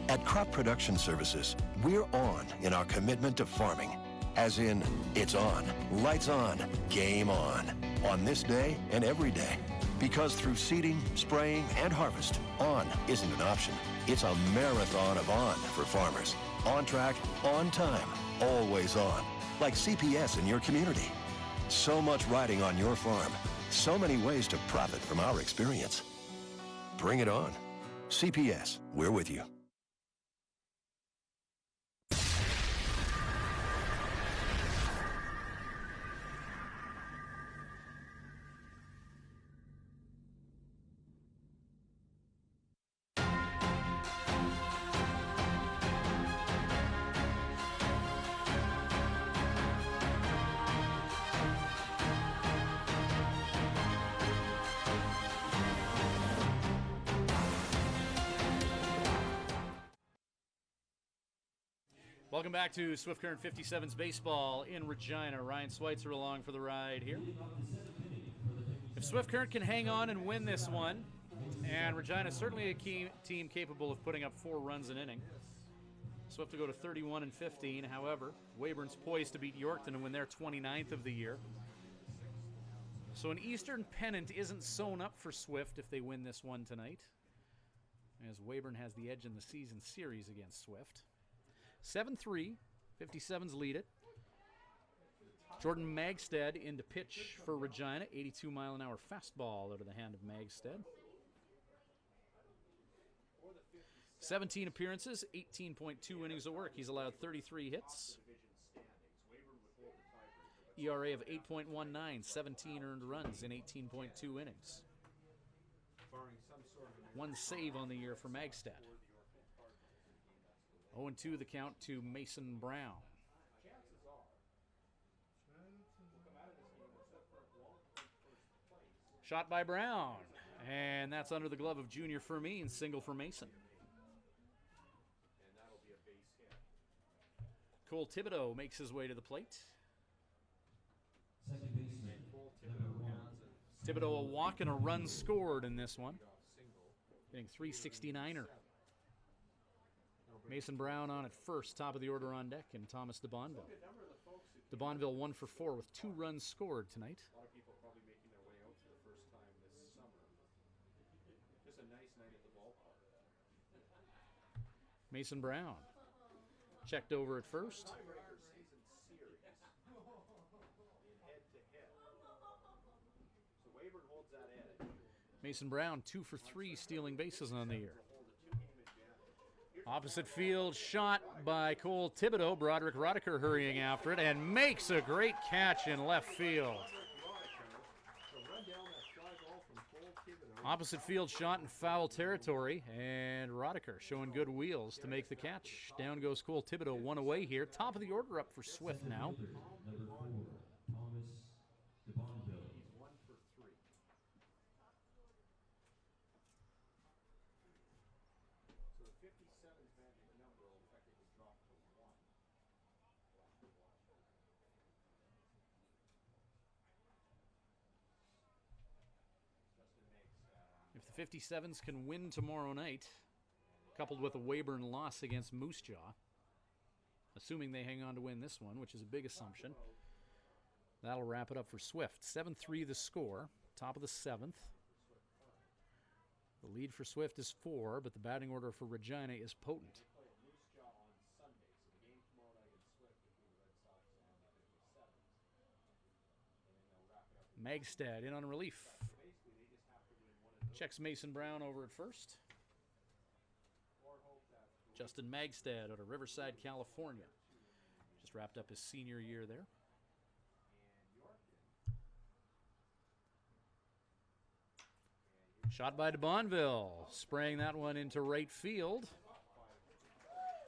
At Crop Production Services, we're on in our commitment to farming. As in, it's on, lights on, game on this day and every day. Because through seeding, spraying, and harvest, on isn't an option. It's a marathon of on for farmers. On track, on time, always on. Like CPS in your community. So much riding on your farm. So many ways to profit from our experience. Bring it on. CPS, we're with you.
Welcome back to Swift Current 57's baseball in Regina. Ryan Schweitzer along for the ride here. If Swift Current can hang on and win this one, and Regina is certainly a key team capable of putting up 4 runs an inning. Swift to go to 31-15. However, Weyburn's poised to beat Yorkton and win their 29th of the year. So an Eastern pennant isn't sewn up for Swift if they win this one tonight, as Weyburn has the edge in the season series against Swift. 7-3, 57s lead it. Jordan Magstead in to pitch for Regina. 82-mile-an-hour fastball out of the hand of Magstead. 17 appearances, 18.2 innings of work. He's allowed 33 hits. ERA of 8.19, 17 earned runs in 18.2 innings. 1 save on the year for Magstead. 0-2 the count to Mason Brown. Shot by Brown, and that's under the glove of Junior Fermin, single for Mason. Cole Thibodeau makes his way to the plate.
Second baseman, number 1.
Thibodeau a walk and a run scored in this one. Getting 369er. Mason Brown on at first, top of the order on deck, and Thomas DeBonville. DeBonville 1 for 4 with 2 runs scored tonight.
A lot of people probably making their way out for the first time this summer.
Mason Brown checked over at first.
Season series in head-to-head. So Weyburn holds that edge.
Mason Brown 2 for 3 stealing bases on the year. Opposite field shot by Cole Thibodeau. Broderick Roddicker hurrying after it and makes a great catch in left field. Opposite field shot in foul territory, and Roddicker showing good wheels to make the catch. Down goes Cole Thibodeau, one away here. Top of the order up for Swift now.
Number 4, Thomas DeBonville.
He's 1 for 3. So the 57's magic number will effectively drop to 1.
If the 57s can win tomorrow night, coupled with a Weyburn loss against Moose Jaw, assuming they hang on to win this one, which is a big assumption, that'll wrap it up for Swift. 7-3 the score, top of the 7th. The lead for Swift is 4, but the batting order for Regina is potent. Magstad in on relief. Checks Mason Brown over at first. Justin Magstad out of Riverside, California. Just wrapped up his senior year there. Shot by DeBonville, spraying that one into right field.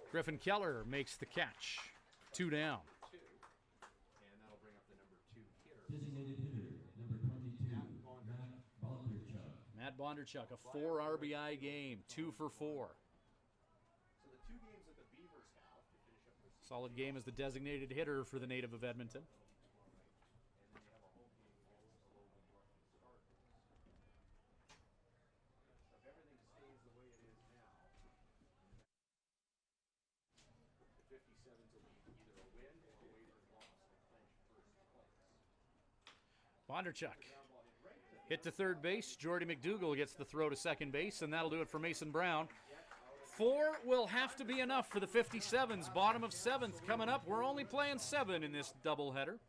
Griffin Keller makes the catch. 2 down.
And that'll bring up the number 2 hitter.
Designated hitter, number 22, Matt Bondarchuk.
Matt Bondarchuk, a 4 RBI game, 2 for 4.
So the 2 games that the Beavers have to finish up their season.
Solid game as the designated hitter for the native of Edmonton.
And then they have a home game against the Logan Northern Cardinals. If everything stays the way it is now, the 57's will be either a win or a Weyburn loss to clinch first place.
Bondarchuk hit to third base. Jordy McDougall gets the throw to second base, and that'll do it for Mason Brown. 4 will have to be enough for the 57s. Bottom of 7th coming up. We're only playing 7 in this doubleheader.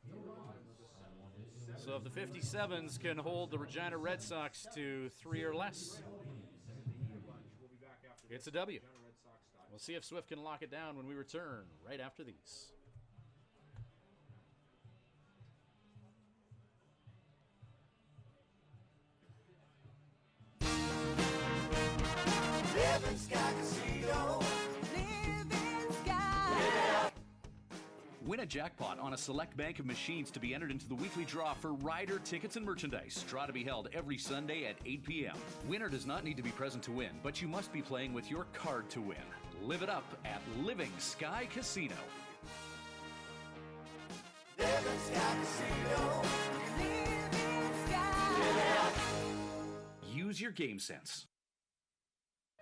So if the 57s can hold the Regina Red Sox to 3 or less, it's a W. We'll see if Swift can lock it down when we return right after these.
Living Sky Casino. Living Sky.
Win a jackpot on a select bank of machines to be entered into the weekly draw for rider tickets and merchandise. Draw to be held every Sunday at 8 p.m. Winner does not need to be present to win, but you must be playing with your card to win. Live it up at Living Sky Casino.
Living Sky Casino. Living Sky.
Use your game sense.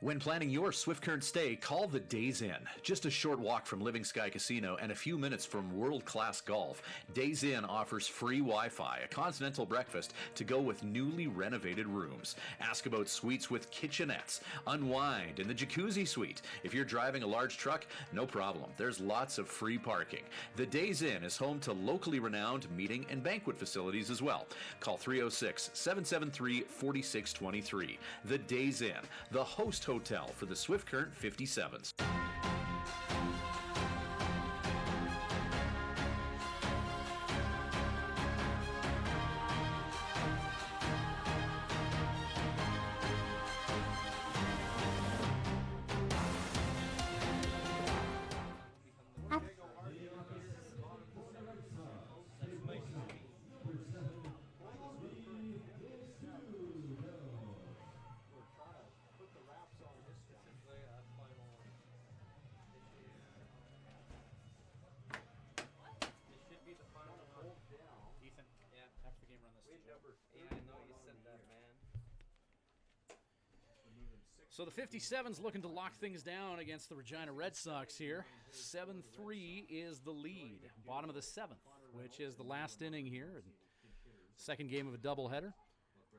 When planning your Swift Current stay, call the Days Inn. Just a short walk from Living Sky Casino and a few minutes from world-class golf, Days Inn offers free Wi-Fi, a continental breakfast to go with newly renovated rooms. Ask about suites with kitchenettes. Unwind in the jacuzzi suite. If you're driving a large truck, no problem. There's lots of free parking. The Days Inn is home to locally renowned meeting and banquet facilities as well. Call 306-773-4623. The Days Inn, the host hotel for the Swift Current 57s. So the 57's looking to lock things down against the Regina Red Sox here. 7-3 is the lead. Bottom of the 7th, which is the last inning here. Second game of a doubleheader.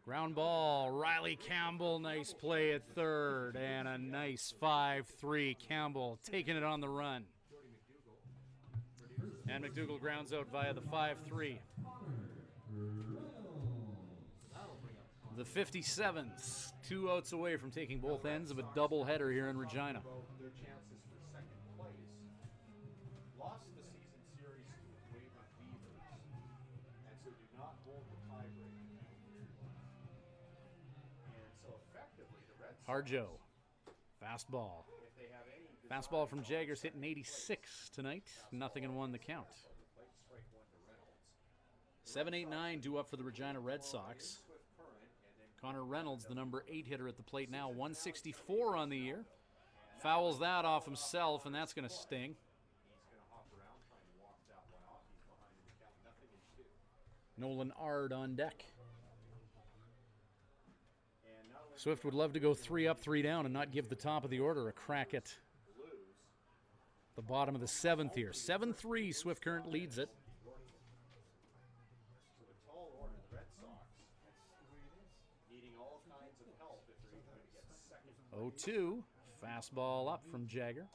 Ground ball, Riley Campbell, nice play at third, and a nice 5-3. Campbell taking it on the run. And McDougall grounds out via the 5-3. The 57s, 2 outs away from taking both ends of a doubleheader here in Regina.
Their chances for second place. Lost the season series to Weyburn Beavers, and so do not hold the tiebreaker. And so effectively, the Red Sox,
Harjo, fastball.
if they have any
Fastball from Jaggers hitting 86 tonight. 0-1 the count.
strike one to Reynolds.
7-8-9 due up for the Regina Red Sox. Connor Reynolds, the number 8 hitter at the plate now, 164 on the year. Fouls that off himself, and that's going to sting.
He's going to hop around trying to walk that one off. He's behind in the count, 0-2.
Nolan Ard on deck.
And not only
Swift would love to go 3 up, 3 down and not give the top of the order a crack at the bottom of the 7th here. 7-3, Swift Current leads it.
to a tall order, the Red Sox needing all kinds of help if they're going to get second.
0-2, fastball up from Jagger.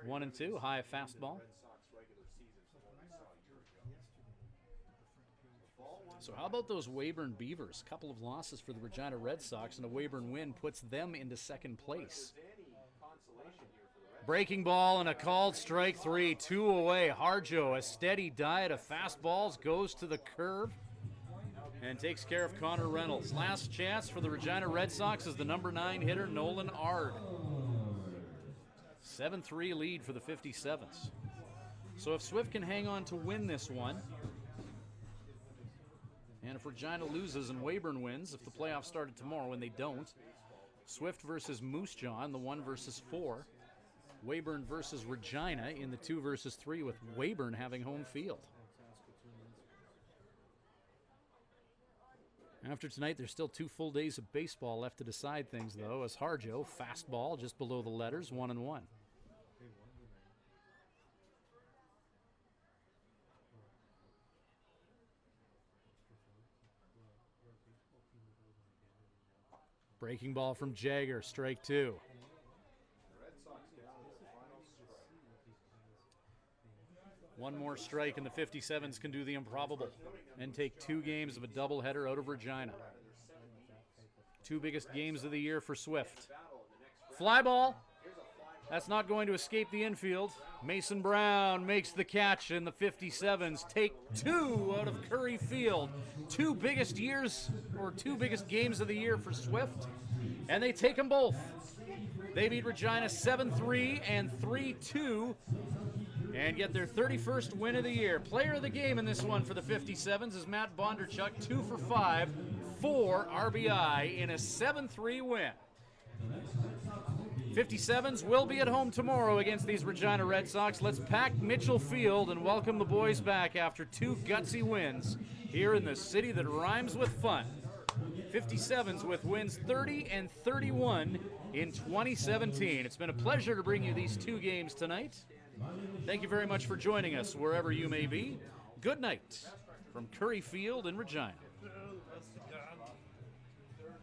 1-2, high fastball.
Red Sox regular season from what we saw a year ago.
So how about those Weyburn Beavers? A couple of losses for the Regina Red Sox, and a Weyburn win puts them into second place.
Any consolation here for the Red
Breaking ball and a called strike 3, 2 away. Harjo, a steady diet of fastballs, goes to the curve and takes care of Connor Reynolds. Last chance for the Regina Red Sox is the number 9 hitter, Nolan Ard. 7-3 lead for the 57s. So if Swift can hang on to win this one, and if Regina loses and Weyburn wins, if the playoffs started tomorrow and they don't, Swift versus Moose Jaw in the 1 versus 4. Weyburn versus Regina in the 2 versus 3, with Weyburn having home field. After tonight, there's still 2 full days of baseball left to decide things, though, as Harjo, fastball just below the letters, 1-1. Breaking ball from Jagger, strike 2. One more strike and the 57s can do the improbable and take 2 games of a doubleheader out of Regina. 2 biggest games of the year for Swift. Fly ball. That's not going to escape the infield. Mason Brown makes the catch, and the 57s take 2 out of Curry Field. 2 biggest years, or 2 biggest games of the year for Swift, and they take them both. They beat Regina 7-3 and 3-2, and get their 31st win of the year. Player of the game in this one for the 57s is Matt Bondarchuk, 2 for 5, 4 RBI in a 7-3 win. 57s will be at home tomorrow against these Regina Red Sox. Let's pack Mitchell Field and welcome the boys back after 2 gutsy wins here in the city that rhymes with fun. 57s with wins 30 and 31 in 2017. It's been a pleasure to bring you these 2 games tonight. Thank you very much for joining us wherever you may be. Good night from Curry Field in Regina.